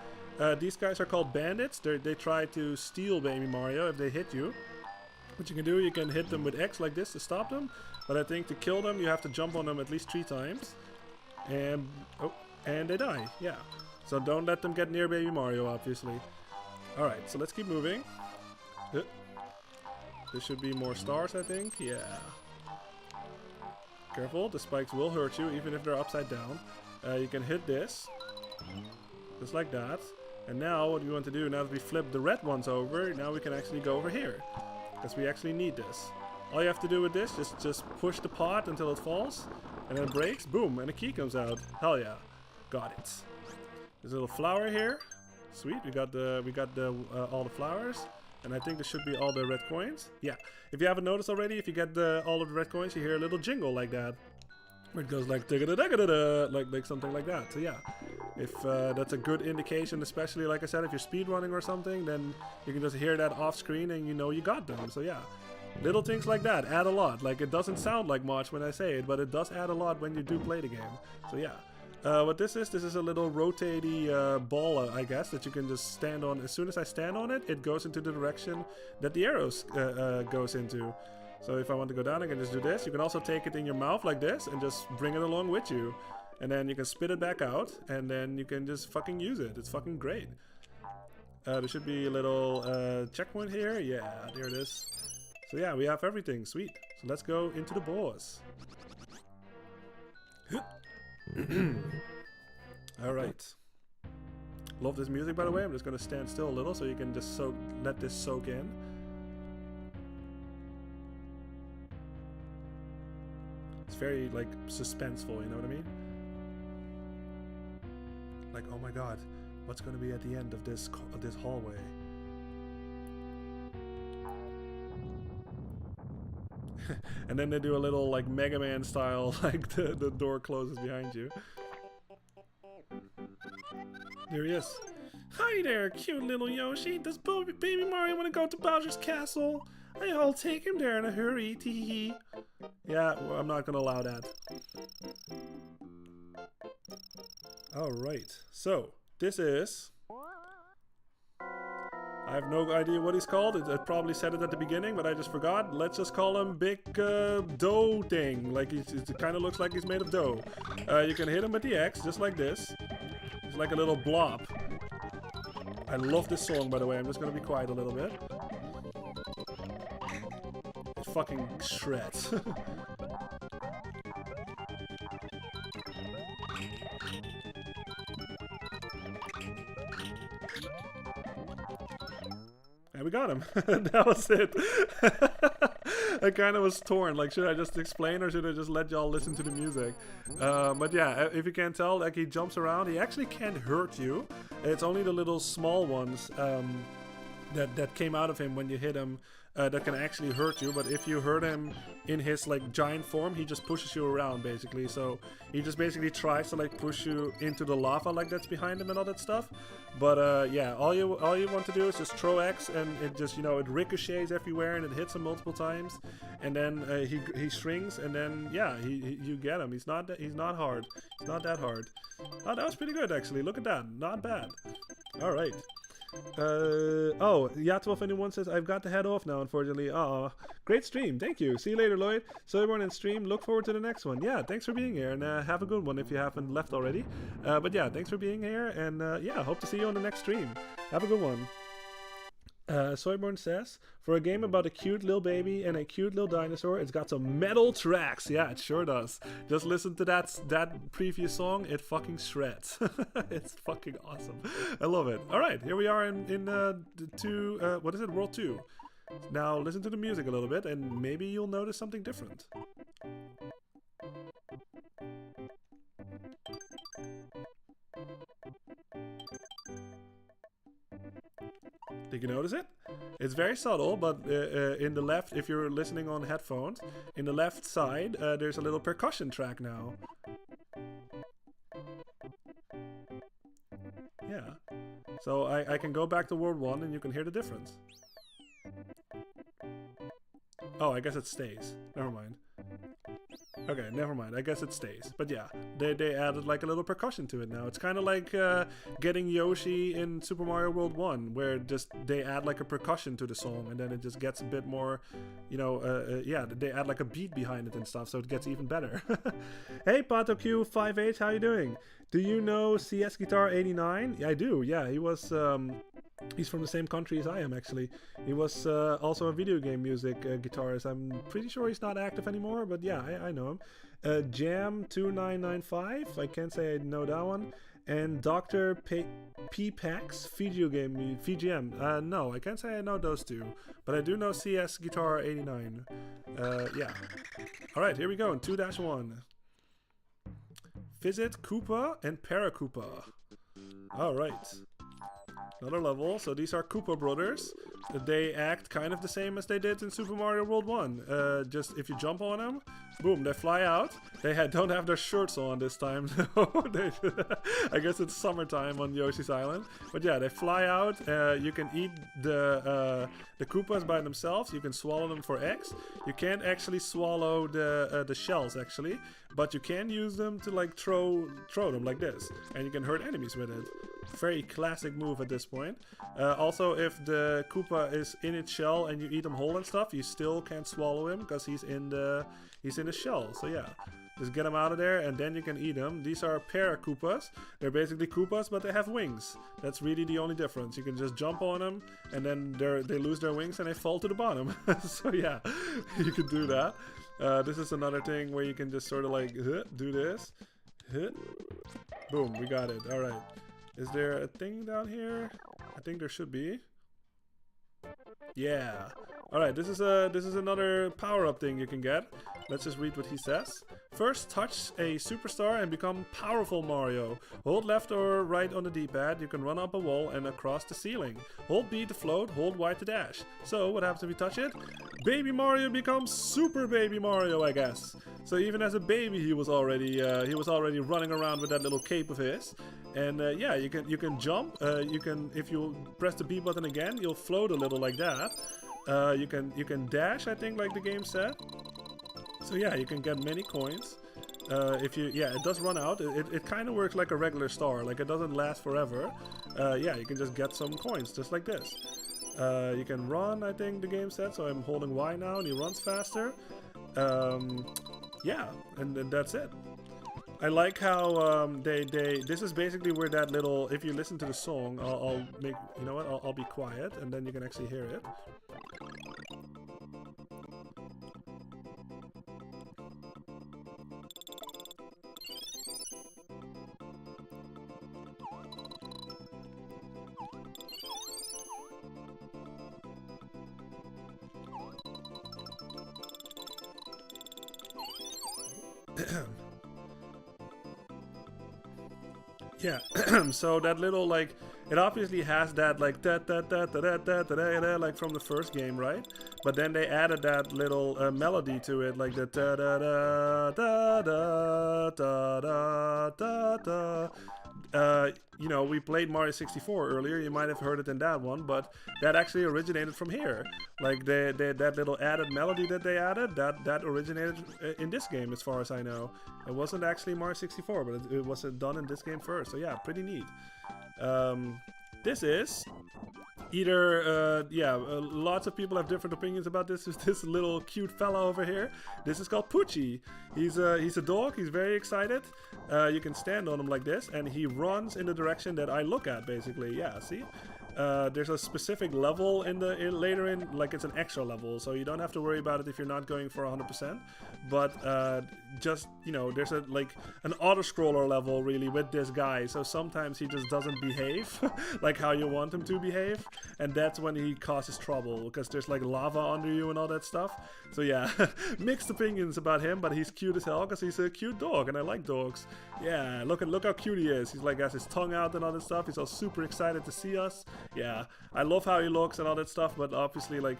These guys are called bandits. They try to steal Baby Mario if they hit you. What you can do, you can hit them with X like this to stop them. But I think to kill them, you have to jump on them at least 3 times. And, oh, and they die, yeah. So don't let them get near Baby Mario, obviously. Alright, so let's keep moving. There should be more stars, I think, yeah. Careful, the spikes will hurt you, even if they're upside down. You can hit this. Just like that. And now, what we want to do, now that we flip the red ones over, now we can actually go over here. Because we actually need this. All you have to do with this, just push the pot until it falls. And then it breaks, boom, and a key comes out. Hell yeah. Got it. There's a little flower here. Sweet, we got all the flowers. And I think this should be all the red coins. Yeah, if you haven't noticed already, if you get all of the red coins, you hear a little jingle like that. Where it goes like like something like that. So yeah, if that's a good indication, especially like I said, if you're speedrunning or something, then you can just hear that off screen and you know you got them. So yeah, little things like that add a lot. Like it doesn't sound like much when I say it, but it does add a lot when you do play the game. So yeah. What this is a little rotatey ball, I guess, that you can just stand on. As soon as I stand on it, it goes into the direction that the arrows goes into. So if I want to go down, I can just do this. You can also take it in your mouth like this and just bring it along with you. And then you can spit it back out, and then you can just fucking use it. It's fucking great. There should be a little checkpoint here. Yeah, there it is. So yeah, we have everything. Sweet. So let's go into the boss. Alright. Love this music, by the way. I'm just gonna stand still a little so you can just let this soak in. It's very, like, suspenseful, you know what I mean? Like, oh my god, what's gonna be at the end of this hallway? And then they do a little like Mega Man style, like the door closes behind you. There he is. Hi there, cute little Yoshi. Does Baby Mario want to go to Bowser's castle? I'll take him there in a hurry, tee-hee. Yeah, well, I'm not gonna allow that. Alright, so this is... I have no idea what he's called. I probably said it at the beginning, but I just forgot. Let's just call him Big Dough Thing. Like it kind of looks like he's made of dough. You can hit him with the X, just like this. It's like a little blob. I love this song, by the way. I'm just gonna be quiet a little bit. It fucking shreds. And we got him. That was it. I kind of was torn. Like, should I just explain or should I just let y'all listen to the music? But yeah, if you can't tell, like he jumps around. He actually can't hurt you. It's only the little small ones that came out of him when you hit him that can actually hurt you. But if you hurt him in his like giant form, he just pushes you around basically. So he just basically tries to like push you into the lava like that's behind him and all that stuff. But yeah, all you want to do is just throw X and it just, you know, it ricochets everywhere and it hits him multiple times, and then he shrinks, and then yeah, you get him. He's not hard. It's not that hard. Oh, that was pretty good actually. Look at that, not bad. All right. Oh, Yatwolf21 says, I've got to head off now, unfortunately. Oh, great stream. Thank you. See you later, Lloyd. So everyone in stream, look forward to the next one. Yeah, thanks for being here, and have a good one if you haven't left already. But yeah, thanks for being here, and yeah, hope to see you on the next stream. Have a good one. Soyborn says, for a game about a cute little baby and a cute little dinosaur, it's got some metal tracks. Yeah, it sure does. Just listen to that previous song, it fucking shreds. It's fucking awesome. I love it. Alright, here we are in what is it, World 2. Now listen to the music a little bit and maybe you'll notice something different. Did you notice it? It's very subtle, but in the left, if you're listening on headphones, in the left side, there's a little percussion track now. Yeah. So I can go back to World 1 and you can hear the difference. Oh, I guess it stays. Never mind. Okay, never mind. I guess it stays. But yeah, they added like a little percussion to it now. It's kind of like getting Yoshi in Super Mario World 1, where just they add like a percussion to the song, and then it just gets a bit more, you know, yeah, they add like a beat behind it and stuff, so it gets even better. Hey, PatoQ58, how you doing? Do you know CS Guitar 89? Yeah, I do. Yeah, he was. He's from the same country as I am, actually. He was also a video game music guitarist. I'm pretty sure he's not active anymore, but yeah, I know him. Jam2995, I can't say I know that one. And Dr. P-Pax, VGM. No, I can't say I know those two, but I do know CS Guitar 89. Yeah. Alright, here we go in 2-1. Visit Koopa and Paracoopa. Alright. Another level. So these are Koopa brothers. They act kind of the same as they did in Super Mario World 1. Just if you jump on them, boom, they fly out. They don't have their shirts on this time. I guess it's summertime on Yoshi's Island. But yeah, they fly out. You can eat the Koopas by themselves. You can swallow them for eggs. You can't actually swallow the shells, actually. But you can use them to like throw them like this. And you can hurt enemies with it. Very classic move at this point. Also, if the Koopa is in its shell and you eat him whole and stuff, you still can't swallow him because he's in the shell. So yeah, just get him out of there and then you can eat him. These are Paracoopas. They're basically Koopas, but they have wings. That's really the only difference. You can just jump on them and then they lose their wings and they fall to the bottom. So yeah, you can do that. This is another thing where you can just sort of like do this. Boom, we got it. All right. Is there a thing down here? I think there should be. Yeah. Alright, this is another power-up thing you can get. Let's just read what he says. First, touch a superstar and become powerful Mario. Hold left or right on the D-pad. You can run up a wall and across the ceiling. Hold B to float, hold Y to dash. So, what happens if you touch it? Baby Mario becomes Super Baby Mario, I guess. So even as a baby, he was already running around with that little cape of his. And yeah, you can jump. You can, if you press the B button again, you'll float a little like that. You can dash, I think, like the game said. So yeah, you can get many coins. It does run out. It kind of works like a regular star. Like it doesn't last forever. Yeah, you can just get some coins just like this. You can run, I think the game said. So I'm holding Y now, and he runs faster. Yeah, and that's it. I like how this is basically where that little, if you listen to the song, I'll make, you know what, I'll be quiet and then you can actually hear it. Yeah, so that little, like, it obviously has that, like, like from the first game, right? But then they added that little melody to it, like the you know, we played Mario 64 earlier. You might have heard it in that one, but that actually originated from here. Like that little added melody that they added, that originated in this game, as far as I know. It wasn't actually Mario 64, but it was done in this game first. So yeah, pretty neat. This is either lots of people have different opinions about this. This little cute fella over here. This is called Poochie. He's a dog. He's very excited. You can stand on him like this, and he runs in the direction that I look at. Basically, yeah. See. There's a specific level later in, like it's an extra level, so you don't have to worry about it if you're not going for 100%. But just, you know, there's an auto-scroller level really with this guy, so sometimes he just doesn't behave like how you want him to behave, and that's when he causes trouble, because there's like lava under you and all that stuff. So yeah, mixed opinions about him, but he's cute as hell because he's a cute dog, and I like dogs. Yeah, look how cute he is. He's like has his tongue out and all that stuff. He's all super excited to see us. Yeah, I love how he looks and all that stuff, but obviously, like,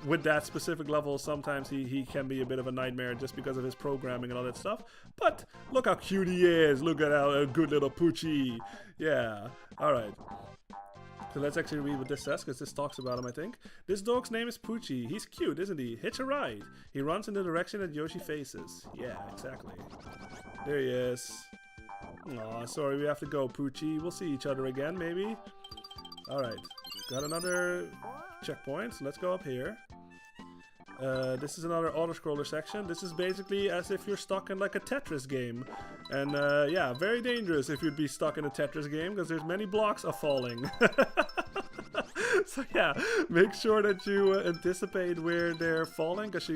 with that specific level, sometimes he can be a bit of a nightmare just because of his programming and all that stuff. But look how cute he is. Look at how a good little Poochie. Yeah, alright. So let's actually read what this says, because this talks about him, I think. This dog's name is Poochie. He's cute, isn't he? Hitch a ride. He runs in the direction that Yoshi faces. Yeah, exactly. There he is. Aw, sorry, we have to go, Poochie. We'll see each other again, maybe. Alright. Got another checkpoint, so let's go up here. This is another auto-scroller section. This is basically as if you're stuck in like a Tetris game. And yeah, very dangerous if you'd be stuck in a Tetris game, because there's many blocks of falling. So yeah, make sure that you anticipate where they're falling, because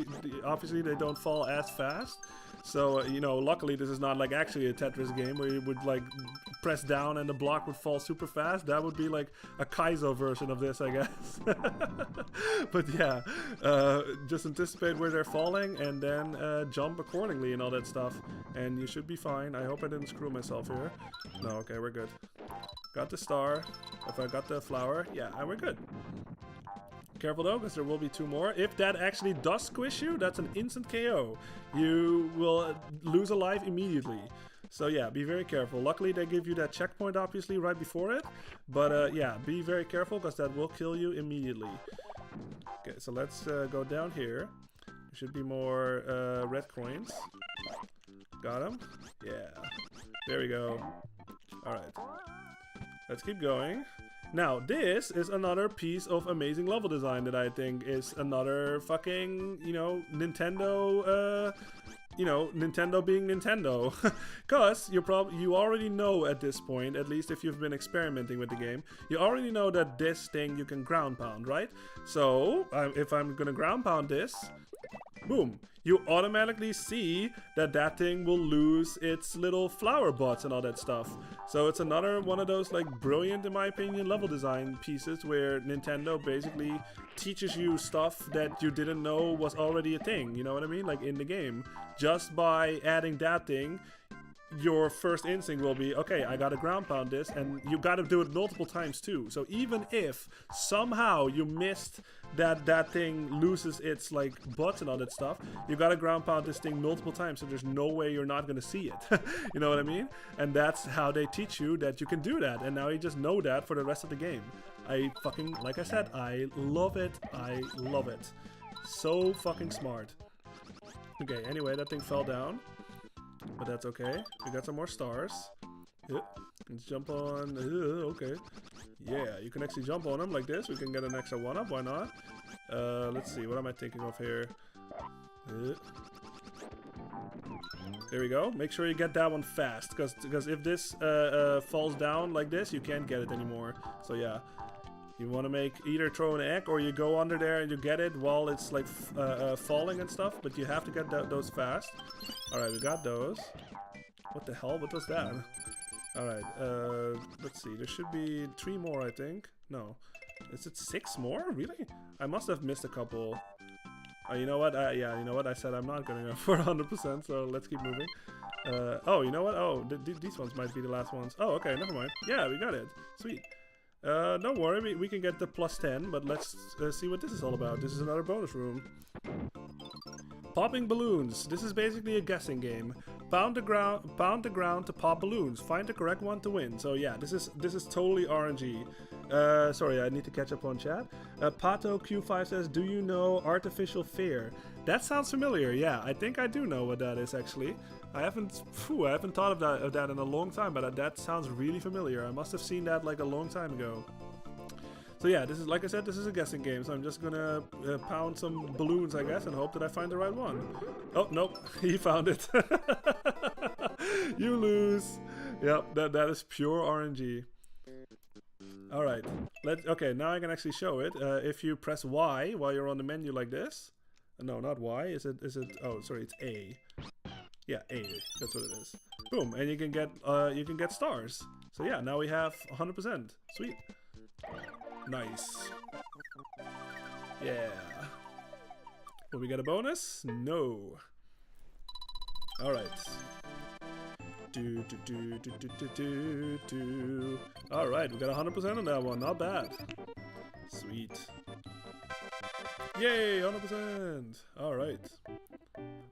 obviously they don't fall as fast. So, you know, luckily this is not like actually a Tetris game where you would like press down and the block would fall super fast. That would be like a Kaizo version of this, I guess. But yeah, just anticipate where they're falling and then jump accordingly and all that stuff. And you should be fine. I hope I didn't screw myself here. No, okay, we're good. Got the star. If I got the flower, yeah, and we're good. Careful though, because there will be 2 more. If that actually does squish you, that's an instant KO. You will lose a life immediately. So yeah, be very careful. Luckily they give you that checkpoint obviously right before it. But yeah, be very careful, because that will kill you immediately. Okay, so let's go down here. There should be more red coins. Got him? Yeah. There we go. Alright. Let's keep going. Now, this is another piece of amazing level design that I think is another fucking, you know, Nintendo, Nintendo being Nintendo. Because you already know at this point, at least if you've been experimenting with the game, you already know that this thing you can ground pound, right? So, if I'm gonna ground pound this, boom, you automatically see that that thing will lose its little flower buds and all that stuff. So it's another one of those like brilliant, in my opinion, level design pieces where Nintendo basically teaches you stuff that you didn't know was already a thing, you know what I mean? Like in the game. Just by adding that thing, your first instinct will be, okay, I gotta ground pound this, and you gotta do it multiple times too. So even if somehow you missed that thing loses its like butts and all that stuff, you gotta ground pound this thing multiple times, so there's no way you're not gonna see it. You know what I mean? And that's how they teach you that you can do that, and now you just know that for the rest of the game. I fucking, like I said, I love it. I love it. So fucking smart. Okay, anyway, that thing fell down. But that's okay. We got some more stars. Let's jump on. Okay. Yeah, you can actually jump on them like this. We can get an extra 1-up. Why not? Let's see. What am I thinking of here? There we go. Make sure you get that one fast. Because if this falls down like this, you can't get it anymore. So yeah. You want to make either throw an egg or you go under there and you get it while it's like falling and stuff, but you have to get those fast. Alright, we got those. What the hell? What was that? Alright, let's see. There should be 3 more, I think. No. Is it 6 more? Really? I must have missed a couple. You know what? Yeah, you know what? I said I'm not going to go for 100%, so let's keep moving. Oh, you know what? Oh, these ones might be the last ones. Oh, okay, never mind. Yeah, we got it. Sweet. Don't worry, we can get the +10, but let's see what this is all about. This is another bonus room. Popping balloons. This is basically a guessing game. Pound the ground to pop balloons. Find the correct one to win. So yeah, this is totally RNG. Sorry, I need to catch up on chat. Pato Q5 says, "Do you know artificial fear?" That sounds familiar. Yeah, I think I do know what that is actually. I haven't thought of that in a long time, but that sounds really familiar. I must have seen that like a long time ago. So yeah, this is, like I said, this is a guessing game, so I'm just gonna pound some balloons, I guess, and hope that I find the right one. Oh, nope, he found it. You lose. Yep, that is pure RNG. Alright, okay, now I can actually show it. If you press Y while you're on the menu like this. No, not Y, is it, oh, sorry, it's A. Yeah, A, that's what it is. Boom, and you can get stars. So yeah, now we have 100%. Sweet. Nice. Yeah. Will we get a bonus? No. Alright. Alright, we got 100% on that one. Not bad. Sweet. Yay, 100%. Alright.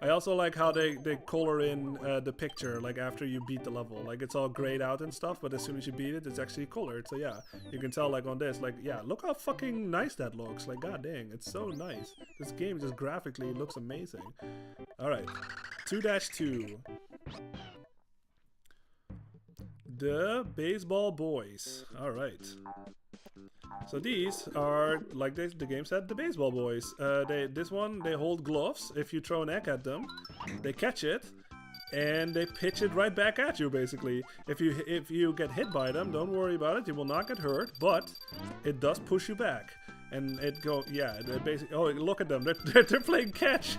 I also like how they color in the picture, like after you beat the level. Like it's all grayed out and stuff, but as soon as you beat it, it's actually colored. So yeah, you can tell like on this, like yeah, look how fucking nice that looks. Like god dang, it's so nice. This game just graphically looks amazing. Alright, 2-2. The Baseball Boys. Alright. So these are, like the game said, the baseball boys. They hold gloves. If you throw an egg at them, they catch it, and they pitch it right back at you. Basically, if you get hit by them, don't worry about it. You will not get hurt, but it does push you back. And it go, yeah, they basically, oh, look at them, they're playing catch.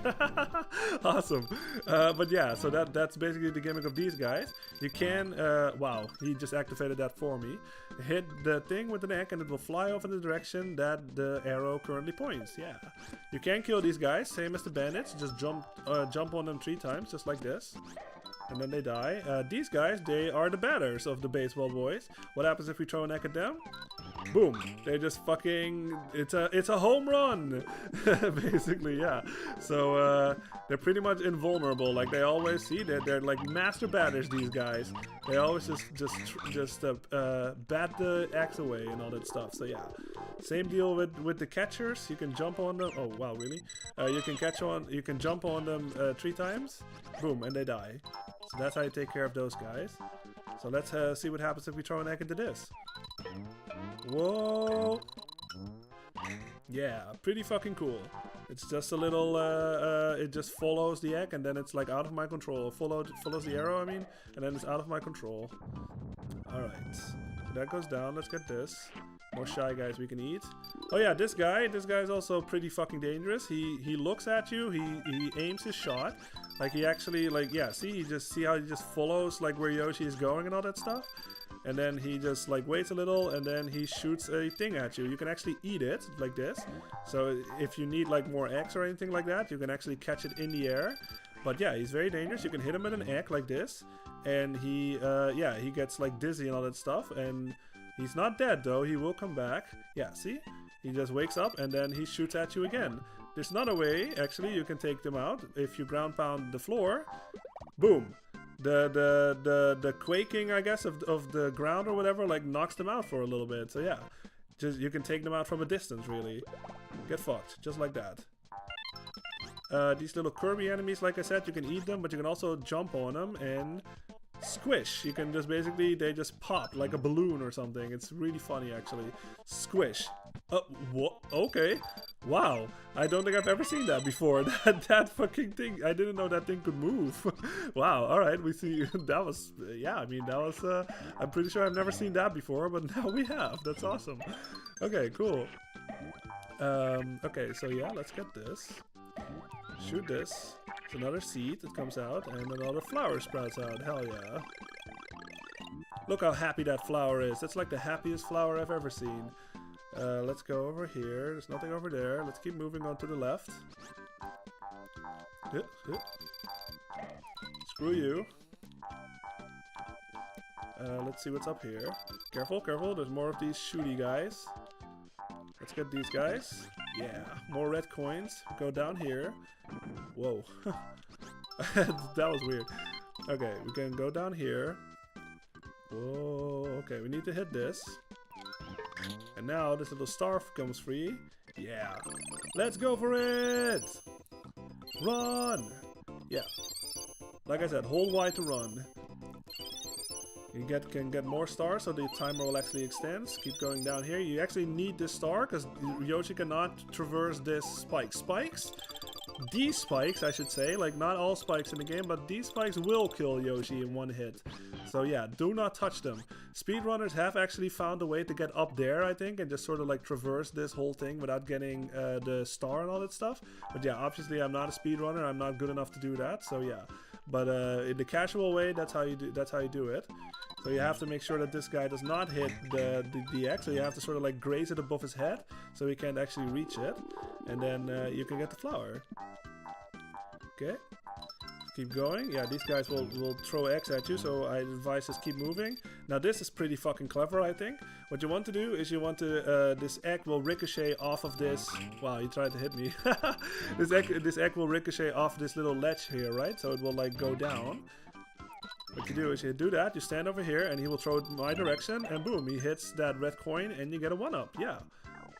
Awesome. But yeah, so that's basically the gimmick of these guys. You can, wow, he just activated that for me. Hit the thing with an egg and it will fly off in the direction that the arrow currently points. Yeah. You can kill these guys, same as the bandits. Just jump on them 3 times, just like this. And then they die. These guys, they are the batters of the baseball boys. What happens if we throw an egg at them? Boom! They just fucking... It's a home run! Basically, yeah. So, they're pretty much invulnerable. Like, they always see that they're like master batters, these guys. They always just bat the axe away and all that stuff. So, yeah. Same deal with the catchers. You can jump on them. Oh, wow, really? You can jump on them 3 times. Boom, and they die. So that's how you take care of those guys. So let's see what happens if we throw an egg into this. Whoa! Yeah, pretty fucking cool. It's just a little, it just follows the egg and then it's like out of my control. Follows the arrow, I mean, and then it's out of my control. Alright, so that goes down. Let's get this. More shy guys we can eat. Oh yeah, this guy's also pretty fucking dangerous. He looks at you, he aims his shot. Like he actually, like, yeah, see how he just follows like where Yoshi is going and all that stuff. And then he just like waits a little and then he shoots a thing at you. You can actually eat it like this. So if you need like more eggs or anything like that, you can actually catch it in the air. But yeah, he's very dangerous. You can hit him with an egg like this. And he gets like dizzy and all that stuff. And he's not dead though, he will come back. Yeah, see? He just wakes up and then he shoots at you again. There's another way, actually, you can take them out. If you ground pound the floor, boom. The quaking, I guess, of the ground or whatever, like, knocks them out for a little bit. So yeah, just you can take them out from a distance, really. Get fucked, just like that. These little Kirby enemies, like I said, you can eat them, but you can also jump on them and squish. You can just basically, they just pop like a balloon or something. It's really funny, actually. Squish. What? Okay. Wow. I don't think I've ever seen that before. That fucking thing. I didn't know that thing could move. Wow. All right. We see. That was, yeah, I mean, that was, I'm pretty sure I've never seen that before, but now we have. That's awesome. Okay, cool. Okay, so yeah, let's get this. Shoot this. It's another seed that comes out, and another flower sprouts out. Hell yeah. Look how happy that flower is. That's like the happiest flower I've ever seen. Let's go over here. There's nothing over there. Let's keep moving on to the left. Screw you. Let's see what's up here. Careful, careful. There's more of these shooty guys. Let's get these guys. Yeah, more red coins. Go down here. Whoa. That was weird. Okay, we can go down here. Whoa, okay, we need to hit this. And now this little star comes free. Yeah. Let's go for it! Run! Yeah. Like I said, hold Y to run. You can get more stars, so the timer will actually extend. Keep going down here. You actually need this star, because Yoshi cannot traverse this spike. Spikes? These spikes, I should say. Like, not all spikes in the game, but these spikes will kill Yoshi in one hit. So yeah, do not touch them. Speedrunners have actually found a way to get up there, I think, and just sort of like traverse this whole thing without getting the star and all that stuff. But yeah, obviously I'm not a speedrunner. I'm not good enough to do that, so yeah. But in the casual way, that's how you do it. So you have to make sure that this guy does not hit the X. So you have to sort of like graze it above his head, so he can't actually reach it. And then you can get the flower. Okay. Keep going. Yeah, these guys will throw X at you, so I advise just keep moving. Now this is pretty fucking clever, I think. What you want to do is you want to, this egg will ricochet off of this. Wow, he tried to hit me. This egg will ricochet off this little ledge here, right? So it will like go down. What you do is you do that, you stand over here, and he will throw it my direction, and boom, he hits that red coin, and you get a 1-up. Yeah.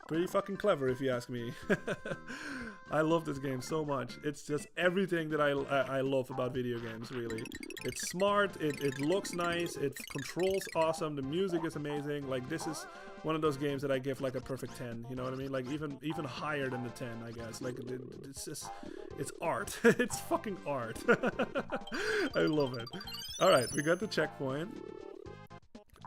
Pretty fucking clever, if you ask me. I love this game so much. It's just everything that I love about video games, really. It's smart, it looks nice, it controls awesome, the music is amazing. Like, this is one of those games that I give like a perfect 10, you know what I mean? Like, even higher than the 10, I guess. Like, it's just, it's art. It's fucking art. I love it. Alright, we got the checkpoint.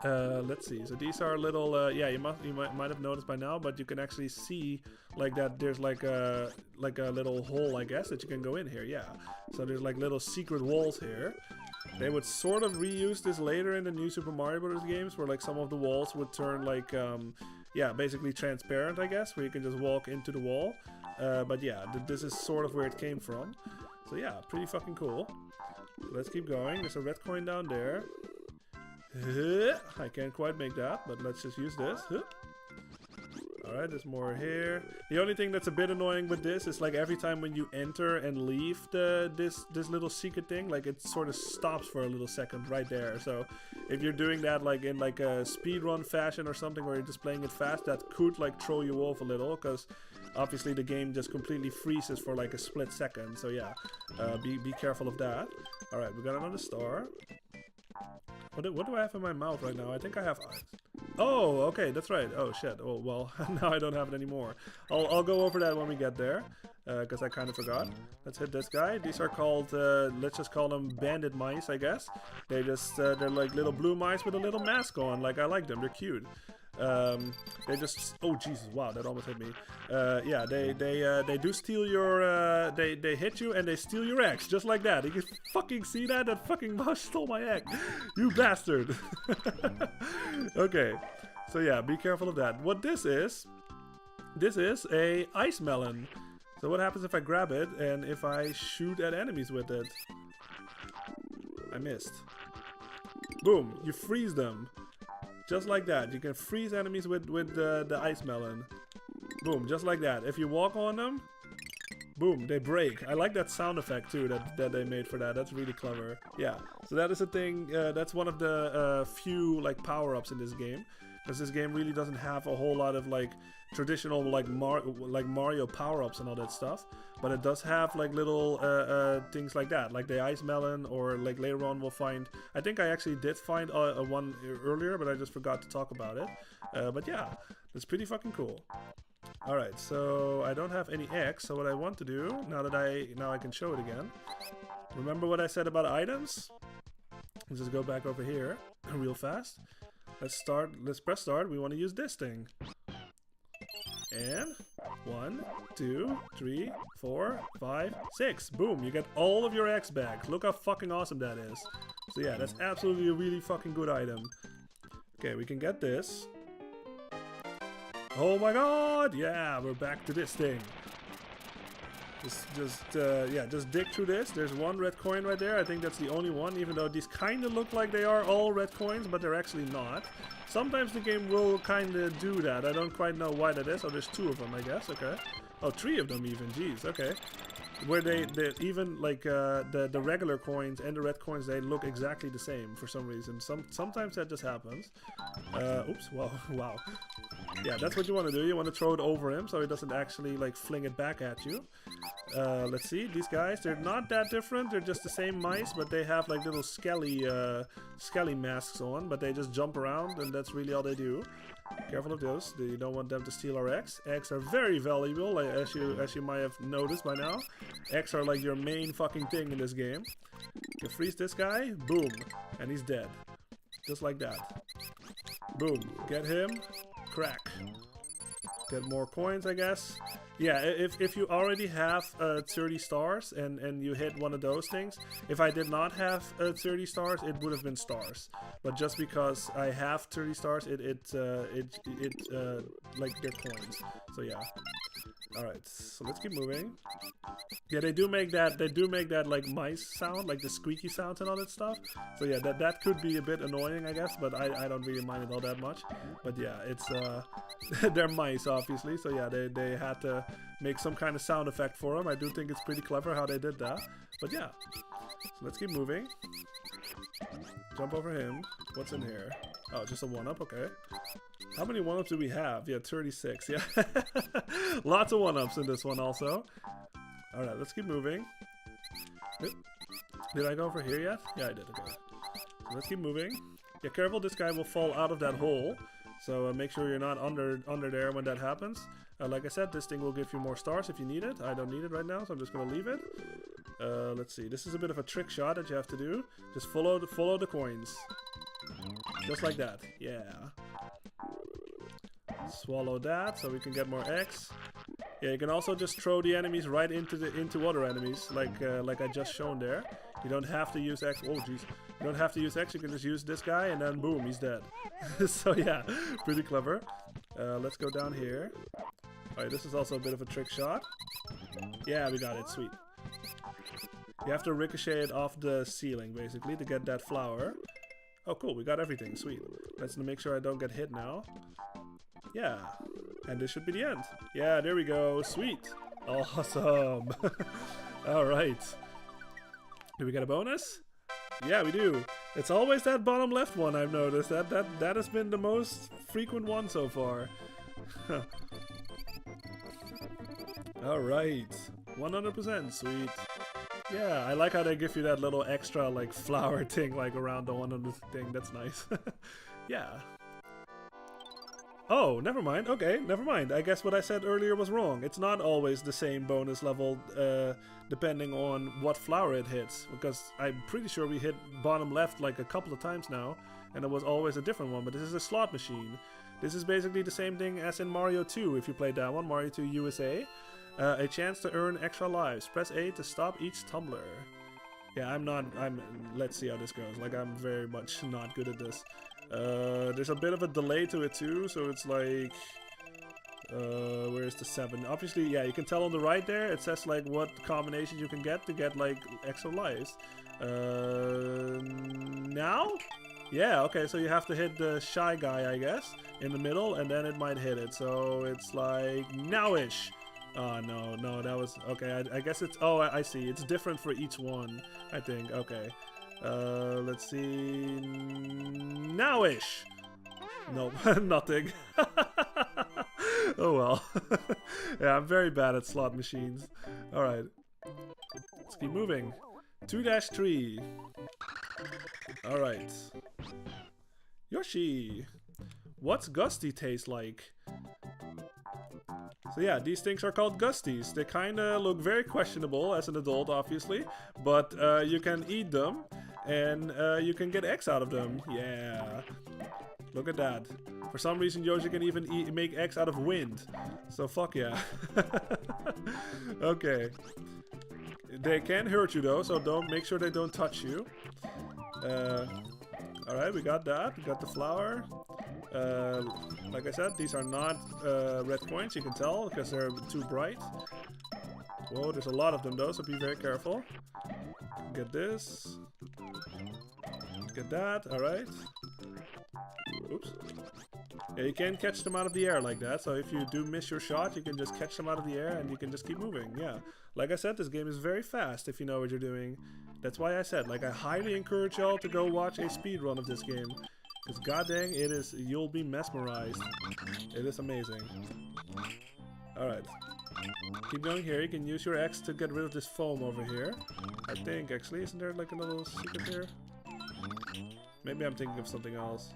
Let's see. So these are little. Yeah, you might have noticed by now, but you can actually see like that. There's like a little hole, I guess, that you can go in here. Yeah. So there's like little secret walls here. They would sort of reuse this later in the new Super Mario Bros. Games, where like some of the walls would turn like, yeah, basically transparent, I guess, where you can just walk into the wall. But yeah, this is sort of where it came from. So yeah, pretty fucking cool. Let's keep going. There's a red coin down there. I can't quite make that, but let's just use this. Alright, there's more here. The only thing that's a bit annoying with this is like every time when you enter and leave this little secret thing, like it sort of stops for a little second right there. So if you're doing that like in like a speedrun fashion or something where you're just playing it fast, that could like throw you off a little, because obviously the game just completely freezes for like a split second. So yeah, be careful of that. Alright, we got another star. What do I have in my mouth right now? I think I have eyes. Oh, okay, that's right. Oh shit. Oh well, now I don't have it anymore. I'll go over that when we get there, because I kind of forgot. Let's hit this guy. These are called, let's just call them bandit mice, I guess. They just they're like little blue mice with a little mask on. Like, I like them. They're cute. They just, oh Jesus, wow, that almost hit me. Yeah, they do steal your, they hit you and they steal your eggs, just like that. You can fucking see that? That fucking mouse stole my egg. You bastard. Okay, so yeah, be careful of that. What this is a ice melon. So what happens if I grab it and if I shoot at enemies with it? I missed. Boom, you freeze them. Just like that. You can freeze enemies with the ice melon. Boom, just like that. If you walk on them, boom, they break. I like that sound effect too that they made for that. That's really clever. Yeah, so that is a thing. That's one of the few like power-ups in this game, because this game really doesn't have a whole lot of like traditional like Mario power-ups and all that stuff, but it does have like little things like that, like the ice melon, or like later on we'll find, I think I actually did find a one earlier, but I just forgot to talk about it. But yeah, that's pretty fucking cool. Alright, so I don't have any X, so what I want to do, now I can show it again. Remember what I said about items? Let's just go back over here real fast. Let's press start. We want to use this thing. And 1, 2, 3, 4, 5, 6. Boom, you get all of your X back. Look how fucking awesome that is. So yeah, that's absolutely a really fucking good item. Okay, we can get this. Oh my god! Yeah, we're back to this thing. Just dig through this. There's one red coin right there. I think that's the only one, even though these kind of look like they are all red coins, but they're actually not. Sometimes the game will kind of do that. I don't quite know why that is. Oh, there's 2 of them, I guess. Okay. Oh, 3 of them even. Jeez. Okay. Where they even like the regular coins and the red coins, they look exactly the same for some reason. Sometimes that just happens. Oops. Well, wow. Yeah, that's what you want to do. You want to throw it over him so he doesn't actually like fling it back at you. Let's see, these guys, they're not that different. They're just the same mice, but they have like little skelly masks on, but they just jump around, and that's really all they do. Careful of those. You don't want them to steal our eggs. Eggs are very valuable, like, as you might have noticed by now. Eggs are like your main fucking thing in this game. You freeze this guy, boom, and he's dead. Just like that. Boom, get him, crack. Get more coins, I guess. Yeah, if you already have 30 stars and you hit one of those things, if I did not have 30 stars, it would have been stars. But just because I have 30 stars, like they're coins. So yeah. All right, so let's keep moving. Yeah, they do make that like mice sound, like the squeaky sounds and all that stuff. So yeah, that could be a bit annoying, I guess, but I don't really mind it all that much. But yeah, it's they're mice obviously, so yeah, they had to make some kind of sound effect for them. I do think it's pretty clever how they did that. But yeah, so let's keep moving. Jump over him. What's in here? Oh, just a 1-up, okay. How many 1-ups do we have? Yeah, 36, yeah. Lots of 1-ups in this one also. Alright, let's keep moving. Did I go over here yet? Yeah, I did, okay. So let's keep moving. Yeah, careful, this guy will fall out of that hole. So make sure you're not under there when that happens. Like I said, this thing will give you more stars if you need it. I don't need it right now, so I'm just gonna leave it. Let's see, this is a bit of a trick shot that you have to do. Just follow the coins. Just like that, yeah. Swallow that so we can get more X. Yeah, you can also just throw the enemies right into other enemies, like I just shown there. You don't have to use X. Oh jeez, you don't have to use X. You can just use this guy, and then boom, he's dead. So yeah, pretty clever. Let's go down here. Alright, this is also a bit of a trick shot. Yeah, we got it. Sweet. You have to ricochet it off the ceiling basically to get that flower. Oh cool, we got everything. Sweet. Let's make sure I don't get hit now. Yeah, and this should be the end. Yeah, there we go. Sweet. Awesome. Alright. Do we get a bonus? Yeah, we do. It's always that bottom left one, I've noticed. That has been the most frequent one so far. Alright. 100%. Sweet. Yeah, I like how they give you that little extra like flower thing like around the 100 thing. That's nice. Yeah. Oh, never mind. Okay, never mind. I guess what I said earlier was wrong. It's not always the same bonus level depending on what flower it hits. Because I'm pretty sure we hit bottom left like a couple of times now. And it was always a different one. But this is a slot machine. This is basically the same thing as in Mario 2 if you played that one. Mario 2 USA. A chance to earn extra lives. Press A to stop each tumbler. Yeah, let's see how this goes. Like, I'm very much not good at this. There's a bit of a delay to it too, so it's like... where's the 7? Obviously, yeah, you can tell on the right there, it says like what combinations you can get to get like extra lives. Now? Yeah, okay, so you have to hit the shy guy, I guess, in the middle, and then it might hit it. So it's like now-ish. Oh, no, that was... Okay, I guess it's... Oh, I see. It's different for each one, I think. Okay. Let's see... Now-ish! Nope, nothing. Oh, well. Yeah, I'm very bad at slot machines. Alright. Let's keep moving. 2-3. Alright. Yoshi! What's Gusty taste like? So yeah, these things are called Gusties. They kinda look very questionable as an adult, obviously, but you can eat them, and you can get X out of them. Yeah. Look at that. For some reason, Yoshi can even make X out of wind. So fuck yeah. Okay. They can hurt you though, so make sure they don't touch you. Alright, we got that. We got the flower. Like I said, these are not red coins, you can tell, because they're too bright. Whoa, there's a lot of them though, so be very careful. Get this. Get that, alright. Oops. Yeah, you can catch them out of the air like that, so if you do miss your shot, you can just catch them out of the air and you can just keep moving, yeah. Like I said, this game is very fast if you know what you're doing. That's why I said, like, I highly encourage y'all to go watch a speedrun of this game. Because god dang, it is, you'll be mesmerized. It is amazing. Alright. Keep going here, you can use your X to get rid of this foam over here. I think, actually, isn't there like a little secret here? Maybe I'm thinking of something else.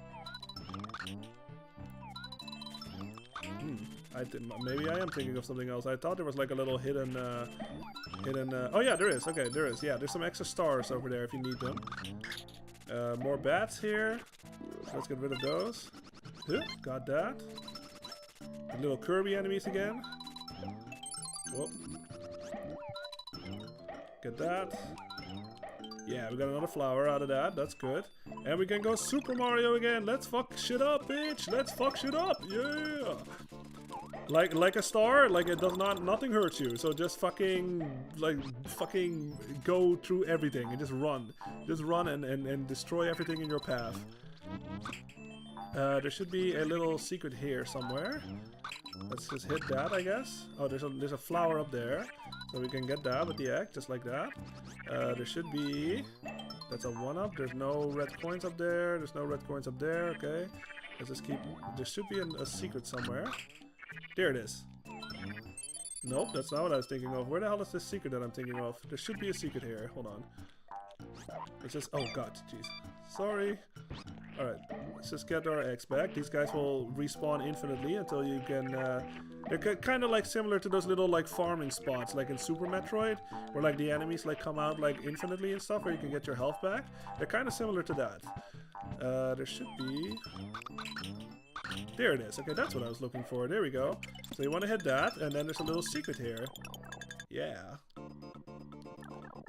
Maybe I am thinking of something else. I thought there was like a little hidden, oh yeah, there is. Okay, there is. Yeah, there's some extra stars over there if you need them. More bats here. So let's get rid of those. Got that. The little Kirby enemies again. Whoop. Get that. Yeah, we got another flower out of that. That's good. And we can go Super Mario again. Let's fuck shit up, bitch. Let's fuck shit up. Yeah. Like a star, like it does not, nothing hurts you. So just fucking go through everything and just run. Just run and destroy everything in your path. There should be a little secret here somewhere. Let's just hit that, I guess. Oh, there's a flower up there. So we can get that with the egg, just like that. There should be... That's a 1-up. There's no red coins up there. There's no red coins up there. Okay. Let's just keep... There should be a secret somewhere. There it is. Nope, that's not what I was thinking of. Where the hell is this secret that I'm thinking of? There should be a secret here. Hold on. Let's just... Oh, God. Jeez. Sorry. Alright. Let's just get our eggs back. These guys will respawn infinitely until you can... they're kind of like similar to those little like farming spots like in Super Metroid, where like the enemies like come out like infinitely and stuff, where you can get your health back. They're kind of similar to that. There should be... There it is. Okay, that's what I was looking for. There we go. So you want to hit that, and then there's a little secret here. Yeah.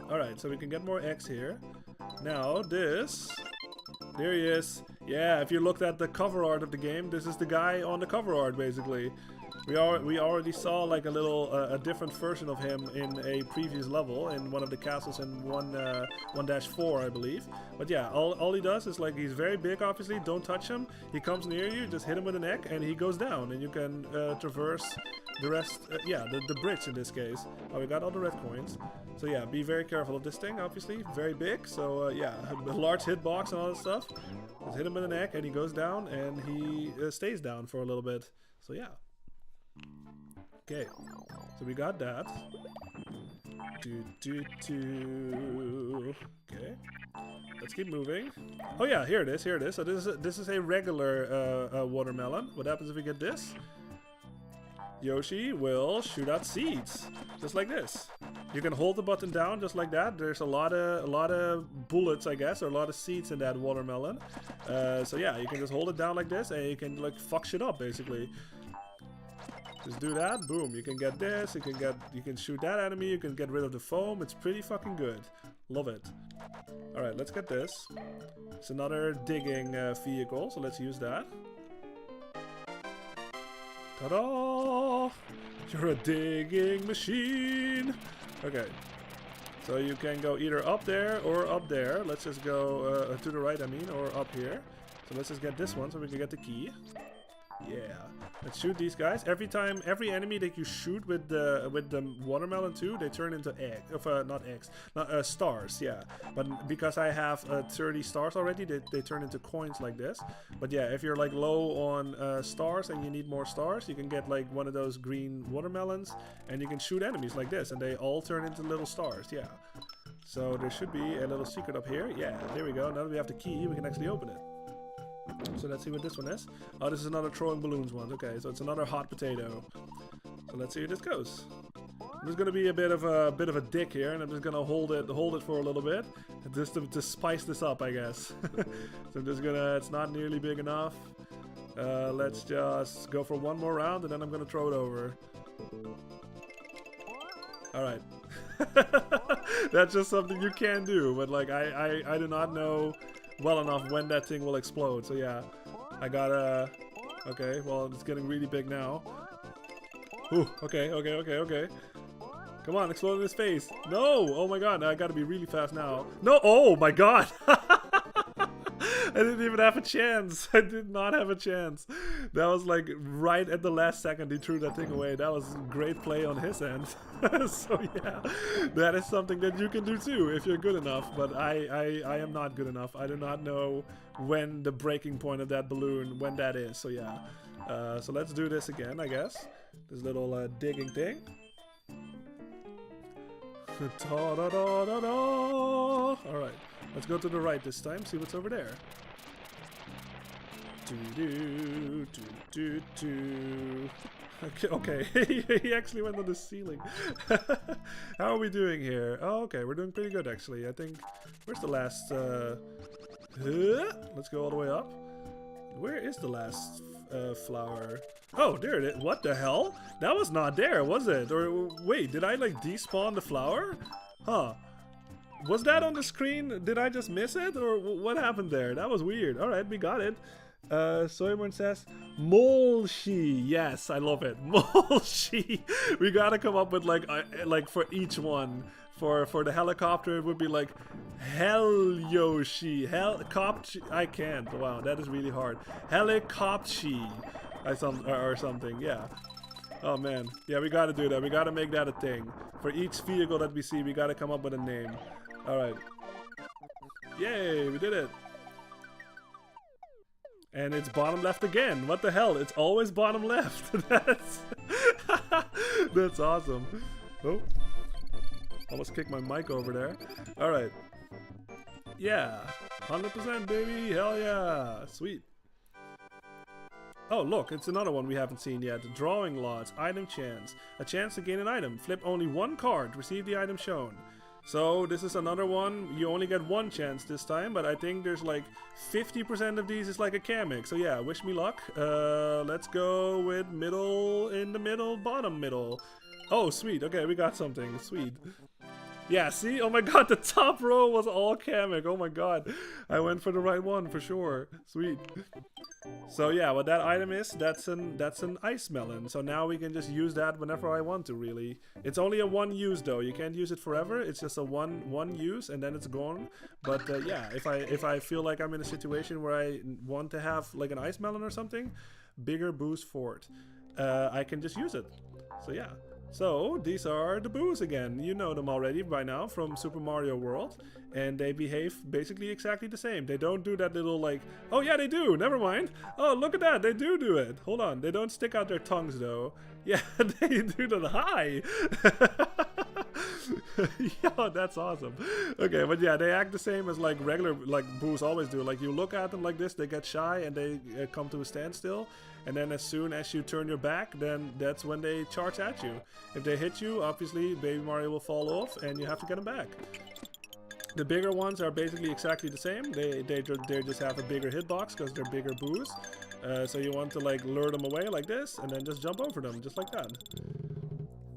Alright, so we can get more eggs here. Now, this... There he is. Yeah, if you looked at the cover art of the game, this is the guy on the cover art, basically. We already saw like a little a different version of him in a previous level in one of the castles in 1-4, I believe. But yeah, all he does is like, he's very big, obviously. Don't touch him. He comes near you, just hit him with an egg, and he goes down, and you can traverse the rest. Yeah, the bridge in this case. Oh, we got all the red coins. So yeah, be very careful of this thing. Obviously, very big. So yeah, a large hitbox and all that stuff. Just hit him with an egg, and he goes down, and he stays down for a little bit. So yeah. Okay, so we got that. Okay, let's keep moving. Oh yeah, here it is. Here it is. So this is a regular watermelon. What happens if we get this? Yoshi will shoot out seeds, just like this. You can hold the button down just like that. There's a lot of bullets, I guess, or a lot of seeds in that watermelon. So yeah, you can just hold it down like this, and you can like fuck shit up basically. Just do that, boom, you can get this, you can shoot that enemy, you can get rid of the foam. It's pretty fucking good. Love it. Alright, let's get this. It's another digging vehicle, so let's use that. Ta-da! You're a digging machine! Okay. So you can go either up there or up there. Let's just go to the right, I mean, or up here. So let's just get this one so we can get the key. Yeah, let's shoot these guys. Every enemy that you shoot with the watermelon too, they turn into stars. Yeah, but because I have 30 stars already, they turn into coins like this. But yeah, if you're like low on stars and you need more stars, you can get like one of those green watermelons, and you can shoot enemies like this, and they all turn into little stars. Yeah. So there should be a little secret up here. Yeah, there we go. Now that we have the key, we can actually open it. So let's see what this one is. Oh, this is another throwing balloons one. Okay, so it's another hot potato. So let's see how this goes. I'm just gonna be a bit of a dick here, and I'm just gonna hold it for a little bit, just to spice this up, I guess. So I'm just gonna. It's not nearly big enough. Let's just go for one more round, and then I'm gonna throw it over. All right. That's just something you can do, but like I do not know well enough when that thing will explode. So yeah, I gotta... Okay, well, it's getting really big now. Ooh, okay. Come on, explode in his face. No! Oh my god, I gotta be really fast now. No! Oh my god! I didn't even have a chance. I did not have a chance. That was like right at the last second he threw that thing away. That was great play on his end. So yeah, that is something that you can do too if you're good enough. But I am not good enough. I do not know when the breaking point of that balloon, when that is. So yeah. So let's do this again, I guess. This little digging thing. Alright, let's go to the right this time, see what's over there. Okay, he actually went on the ceiling. How are we doing here? Oh, okay, we're doing pretty good actually. I think, where's the last... let's go all the way up. Where is the last flower. Oh, there it is. What the hell? That was not there, was it? Or wait, did I like despawn the flower? Huh. Was that on the screen? Did I just miss it? Or what happened there? That was weird. Alright, we got it. Soyborn says, Molshi. Yes, I love it. Molshi. We gotta come up with like for each one. For the helicopter, it would be like Hell Yoshi. Helicopter. I can't. Wow, that is really hard. Helicopter. Or something. Yeah. Oh man. Yeah, we gotta do that. We gotta make that a thing. For each vehicle that we see, we gotta come up with a name. Alright. Yay, we did it. And it's bottom left again. What the hell? It's always bottom left. That's awesome. Oh. Almost kicked my mic over there. Alright. Yeah. 100% baby. Hell yeah. Sweet. Oh, look. It's another one we haven't seen yet. Drawing lots. Item chance. A chance to gain an item. Flip only one card. Receive the item shown. So this is another one. You only get one chance this time, but I think there's like 50% of these is like a Kamek. So yeah, wish me luck. Let's go with middle, in the middle, bottom middle. Oh, sweet. Okay, we got something. Sweet. Yeah, see? Oh my god, the top row was all Kamek. Oh my god. I went for the right one for sure. Sweet. So yeah, what that item is, that's an ice melon. So now we can just use that whenever I want to, really. It's only a one use though. You can't use it forever. It's just a one use and then it's gone. But yeah, if I feel like I'm in a situation where I want to have like an ice melon or something, bigger boost for it, I can just use it. So yeah. So these are the boos again. You know them already by now from Super Mario World, and they behave basically exactly the same. They don't do that little like, oh yeah, they do, never mind. Oh, look at that, they do it. Hold on, they don't stick out their tongues though. Yeah, they do that. Hi. Yo, that's awesome. Okay, but yeah, they act the same as like regular like boos always do. Like you look at them like this, they get shy and they come to a standstill. And then as soon as you turn your back, then that's when they charge at you. If they hit you, obviously Baby Mario will fall off and you have to get them back. The bigger ones are basically exactly the same. They just have a bigger hitbox because they're bigger boos. So you want to like lure them away like this and then just jump over them just like that.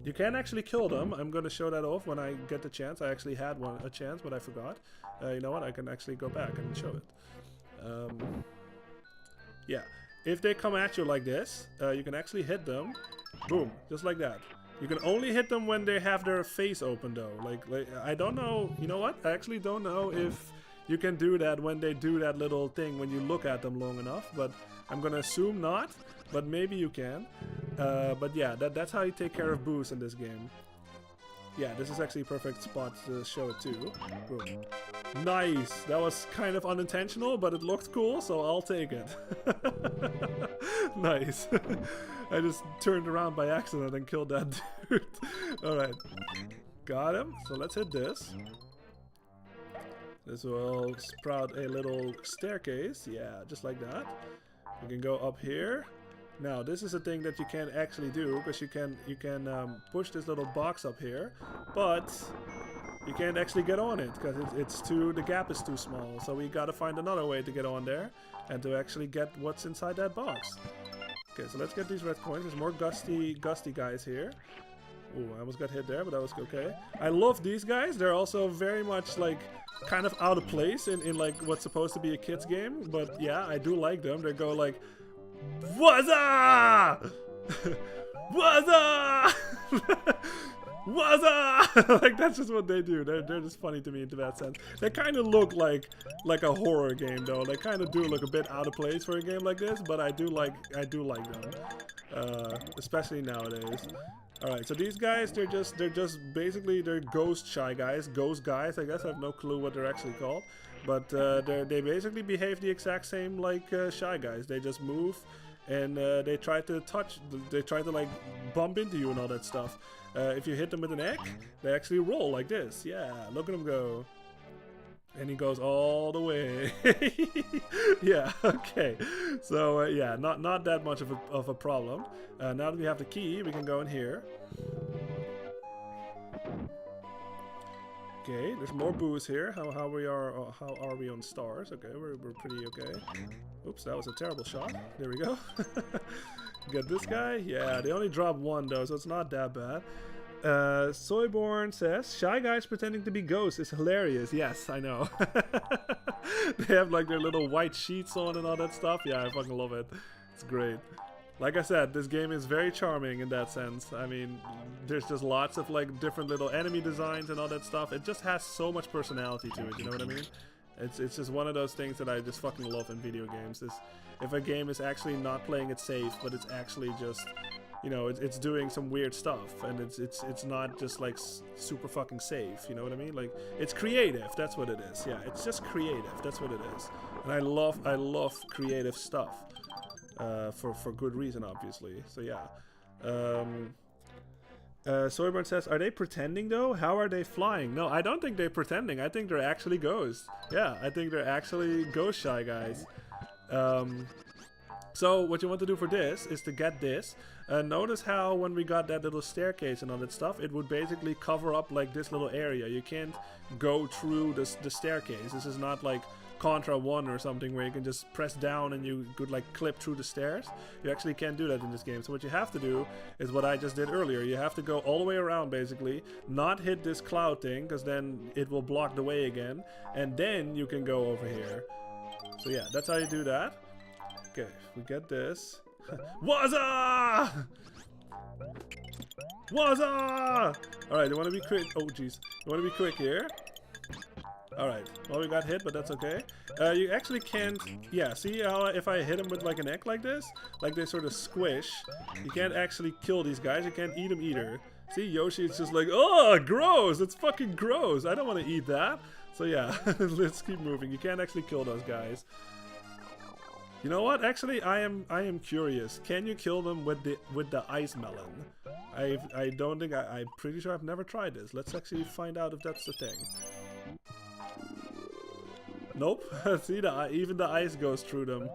You can actually kill them. I'm going to show that off when I get the chance. I actually had a chance, but I forgot. You know what? I can actually go back and show it. Yeah. If they come at you like this, you can actually hit them. Boom. Just like that. You can only hit them when they have their face open though. Like I don't know. You know what? I actually don't know if you can do that when they do that little thing when you look at them long enough. But I'm going to assume not. But maybe you can. But yeah, that's how you take care of boos in this game. Yeah, this is actually a perfect spot to show it too. Boom. Nice! That was kind of unintentional, but it looked cool, so I'll take it. Nice. I just turned around by accident and killed that dude. Alright. Got him. So let's hit this. This will sprout a little staircase. Yeah, just like that. We can go up here. Now this is a thing that you can't actually do because you can push this little box up here, but you can't actually get on it because the gap is too small. So we gotta find another way to get on there and to actually get what's inside that box. Okay, so let's get these red coins. There's more gusty guys here. Ooh, I almost got hit there, but that was okay. I love these guys. They're also very much like kind of out of place in like what's supposed to be a kid's game, but yeah, I do like them. They go like, what's up? What's up? What's up? Like that's just what they do. They're just funny to me in that sense. They kind of look like a horror game though. They kind of do look a bit out of place for a game like this, but I do like them, especially nowadays. All right, so these guys, they're just basically ghost shy guys, ghost guys. I guess I have no clue what they're actually called, but they basically behave the exact same like shy guys. They just move, and they try to like bump into you and all that stuff. If you hit them with an egg, they actually roll like this. Yeah, look at them go. And he goes all the way. Yeah, okay. So yeah, not that much of a problem. Now that we have the key, we can go in here. Okay, there's more booze here. How are we on stars? Okay, we're pretty okay. Oops, that was a terrible shot. There we go. Get this guy. Yeah, they only dropped one though, so it's not that bad. Soyborn says, "Shy guys pretending to be ghosts is hilarious." Yes, I know. They have like their little white sheets on and all that stuff. Yeah, I fucking love it. It's great. Like I said, this game is very charming in that sense. I mean, there's just lots of like different little enemy designs and all that stuff. It just has so much personality to it, you know what I mean? It's just one of those things that I just fucking love in video games. Is if a game is actually not playing it safe, but it's actually just, you know, it's doing some weird stuff, and it's not just like super fucking safe, you know what I mean? Like, it's creative, that's what it is. Yeah, it's just creative, that's what it is. And I love creative stuff. For good reason, obviously. So yeah. Soyburn says, "Are they pretending though? How are they flying?" No, I don't think they're pretending. I think they're actually ghosts. Yeah, I think they're actually ghost shy guys. So what you want to do for this is to get this. Notice how when we got that little staircase and all that stuff, it would basically cover up like this little area. You can't go through the staircase. This is not like Contra 1 or something where you can just press down and you could like clip through the stairs. You actually can't do that in this game. So what you have to do is what I just did earlier. You have to go all the way around basically, not hit this cloud thing because then it will block the way again, and then you can go over here. So yeah, that's how you do that. Okay, we get this. Waza! Waza! Alright, you want to be quick. Oh jeez. You want to be quick here. Alright, well we got hit, but that's okay. You actually can't, yeah, see how if I hit him with like an egg like this, like they sort of squish, you can't actually kill these guys, you can't eat them either. See, Yoshi is just like, oh, gross, it's fucking gross, I don't want to eat that. So yeah, let's keep moving. You can't actually kill those guys. You know what, actually I am curious, can you kill them with the ice melon? I don't think, I'm pretty sure I've never tried this. Let's actually find out if that's the thing. Nope. See, even the ice goes through them.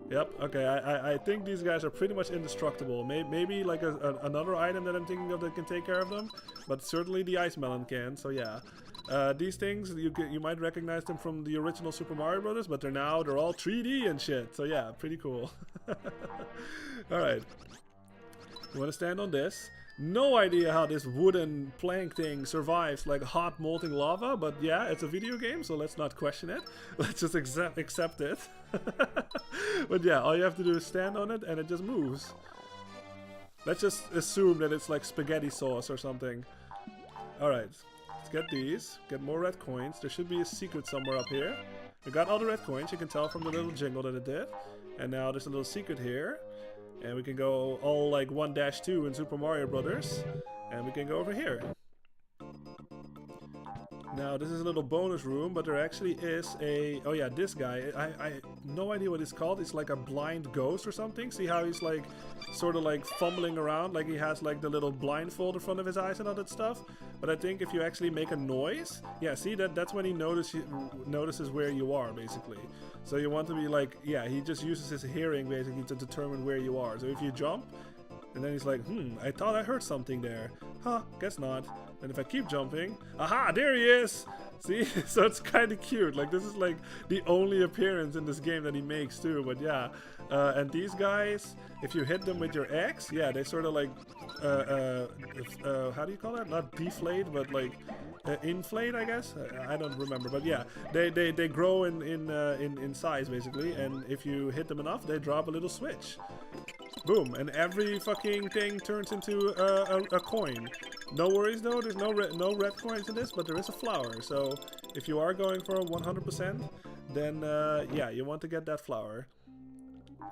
Yep. Okay. I think these guys are pretty much indestructible. Maybe like another item that I'm thinking of that can take care of them, but certainly the ice melon can. So yeah. These things you might recognize them from the original Super Mario Brothers, but they're all 3D and shit. So yeah, pretty cool. All right. You want to stand on this? No idea how this wooden plank thing survives like hot molten lava, but yeah, it's a video game, so let's not question it. Let's just accept it. But yeah, all you have to do is stand on it and it just moves. Let's just assume that it's like spaghetti sauce or something. Alright, let's get these. Get more red coins. There should be a secret somewhere up here. We got all the red coins, you can tell from the little jingle that it did. And now there's a little secret here. And we can go all like 1-2 in Super Mario Brothers. And we can go over here. Now this is a little bonus room, but there actually is a... Oh yeah, this guy. I no idea what it's called. It's like a blind ghost or something. See how he's like sort of like fumbling around, like he has like the little blindfold in front of his eyes and all that stuff. But I think if you actually make a noise, yeah, see that's when he notices where you are basically. So you want to be like, yeah, he just uses his hearing basically to determine where you are. So if you jump, and then he's like, I thought I heard something there. Huh, guess not. And if I keep jumping, aha, there he is! See, so it's kind of cute. Like, this is like the only appearance in this game that he makes too, but yeah. And these guys, if you hit them with your X, yeah, they sort of like, how do you call that? Not deflate, but like inflate, I guess. I don't remember, but yeah, they grow in size basically, and if you hit them enough, they drop a little switch. Boom, and every fucking thing turns into a coin. No worries though, there's no red coins in this, but there is a flower. So if you are going for 100%, then yeah, you want to get that flower.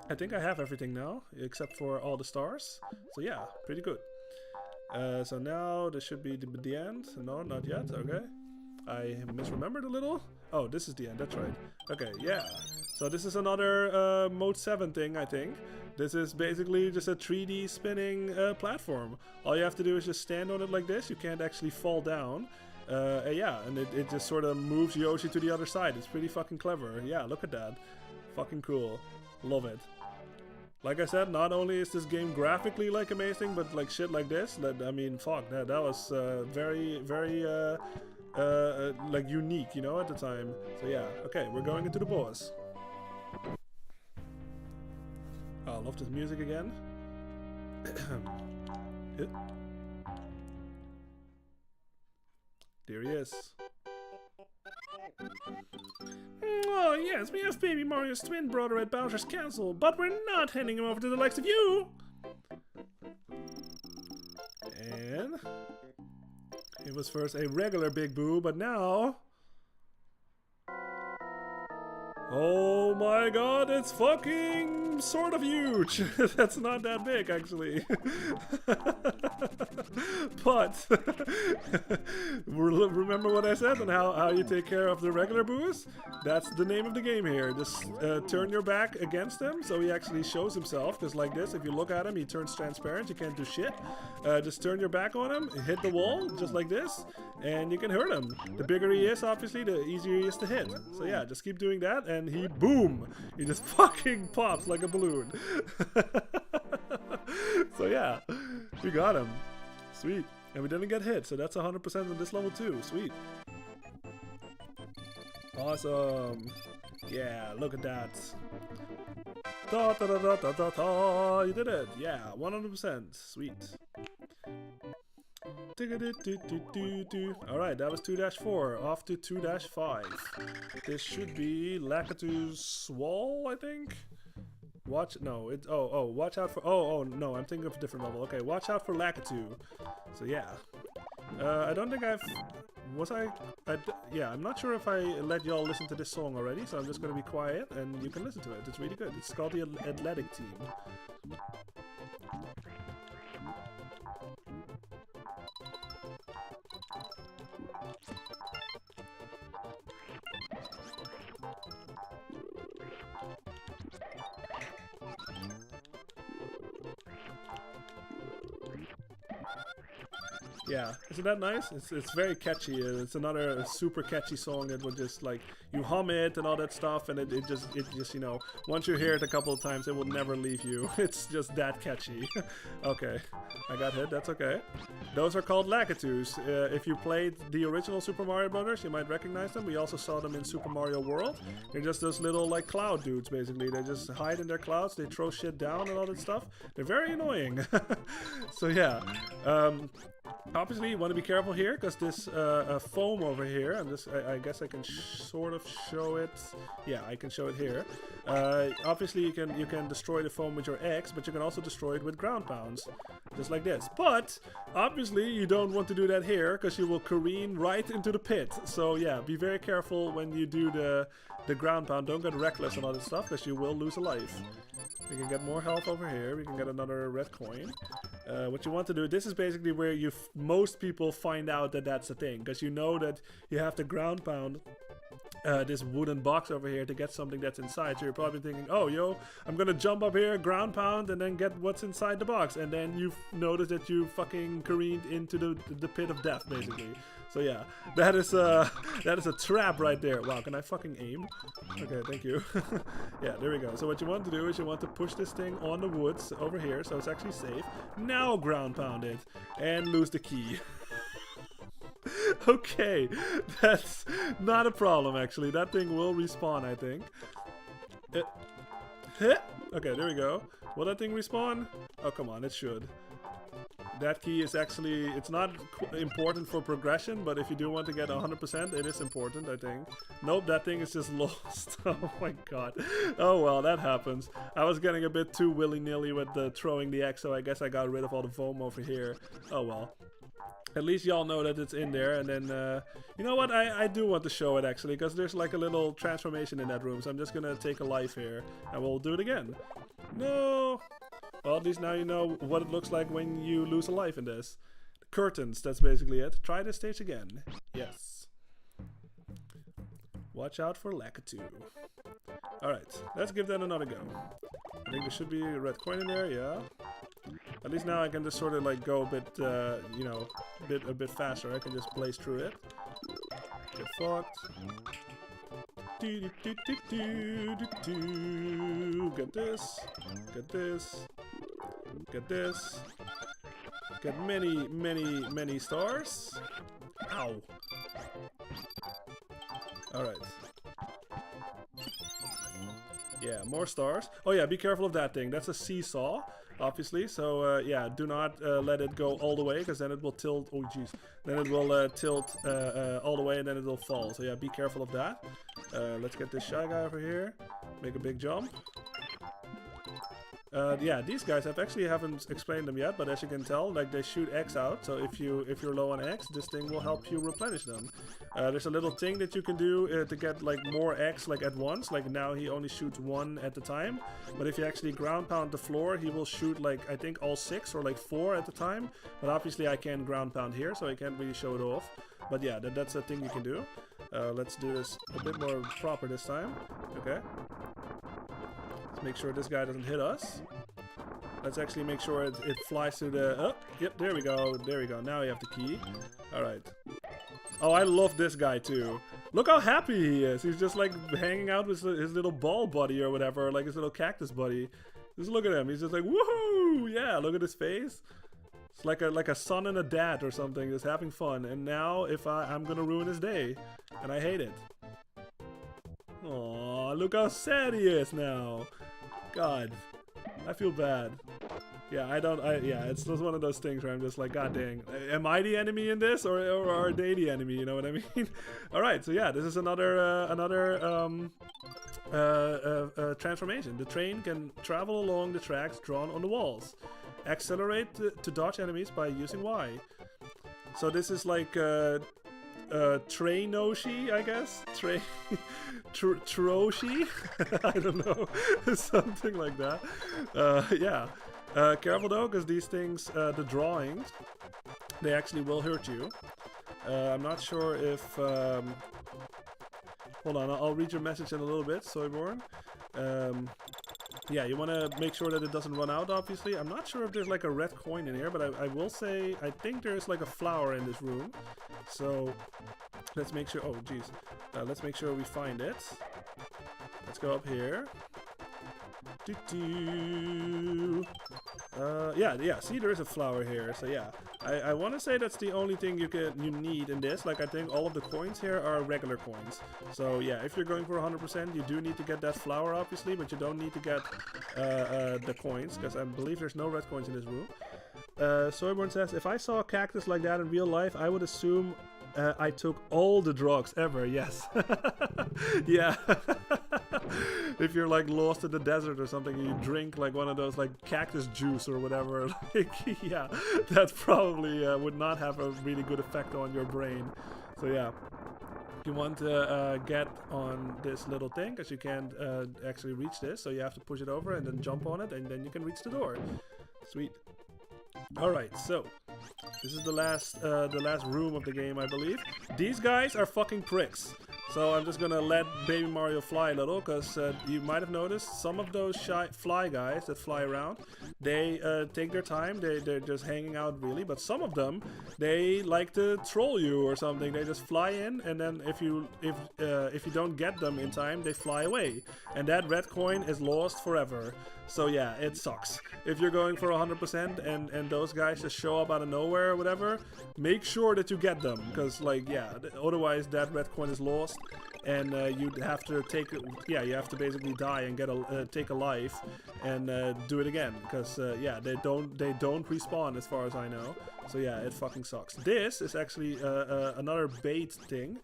I think I have everything now, except for all the stars. So yeah, pretty good. So now this should be the end. No, not yet. Okay. I misremembered a little. Oh, this is the end. That's right. Okay, yeah. So this is another Mode 7 thing, I think. This is basically just a 3D spinning platform. All you have to do is just stand on it like this. You can't actually fall down. Yeah, and it just sort of moves Yoshi to the other side. It's pretty fucking clever. Yeah, look at that. Fucking cool. Love it. Like I said, not only is this game graphically like amazing, but like shit like this, I mean, fuck, that was very, very like unique, you know, at the time. So yeah, okay, we're going into the boss. Oh, I love this music again. There he is. Oh yes, we have Baby Mario's twin brother at Bowser's Castle, but we're not handing him over to the likes of you! And it was first a regular Big Boo, but now... Oh my god, it's fucking sort of huge. That's not that big, actually. But remember what I said and how you take care of the regular boos? That's the name of the game here. Just turn your back against him so he actually shows himself. Just like this, if you look at him, he turns transparent. You can't do shit. Just turn your back on him, hit the wall, just like this, and you can hurt him. The bigger he is, obviously, the easier he is to hit. So yeah, just keep doing that, and he, boom! He just fucking pops like a balloon. So yeah, we got him. Sweet. And we didn't get hit, so that's 100% on this level too. Sweet. Awesome. Yeah, look at that. Da, da, da, da, da, da, da. You did it. Yeah, 100%. Sweet. Alright, that was 2-4. Off to 2-5. This should be Lakitu's wall, I think? Watch, no, it's, watch out for, no, I'm thinking of a different level. Okay, watch out for Lakitu. So yeah. I don't think yeah, I'm not sure if I let y'all listen to this song already, so I'm just gonna be quiet and you can listen to it. It's really good. It's called the Athletic Team. Yeah, isn't that nice? It's very catchy. It's another super catchy song that would just like you hum it and all that stuff, and it just you know, once you hear it a couple of times, it will never leave you. It's just that catchy. Okay, I got hit. That's okay. Those are called Lakitus. If you played the original Super Mario Brothers, you might recognize them. We also saw them in Super Mario World. They're just those little like cloud dudes, basically. They just hide in their clouds. They throw shit down and all that stuff. They're very annoying. So yeah. Obviously, you want to be careful here because this foam over here, I guess I can sort of show it. Yeah, I can show it here. Obviously, you can destroy the foam with your eggs, but you can also destroy it with ground pounds, just like this. But obviously, you don't want to do that here because you will careen right into the pit. So yeah, be very careful when you do the ground pound. Don't get reckless and all that stuff because you will lose a life. We can get more health over here. We can get another red coin. What you want to do, this is basically where most people find out that that's a thing, because you know that you have to ground pound this wooden box over here to get something that's inside. So you're probably thinking, oh, yo, I'm gonna jump up here, ground pound, and then get what's inside the box. And then you notice that you fucking careened into the pit of death, basically. So yeah, that is a trap right there. Wow, can I fucking aim? Okay, thank you. Yeah, there we go. So what you want to do is you want to push this thing on the woods over here, so it's actually safe. Now ground pound it and lose the key. Okay, that's not a problem actually. That thing will respawn, I think. Okay, there we go. Will that thing respawn? Oh, come on, it should. That key is actually, it's not important for progression, but if you do want to get 100%, it is important, I think. Nope, that thing is just lost. Oh my god. Oh well, that happens. I was getting a bit too willy-nilly with the throwing the X, so I guess I got rid of all the foam over here. Oh well. At least y'all know that it's in there, and then, you know what, I do want to show it actually, because there's like a little transformation in that room, so I'm just gonna take a life here, and we'll do it again. No! Well, at least now you know what it looks like when you lose a life in this. Curtains, that's basically it. Try this stage again. Yes. Watch out for Lakitu. Alright, let's give that another go. I think there should be a red coin in there, yeah. At least now I can just sort of like go a bit, you know, a bit faster. I can just blaze through it. Get fucked. Get this. Get this. Get this. Get many stars. Ow. Alright. Yeah, more stars. Oh yeah, be careful of that thing. That's a seesaw, obviously. So yeah, do not let it go all the way, because then it will tilt. Oh jeez. Then it will tilt all the way, and then it will fall. So yeah, be careful of that. Let's get this shy guy over here. Make a big jump. Yeah, these guys haven't explained them yet, but as you can tell, like they shoot X out. So if you're low on X, this thing will help you replenish them. There's a little thing that you can do to get like more X like at once. Like now he only shoots 1 at a time, but if you actually ground pound the floor, he will shoot like I think all 6 or like 4 at a time. But obviously I can't ground pound here, so I can't really show it off. But yeah, that's a thing you can do. Let's do this a bit more proper this time. Okay. Let's make sure this guy doesn't hit us. Let's actually make sure it flies to the... Oh, yep, there we go. There we go. Now we have the key. Alright. Oh, I love this guy too. Look how happy he is. He's just like hanging out with his little ball buddy or whatever. Like his little cactus buddy. Just look at him. He's just like, woohoo! Yeah, look at his face. It's like a son and a dad or something. Just having fun. And now if I'm gonna ruin his day. And I hate it. Aw, look how sad he is now. God, I feel bad. Yeah, yeah, it's just one of those things where I'm just like, god dang, am I the enemy in this, or are they the enemy? You know what I mean? All right, so yeah, this is another transformation. The train can travel along the tracks drawn on the walls. Accelerate to dodge enemies by using Y. So this is like Trainoshi, I guess. Troshi? I don't know. Something like that. Yeah. Careful though, because these things, the drawings, they actually will hurt you. I'm not sure if... hold on, I'll read your message in a little bit, Soyborn. Yeah, you want to make sure that it doesn't run out, obviously. I'm not sure if there's like a red coin in here, but I will say I think there's like a flower in this room. So let's make sure... Oh, jeez. Let's make sure we find it. Let's go up here. Yeah, see, there is a flower here. So yeah, I want to say that's the only thing you need in this. Like, I think all of the coins here are regular coins. So yeah, if you're going for 100%, you do need to get that flower, obviously, but you don't need to get the coins, because I believe there's no red coins in this room. Soyborn says, if I saw a cactus like that in real life, I would assume I took all the drugs ever. Yes. Yeah. If you're like lost in the desert or something and you drink like one of those like cactus juice or whatever, like, yeah, that probably would not have a really good effect on your brain. So yeah, you want to get on this little thing, because you can't actually reach this, so you have to push it over and then jump on it, and then you can reach the door. Sweet. Alright, so this is the last room of the game, I believe. These guys are fucking pricks. So I'm just gonna let Baby Mario fly a little, because you might have noticed some of those fly guys that fly around, they take their time, they're just hanging out really, but some of them, they like to troll you or something. They just fly in, and then if you don't get them in time, they fly away. And that red coin is lost forever. So yeah, it sucks. If you're going for 100% and those guys just show up out of nowhere or whatever, make sure that you get them, because like, yeah, otherwise that red coin is lost, and you'd have to take, yeah, you have to basically die and get take a life and do it again, because yeah, they don't respawn as far as I know. So yeah, it fucking sucks. This is actually another bait thing.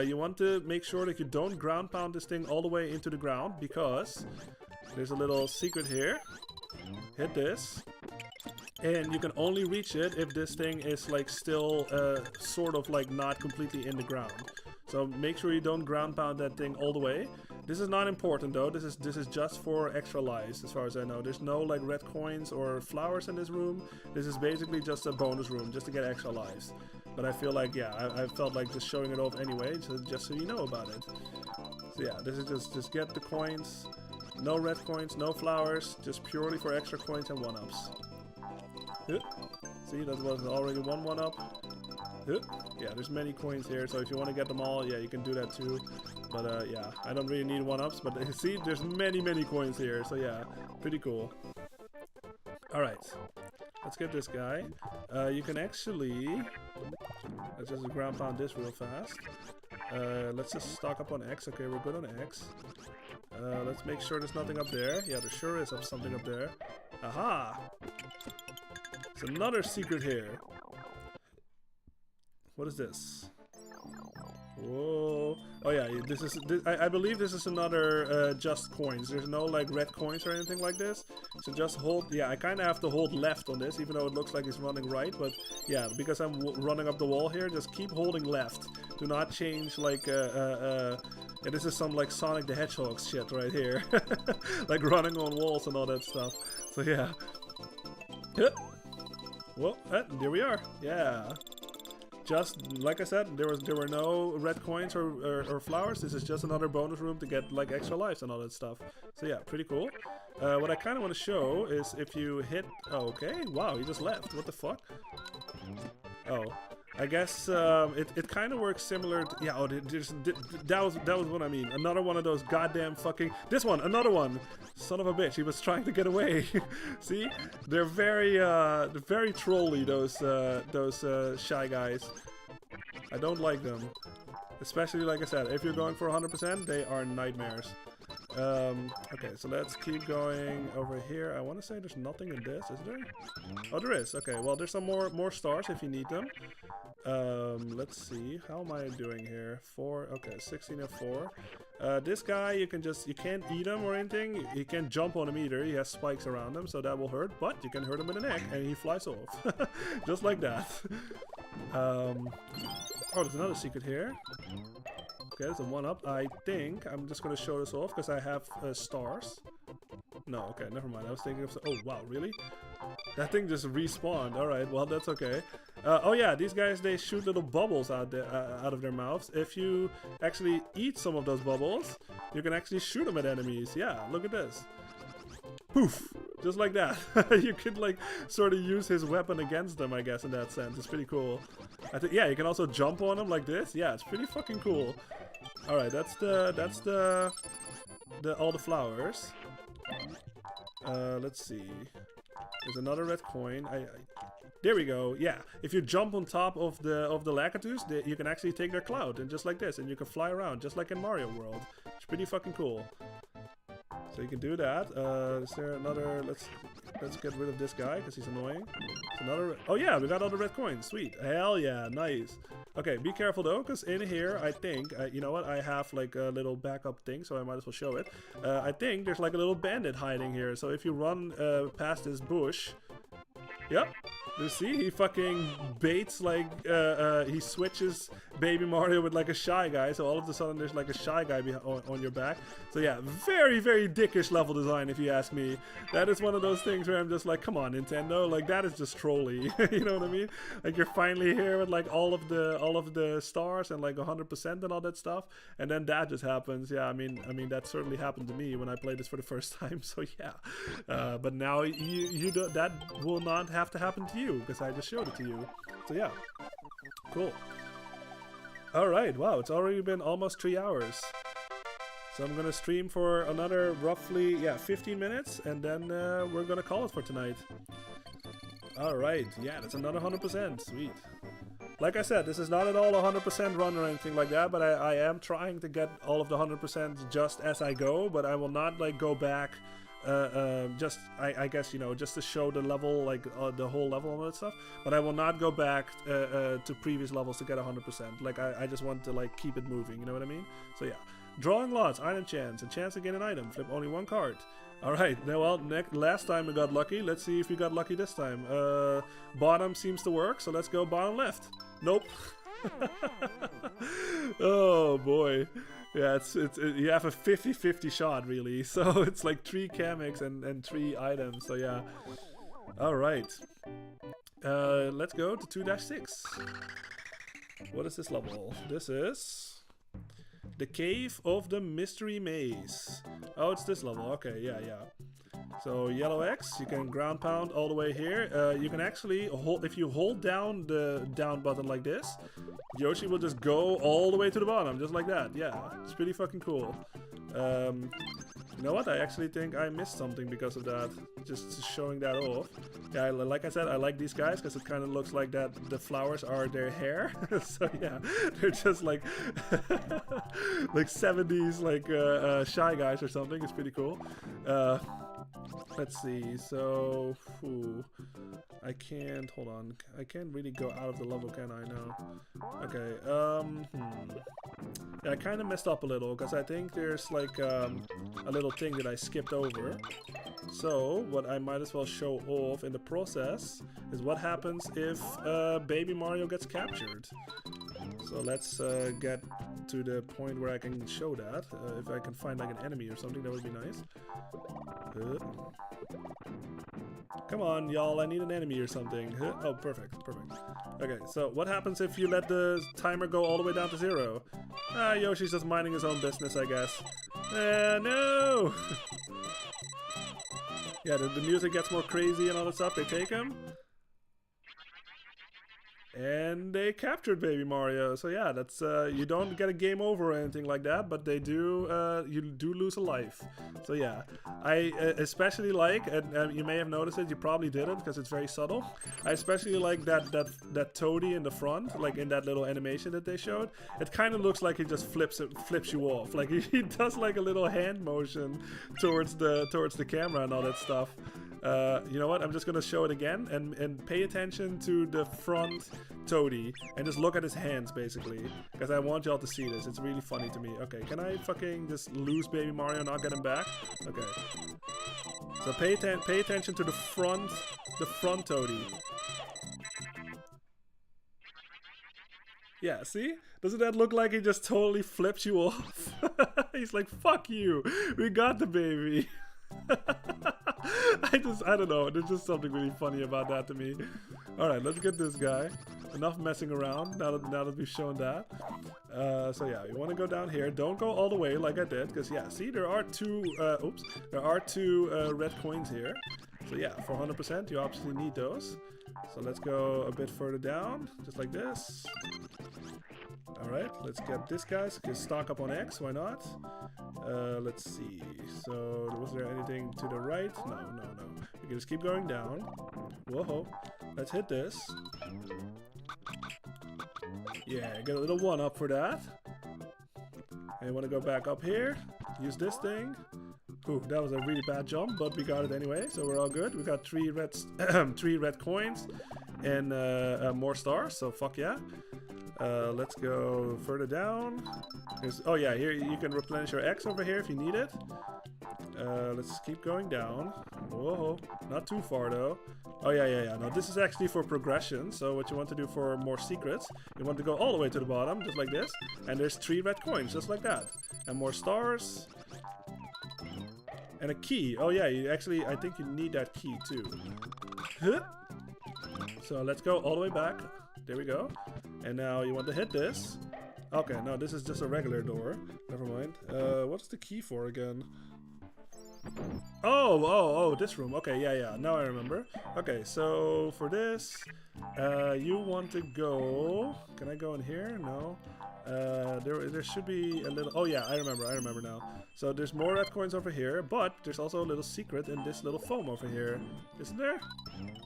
You want to make sure that you don't ground pound this thing all the way into the ground, because there's a little secret here. Hit this, and you can only reach it if this thing is like still sort of like not completely in the ground. So make sure you don't ground pound that thing all the way. This is not important though. This is just for extra lives, as far as I know. There's no like red coins or flowers in this room. This is basically just a bonus room, just to get extra lives. But I feel like, yeah, I felt like just showing it off anyway, just so you know about it. So yeah, this is just get the coins. No red coins, no flowers, just purely for extra coins and 1-ups. See, that was already one up. Yeah, there's many coins here, so if you want to get them all, yeah, you can do that too. But yeah, I don't really need 1-ups, but see, there's many coins here, so yeah, pretty cool. Alright, let's get this guy. You can actually... Let's just ground pound this real fast. Let's just stock up on X. Okay, we're good on X. Let's make sure there's nothing up there. Yeah, there sure is something up there. Aha! It's another secret here. What is this? Whoa! Oh yeah, I believe this is another just coins. There's no like red coins or anything like this. So just hold. Yeah, I kind of have to hold left on this, even though it looks like it's running right. But yeah, because I'm running up the wall here, just keep holding left. Do not change like yeah, this is some like Sonic the Hedgehog shit right here, like running on walls and all that stuff. So yeah. Well, there we are. Yeah. Just like I said, there were no red coins or flowers. This is just another bonus room to get like extra lives and all that stuff. So yeah, pretty cool. What I kind of want to show is if you hit. Oh, okay, wow, he just left. What the fuck? Oh, I guess it kind of works similar. To, yeah, oh, that was what I mean. Another one of those goddamn fucking. This one, another one. Son of a bitch, he was trying to get away. See, they're very trolly. Those shy guys. I don't like them. Especially like I said, if you're going for 100%, they are nightmares. Okay, so let's keep going over here. I want to say there's nothing in this, is there? Oh, there is. Okay, well, there's some more stars if you need them. Let's see. How am I doing here? 4. Okay, 16 and 4. This guy, you can't eat him or anything. You can't jump on him either. He has spikes around him, so that will hurt. But you can hurt him in the neck, and he flies off. Just like that. Oh, there's another secret here. Okay, there's a 1-up. I think I'm just gonna show this off because I have stars. No, okay, never mind. I was thinking of. Oh wow, really? That thing just respawned. All right, well that's okay. Oh yeah, these guys, they shoot little bubbles out of their mouths. If you actually eat some of those bubbles, you can actually shoot them at enemies. Yeah, look at this. Poof! Just like that. You could like sort of use his weapon against them, I guess, in that sense. It's pretty cool. I think yeah, you can also jump on them like this. Yeah, it's pretty fucking cool. All right, that's all the flowers. Let's see. There's another red coin. There we go. Yeah, if you jump on top of the Lakitus, you can actually take their cloud and just like this, and you can fly around just like in Mario World. It's pretty fucking cool. So you can do that. Is there another? Let's get rid of this guy because he's annoying. Another. Oh yeah, we got all the red coins. Sweet. Hell yeah, nice. Okay, be careful though, because in here I think you know what? I have like a little backup thing, so I might as well show it. I think there's like a little bandit hiding here. So if you run past this bush, yep. You see, he fucking baits like he switches Baby Mario with like a Shy Guy, so all of a sudden there's like a Shy Guy on your back. So yeah, very dickish level design if you ask me. That is one of those things where I'm just like, come on Nintendo, like that is just trolly. You know what I mean? Like you're finally here with like all of the stars and like 100% and all that stuff, and then that just happens. Yeah, I mean that certainly happened to me when I played this for the first time. So yeah, but now that will not have to happen to you, because I just showed it to you. So yeah, cool. Alright, wow, it's already been almost 3 hours. So I'm gonna stream for another roughly, yeah, 15 minutes, and then we're gonna call it for tonight. Alright, yeah, that's another 100%, sweet. Like I said, this is not at all a 100% run or anything like that, but I am trying to get all of the 100% just as I go, but I will not like go back just I guess, you know, just to show the level, like the whole level and all that stuff, but I will not go back to previous levels to get 100%. Like I just want to like keep it moving, you know what I mean? So yeah, drawing lots, item chance, a chance to get an item, flip only 1 card. Alright, now well, last time we got lucky, let's see if we got lucky this time. Bottom seems to work, so let's go bottom left. Nope. Oh boy. Yeah, you have a 50-50 shot really, so it's like 3 Kameks and 3 items, so yeah. Alright. Let's go to 2-6. What is this level? This is the Cave of the Mystery Maze. Oh, it's this level. Okay, yeah. So yellow X, you can ground pound all the way here. You can actually hold, if you hold down the down button like this, Yoshi will just go all the way to the bottom, just like that. Yeah, it's pretty fucking cool. You know what? I actually think I missed something because of that. Just showing that off. Yeah, like I said, I like these guys because it kind of looks like that the flowers are their hair. So yeah, they're just like like 70s like Shy Guys or something. It's pretty cool. Let's see. So, I can't. Hold on. I can't really go out of the level, can I? No. Okay. Yeah, I kind of messed up a little because I think there's like a little thing that I skipped over. So, what I might as well show off in the process is what happens if Baby Mario gets captured. So let's get to the point where I can show that. If I can find like an enemy or something, that would be nice. Come on, y'all, I need an enemy or something. Oh, perfect, perfect. Okay, so what happens if you let the timer go all the way down to 0? Ah, Yoshi's just minding his own business, I guess. No! Yeah, the music gets more crazy and all that stuff. They take him. And they captured Baby Mario. So yeah, that's you don't get a game over or anything like that, but they do you do lose a life. So yeah, I especially like, and you may have noticed it, you probably didn't because it's very subtle. I especially like that toady in the front, like in that little animation that they showed. It kind of looks like he just flips you off. Like he does like a little hand motion towards the camera and all that stuff. You know what? I'm just gonna show it again and pay attention to the front toady and just look at his hands basically, because I want y'all to see this. It's really funny to me. Okay, can I fucking just lose Baby Mario and not get him back? Okay. So pay attention to the front toady. Yeah, see? Doesn't that look like he just totally flips you off? He's like, fuck you, we got the baby. I don't know, there's just something really funny about that to me. Alright, let's get this guy. Enough messing around now that we've shown that. So yeah, you want to go down here. Don't go all the way like I did, because yeah, see, there are two red coins here. So yeah, for 100% you obviously need those. So let's go a bit further down, just like this. Alright, let's get this guy. Just stock up on X, why not? Let's see. So, was there anything to the right? No. We can just keep going down. Whoa. Let's hit this. Yeah, get a little 1-up for that. And you want to go back up here. Use this thing. Ooh, that was a really bad jump, but we got it anyway, so we're all good. We got 3 red coins and more stars, so fuck yeah. Let's go further down. Oh yeah, here you can replenish your X over here if you need it. Let's keep going down. Whoa, not too far though. Oh yeah. No, this is actually for progression. So what you want to do for more secrets, you want to go all the way to the bottom, just like this. And there's 3 red coins, just like that. And more stars. And a key. Oh yeah, I think you need that key too. So let's go all the way back. There we go. And now you want to hit this. Okay, no, this is just a regular door. Never mind. What's the key for again? Oh, this room. Okay, yeah. Now I remember. Okay, so for this, you want to go. Can I go in here? No. There should be a little. Oh yeah, I remember now. So there's more red coins over here, but there's also a little secret in this little foam over here, isn't there?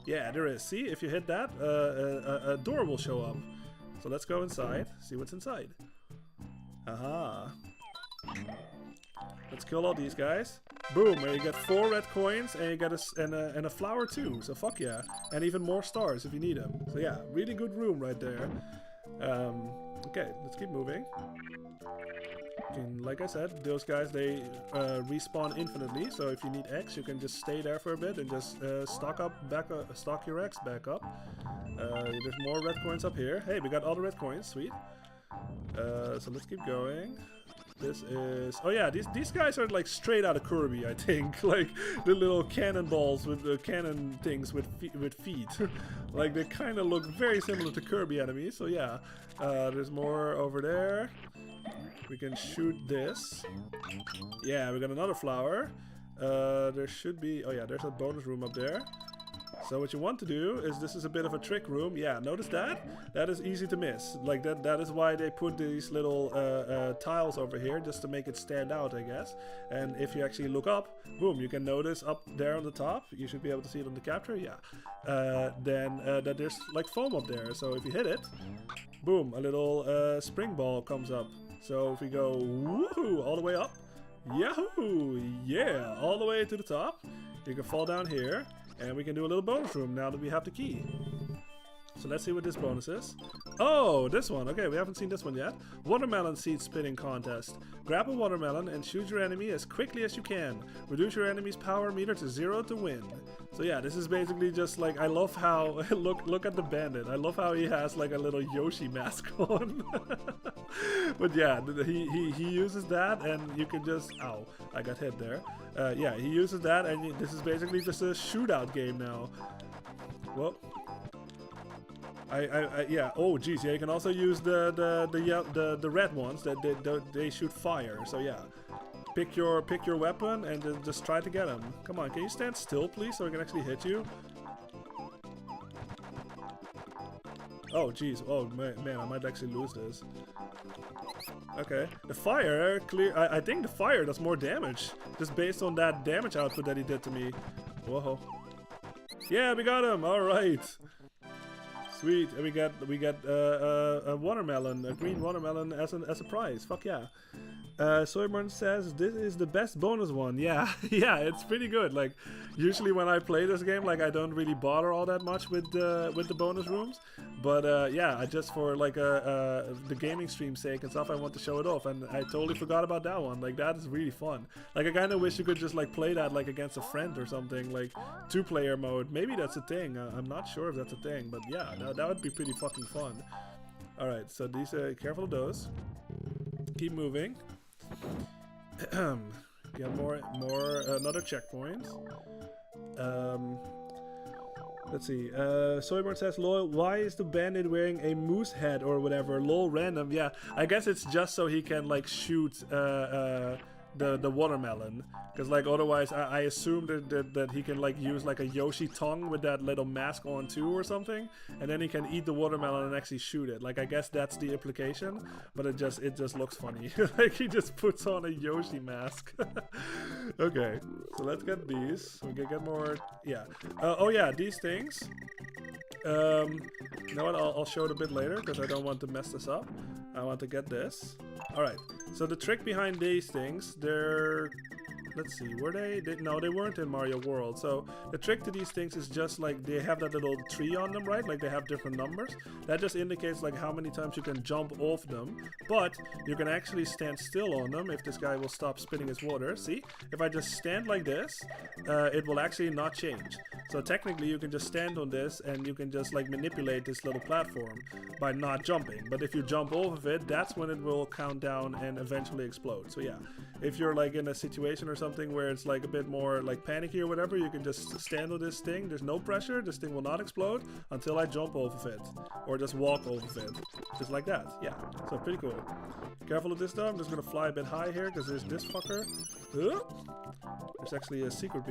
Yeah, there is. See, if you hit that, a door will show up. So let's go inside, see what's inside. Aha. Let's kill all these guys. Boom, and you get 4 red coins, and you get a flower too. So fuck yeah, and even more stars if you need them. So yeah, really good room right there. Okay, let's keep moving. And like I said, those guys, they respawn infinitely. So if you need X, you can just stay there for a bit and just stock your X back up. There's more red coins up here. Hey, we got all the red coins, sweet. So let's keep going. This is... Oh yeah, these guys are like straight out of Kirby, I think. Like the little cannonballs with the cannon things with feet. Like they kind of look very similar to Kirby enemies. So yeah, there's more over there. We can shoot this. Yeah, we got another flower. There should be... Oh yeah, there's a bonus room up there. So what you want to do is, this is a bit of a trick room. Yeah, notice that? That is easy to miss. Like that is why they put these little tiles over here, just to make it stand out, I guess. And if you actually look up, boom, you can notice up there on the top, you should be able to see it on the capture, yeah. Then that there's like foam up there. So if you hit it, boom, a little spring ball comes up. So if we go woohoo all the way up, yahoo, yeah, all the way to the top, you can fall down here, and we can do a little bonus room now that we have the key. So let's see what this bonus is. Oh, this one. Okay, we haven't seen this one yet. Watermelon seed spinning contest. Grab a watermelon and shoot your enemy as quickly as you can. Reduce your enemy's power meter to 0 to win. So yeah, this is basically just like, I love how, look at the bandit. I love how he has like a little Yoshi mask on. But yeah, he uses that, and you can just, ow, I got hit there. Yeah, he uses that, and this is basically just a shootout game now. Well, yeah. Oh, geez. Yeah, you can also use the red ones that they shoot fire. So yeah, pick your weapon and just try to get him. Come on, can you stand still, please, so I can actually hit you? Oh, geez. Oh man, I might actually lose this. Okay, the fire clear. I think the fire does more damage just based on that damage output that he did to me. Whoa. Yeah, we got him. All right. Sweet, and we got a watermelon, a green watermelon as a prize. Fuck yeah. Soyburn says this is the best bonus one. Yeah, yeah, it's pretty good. Like, usually when I play this game, like, I don't really bother all that much with the bonus rooms. But yeah, I just for like the gaming stream sake and stuff, I want to show it off, and I totally forgot about that one. Like, that is really fun. Like, I kind of wish you could just like play that like against a friend or something, like 2-player mode. Maybe that's a thing. I'm not sure if that's a thing, but yeah, that would be pretty fucking fun. All right, so these careful of those. Keep moving. Get more another checkpoint. Let's see. Soyborn says, lol, why is the bandit wearing a moose head or whatever? Lol, random. Yeah, I guess it's just so he can like shoot the watermelon, because like otherwise I assume that he can like use like a Yoshi tongue with that little mask on too or something, and then he can eat the watermelon and actually shoot it. Like, I guess that's the implication, but it just looks funny. Like, he just puts on a Yoshi mask. Okay, so let's get these. We can get more. Yeah. Oh yeah, these things. You know what? I'll show it a bit later because I don't want to mess this up. I want to get this. Alright, so the trick behind these things, they're... Let's see, were they? No, they weren't in Mario World. So the trick to these things is just like they have that little tree on them, right? Like they have different numbers. That just indicates like how many times you can jump off them. But you can actually stand still on them if this guy will stop spitting his water. See? If I just stand like this, it will actually not change. So technically you can just stand on this and you can just like manipulate this little platform by not jumping. But if you jump off of it, that's when it will count down and eventually explode. So yeah, if you're like in a situation or something where it's like a bit more like panicky or whatever, you can just stand on this thing. There's no pressure. This thing will not explode until I jump off of it or just walk off of it, just like that. Yeah, so pretty cool. Careful of this though. I'm just gonna fly a bit high here because there's this fucker. There's actually a secret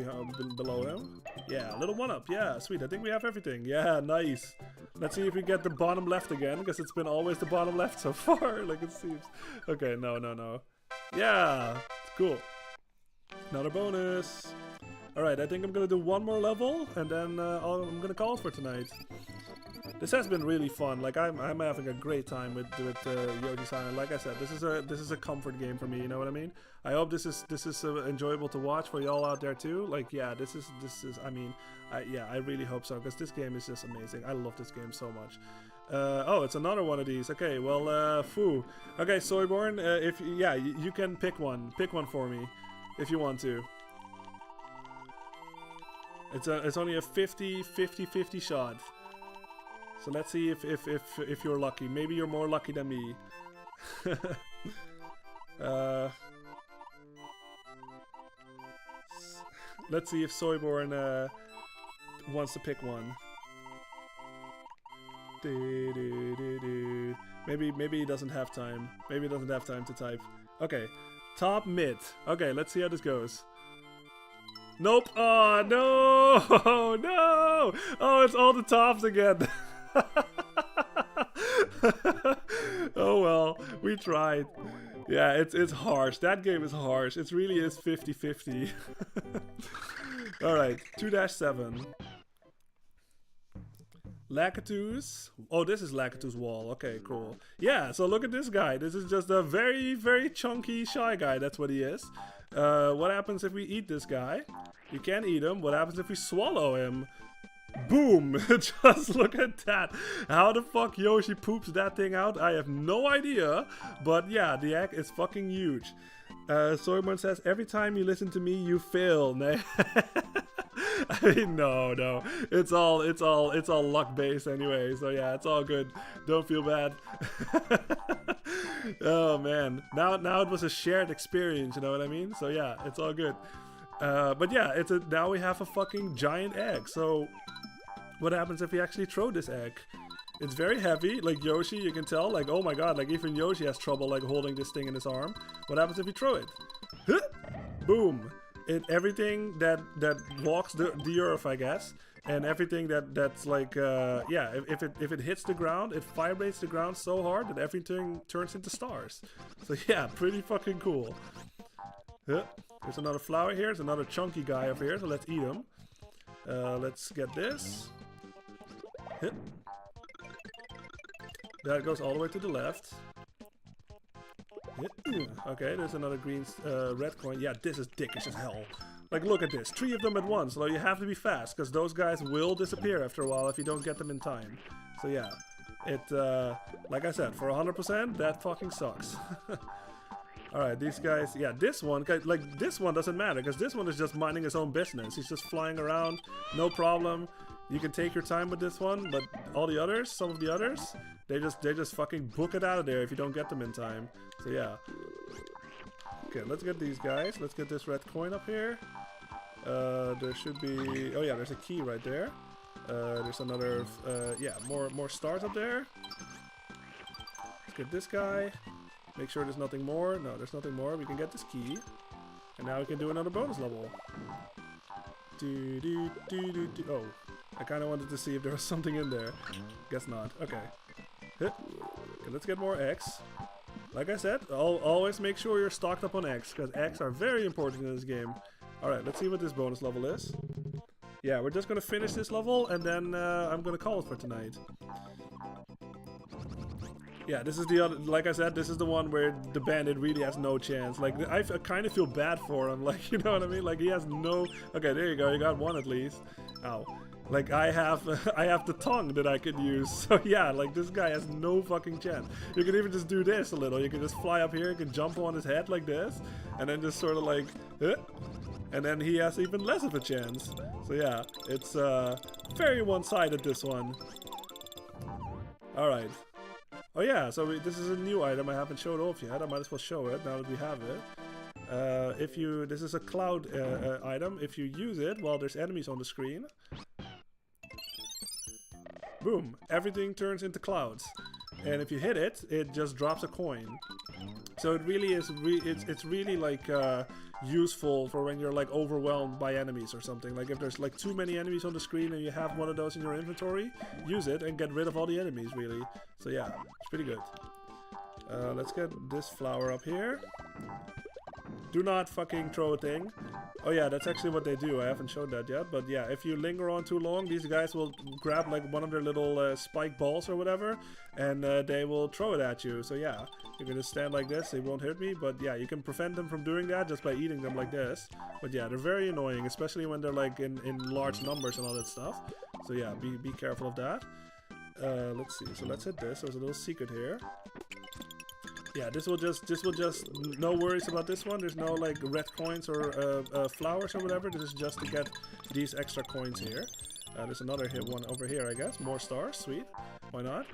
below him. Yeah, a little one-up. Yeah, sweet. I think we have everything. Yeah, nice. Let's see if we get the bottom left again, because it's been always the bottom left so far, like it seems. Okay, no. Yeah, it's cool. Another bonus. Alright, I think I'm gonna do one more level, and then I'm gonna call it for tonight. This has been really fun. Like, I'm having a great time with Yoshi's Island. Like I said, this is a comfort game for me. You know what I mean? I hope this is enjoyable to watch for y'all out there too. Like, yeah, this is. I mean, yeah, I really hope so, because this game is just amazing. I love this game so much. Oh, it's another one of these. Okay, well, foo. Okay, Soyborn, if yeah, you can pick one. Pick one for me, if you want to. It's only a 50 shot. So let's see if you're lucky. Maybe you're more lucky than me. Let's see if Soyborn wants to pick one. Maybe he doesn't have time. Maybe he doesn't have time to type. Okay, top mid. Okay, let's see how this goes. Nope. Oh no, no. no! Oh, it's all the tops again. Oh well, we tried. Yeah, it's harsh. That game is harsh. It really is 50-50. Alright, 2-7. Lakitus. Oh, this is Lakitus' wall. Okay, cool. Yeah, so look at this guy. This is just a very, very chunky, shy guy. That's what he is. What happens if we eat this guy? You can't eat him. What happens if we swallow him? Boom! Just look at that. How the fuck Yoshi poops that thing out? I have no idea. But yeah, the egg is fucking huge. Soyborn says, every time you listen to me, you fail. I mean, no. It's all luck based anyway. So yeah, it's all good. Don't feel bad. Oh man. Now it was a shared experience, you know what I mean? So yeah, it's all good. But yeah, now we have a fucking giant egg. So what happens if we actually throw this egg? It's very heavy, like Yoshi, you can tell, like, oh my god, like even Yoshi has trouble like holding this thing in his arm. What happens if we throw it? Huh! Boom! Everything that walks the earth, I guess, and everything that's like, yeah, if it hits the ground, it vibrates the ground so hard that everything turns into stars. So yeah, pretty fucking cool. Huh. There's another flower here. There's another chunky guy over here, so let's eat him. Let's get this. Huh. That goes all the way to the left. Okay, there's another green, red coin. Yeah, this is dickish as hell. Like, look at this. 3 of them at once. So you have to be fast, because those guys will disappear after a while if you don't get them in time. So yeah, like I said, for 100%, that fucking sucks. Alright, these guys, yeah, this one, like, this one doesn't matter, because this one is just minding his own business. He's just flying around, no problem. You can take your time with this one, but all the others, some of the others, they just fucking book it out of there if you don't get them in time. So yeah. Okay, let's get these guys. Let's get this red coin up here. There should be, oh yeah, there's a key right there. There's another, yeah, more stars up there. Let's get this guy. Make sure there's nothing more. No, there's nothing more. We can get this key. And now we can do another bonus level. Oh, I kind of wanted to see if there was something in there. Guess not. Okay. Okay, let's get more eggs. Like I said, always make sure you're stocked up on eggs, because eggs are very important in this game. Alright, let's see what this bonus level is. Yeah, we're just going to finish this level, and then I'm going to call it for tonight. Yeah, this is the other, like I said, this is the one where the bandit really has no chance. Like, I kind of feel bad for him, like, you know what I mean? Like, he has no... Okay, there you go, you got one at least. Ow. Like, I have the tongue that I could use. So yeah, like, this guy has no fucking chance. You can even just do this a little. You can just fly up here, you can jump on his head like this, and then just sort of like... And then he has even less of a chance. So yeah, it's very one-sided, this one. Alright. Oh yeah, so this is a new item I haven't showed off yet. I might as well show it now that we have it. This is a cloud item. If you use it while there's enemies on the screen, boom, everything turns into clouds. And if you hit it, it just drops a coin. So it really is, it's really like useful for when you're like overwhelmed by enemies or something. Like if there's like too many enemies on the screen and you have one of those in your inventory, use it and get rid of all the enemies really. So yeah, it's pretty good. Let's get this flower up here. Do not fucking throw a thing. Oh yeah, that's actually what they do. I haven't showed that yet. But yeah, if you linger on too long, these guys will grab like one of their little spike balls or whatever, and they will throw it at you. So yeah, you can just stand like this. They won't hurt me. But yeah, you can prevent them from doing that just by eating them like this. But yeah, they're very annoying, especially when they're like in large numbers and all that stuff. So yeah, be careful of that. Let's see. So let's hit this. There's a little secret here. Yeah, this will just no worries about this one. There's no like red coins or flowers or whatever. This is just to get these extra coins here. There's another one over here, I guess. More stars, sweet. Why not?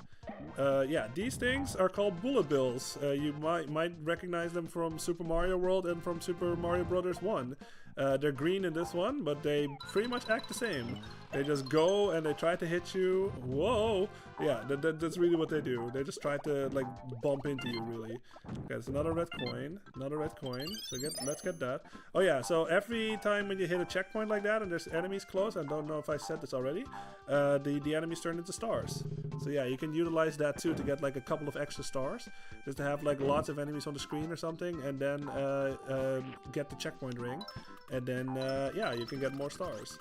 Yeah, these things are called bullet bills. You might recognize them from Super Mario World and from Super Mario Brothers 1. They're green in this one, but they pretty much act the same. They just go and they try to hit you. Whoa! Yeah, that's really what they do. They just try to like bump into you, really. Okay, it's another red coin. Another red coin. So let's get that. Oh yeah, so every time when you hit a checkpoint like that and there's enemies close, I don't know if I said this already, the enemies turn into stars. So yeah, you can utilize that too to get like a couple of extra stars. Just to have like lots of enemies on the screen or something, and then get the checkpoint ring. And then yeah, you can get more stars.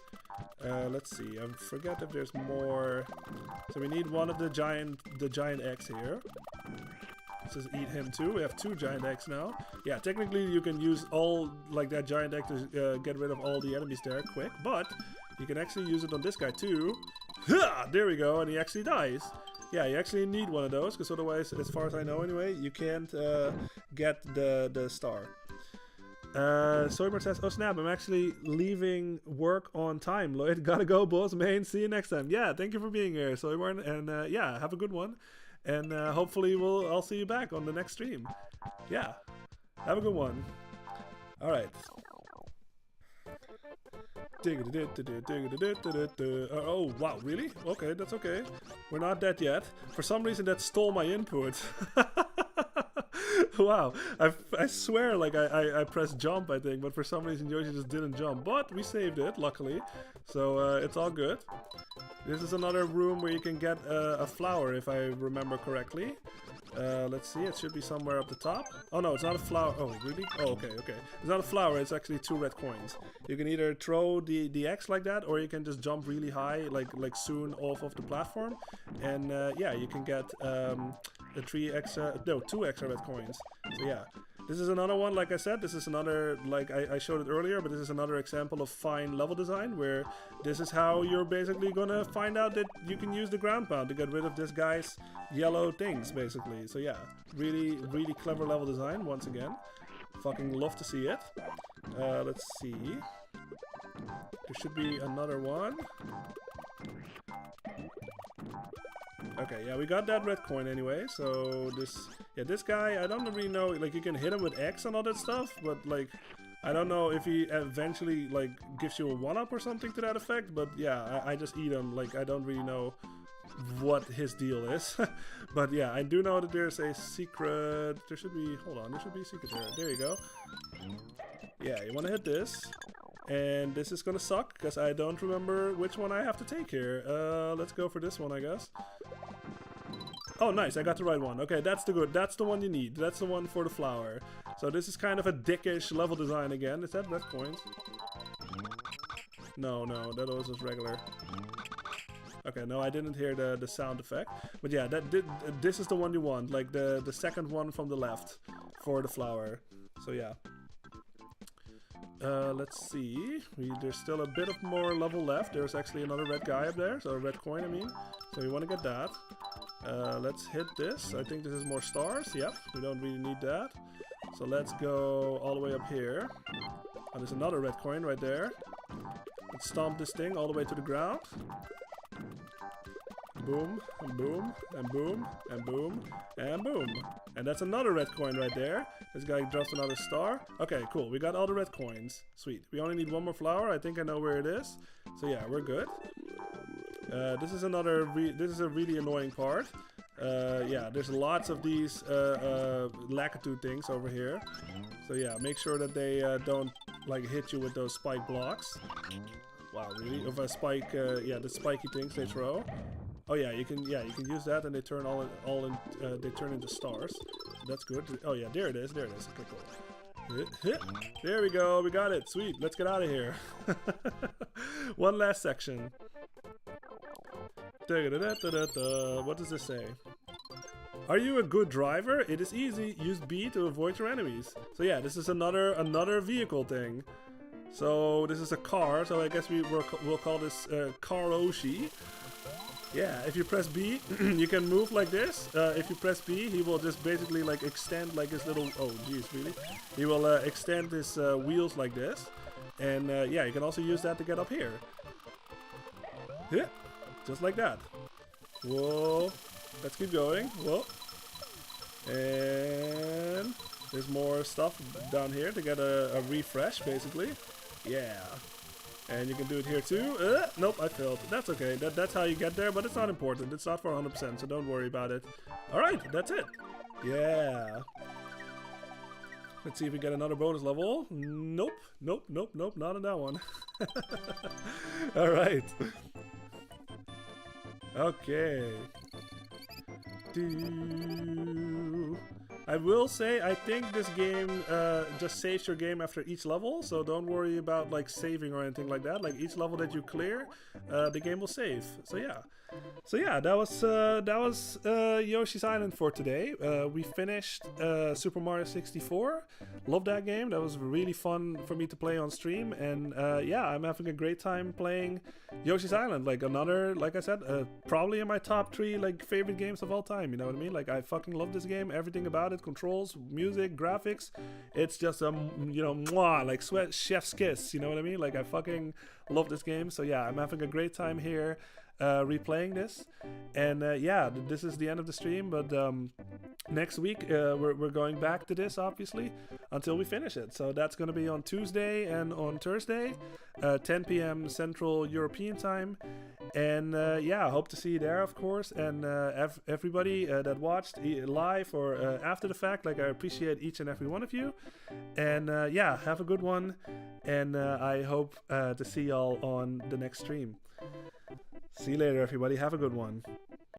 Let's see, I forget if there's more. So we need one of the giant eggs here. Let's just eat him too. We have 2 giant eggs now. Yeah, technically you can use all like that giant egg to get rid of all the enemies there quick, but you can actually use it on this guy too. Ha! There we go, and he actually dies. Yeah, you actually need one of those, because otherwise, as far as I know anyway, you can't get the star. Soyborn says, oh snap, I'm actually leaving work on time. Lloyd, gotta go, boss man. See you next time. Yeah, thank you for being here, Soyborn, and yeah, have a good one. And hopefully I'll see you back on the next stream. Yeah, have a good one. All right. Oh wow, really? Okay, that's okay. We're not dead yet. For some reason that stole my input. Wow, I swear like I pressed jump, I think, but for some reason Yoshi just didn't jump. But we saved it, luckily. So it's all good. This is another room where you can get a flower, if I remember correctly. Let's see, it should be somewhere up the top. Oh no, it's not a flower. Oh, really? Oh, okay. It's not a flower, it's actually 2 red coins. You can either throw the X like that, or you can just jump really high, like soon off of the platform. And yeah, you can get 2 extra red coins. So yeah. This is another one, like I said, this is another, like I showed it earlier, but this is another example of fine level design, where this is how you're basically gonna find out that you can use the ground pound to get rid of this guy's yellow things, basically. So yeah, really, really clever level design, once again. Fucking love to see it. Let's see. There should be another one. Okay, yeah, we got that red coin anyway, so this guy, I don't really know, like, you can hit him with X and all that stuff, but, like, I don't know if he eventually, like, gives you a 1-up or something to that effect, but, yeah, I just eat him, like, I don't really know what his deal is, but, yeah, I do know that there's a secret, there should be a secret there, there you go. Yeah, you want to hit this. And this is gonna suck, because I don't remember which one I have to take here. Let's go for this one, I guess. Oh, nice, I got the right one. Okay, that's the one you need. That's the one for the flower. So this is kind of a dickish level design again. Is that red coins? No, that was just regular. Okay, no, I didn't hear the sound effect. But yeah, this is the one you want. Like the second one from the left for the flower. So yeah. Let's see. There's still a bit of more level left. There's actually another red guy up there, so a red coin, I mean. So we want to get that. Let's hit this. I think this is more stars. Yep, we don't really need that. So let's go all the way up here. Oh, there's another red coin right there. Let's stomp this thing all the way to the ground. Boom, and boom, and boom, and boom, and boom. And that's another red coin right there. This guy drops another star. Okay, cool. We got all the red coins. Sweet. We only need one more flower. I think I know where it is. So yeah, we're good. This is a really annoying part. Yeah, there's lots of these Lakitu things over here. So yeah, make sure that they don't like hit you with those spike blocks. Wow, really? Of a spike, yeah, the spiky things they throw. Oh yeah, you can use that, and they turn they turn into stars. So that's good. Oh yeah, there it is. Okay, cool. There we go. We got it. Sweet. Let's get out of here. One last section. What does this say? Are you a good driver? It is easy. Use B to avoid your enemies. So yeah, this is another vehicle thing. So this is a car. So I guess we'll call this Car Yoshi. Yeah, if you press B, you can move like this. If you press B, he will just basically like extend like his little... Oh, jeez, really? He will extend his wheels like this. And yeah, you can also use that to get up here. Yeah, just like that. Whoa. Let's keep going. Whoa. And there's more stuff down here to get a refresh, basically. Yeah. And you can do it here too. Nope, I failed. That's okay. That's how you get there, but it's not important. It's not for 100%, so don't worry about it. Alright, that's it. Yeah. Let's see if we get another bonus level. Nope, nope, nope, nope, not on that one. Alright. Okay. I will say, I think this game just saves your game after each level, so don't worry about like saving or anything like that. Like each level that you clear, the game will save. So yeah. So yeah, that was Yoshi's Island for today. We finished Super Mario 64. Love that game. That was really fun for me to play on stream, and yeah, I'm having a great time playing Yoshi's Island. Like another, like I said, probably in my top 3 like favorite games of all time. You know what I mean? Like I fucking love this game. Everything about it, controls, music, graphics. It's just you know, mwah, like sweat chef's kiss. You know what I mean? Like I fucking love this game. So yeah, I'm having a great time here. Replaying this, and yeah, this is the end of the stream, but next week we're going back to this obviously until we finish it. So that's going to be on Tuesday and on Thursday, 10 p.m. Central European time, and yeah, I hope to see you there, of course, and everybody that watched live or after the fact. Like I appreciate each and every one of you, and yeah, have a good one, and I hope to see y'all on the next stream. See you later, everybody. Have a good one.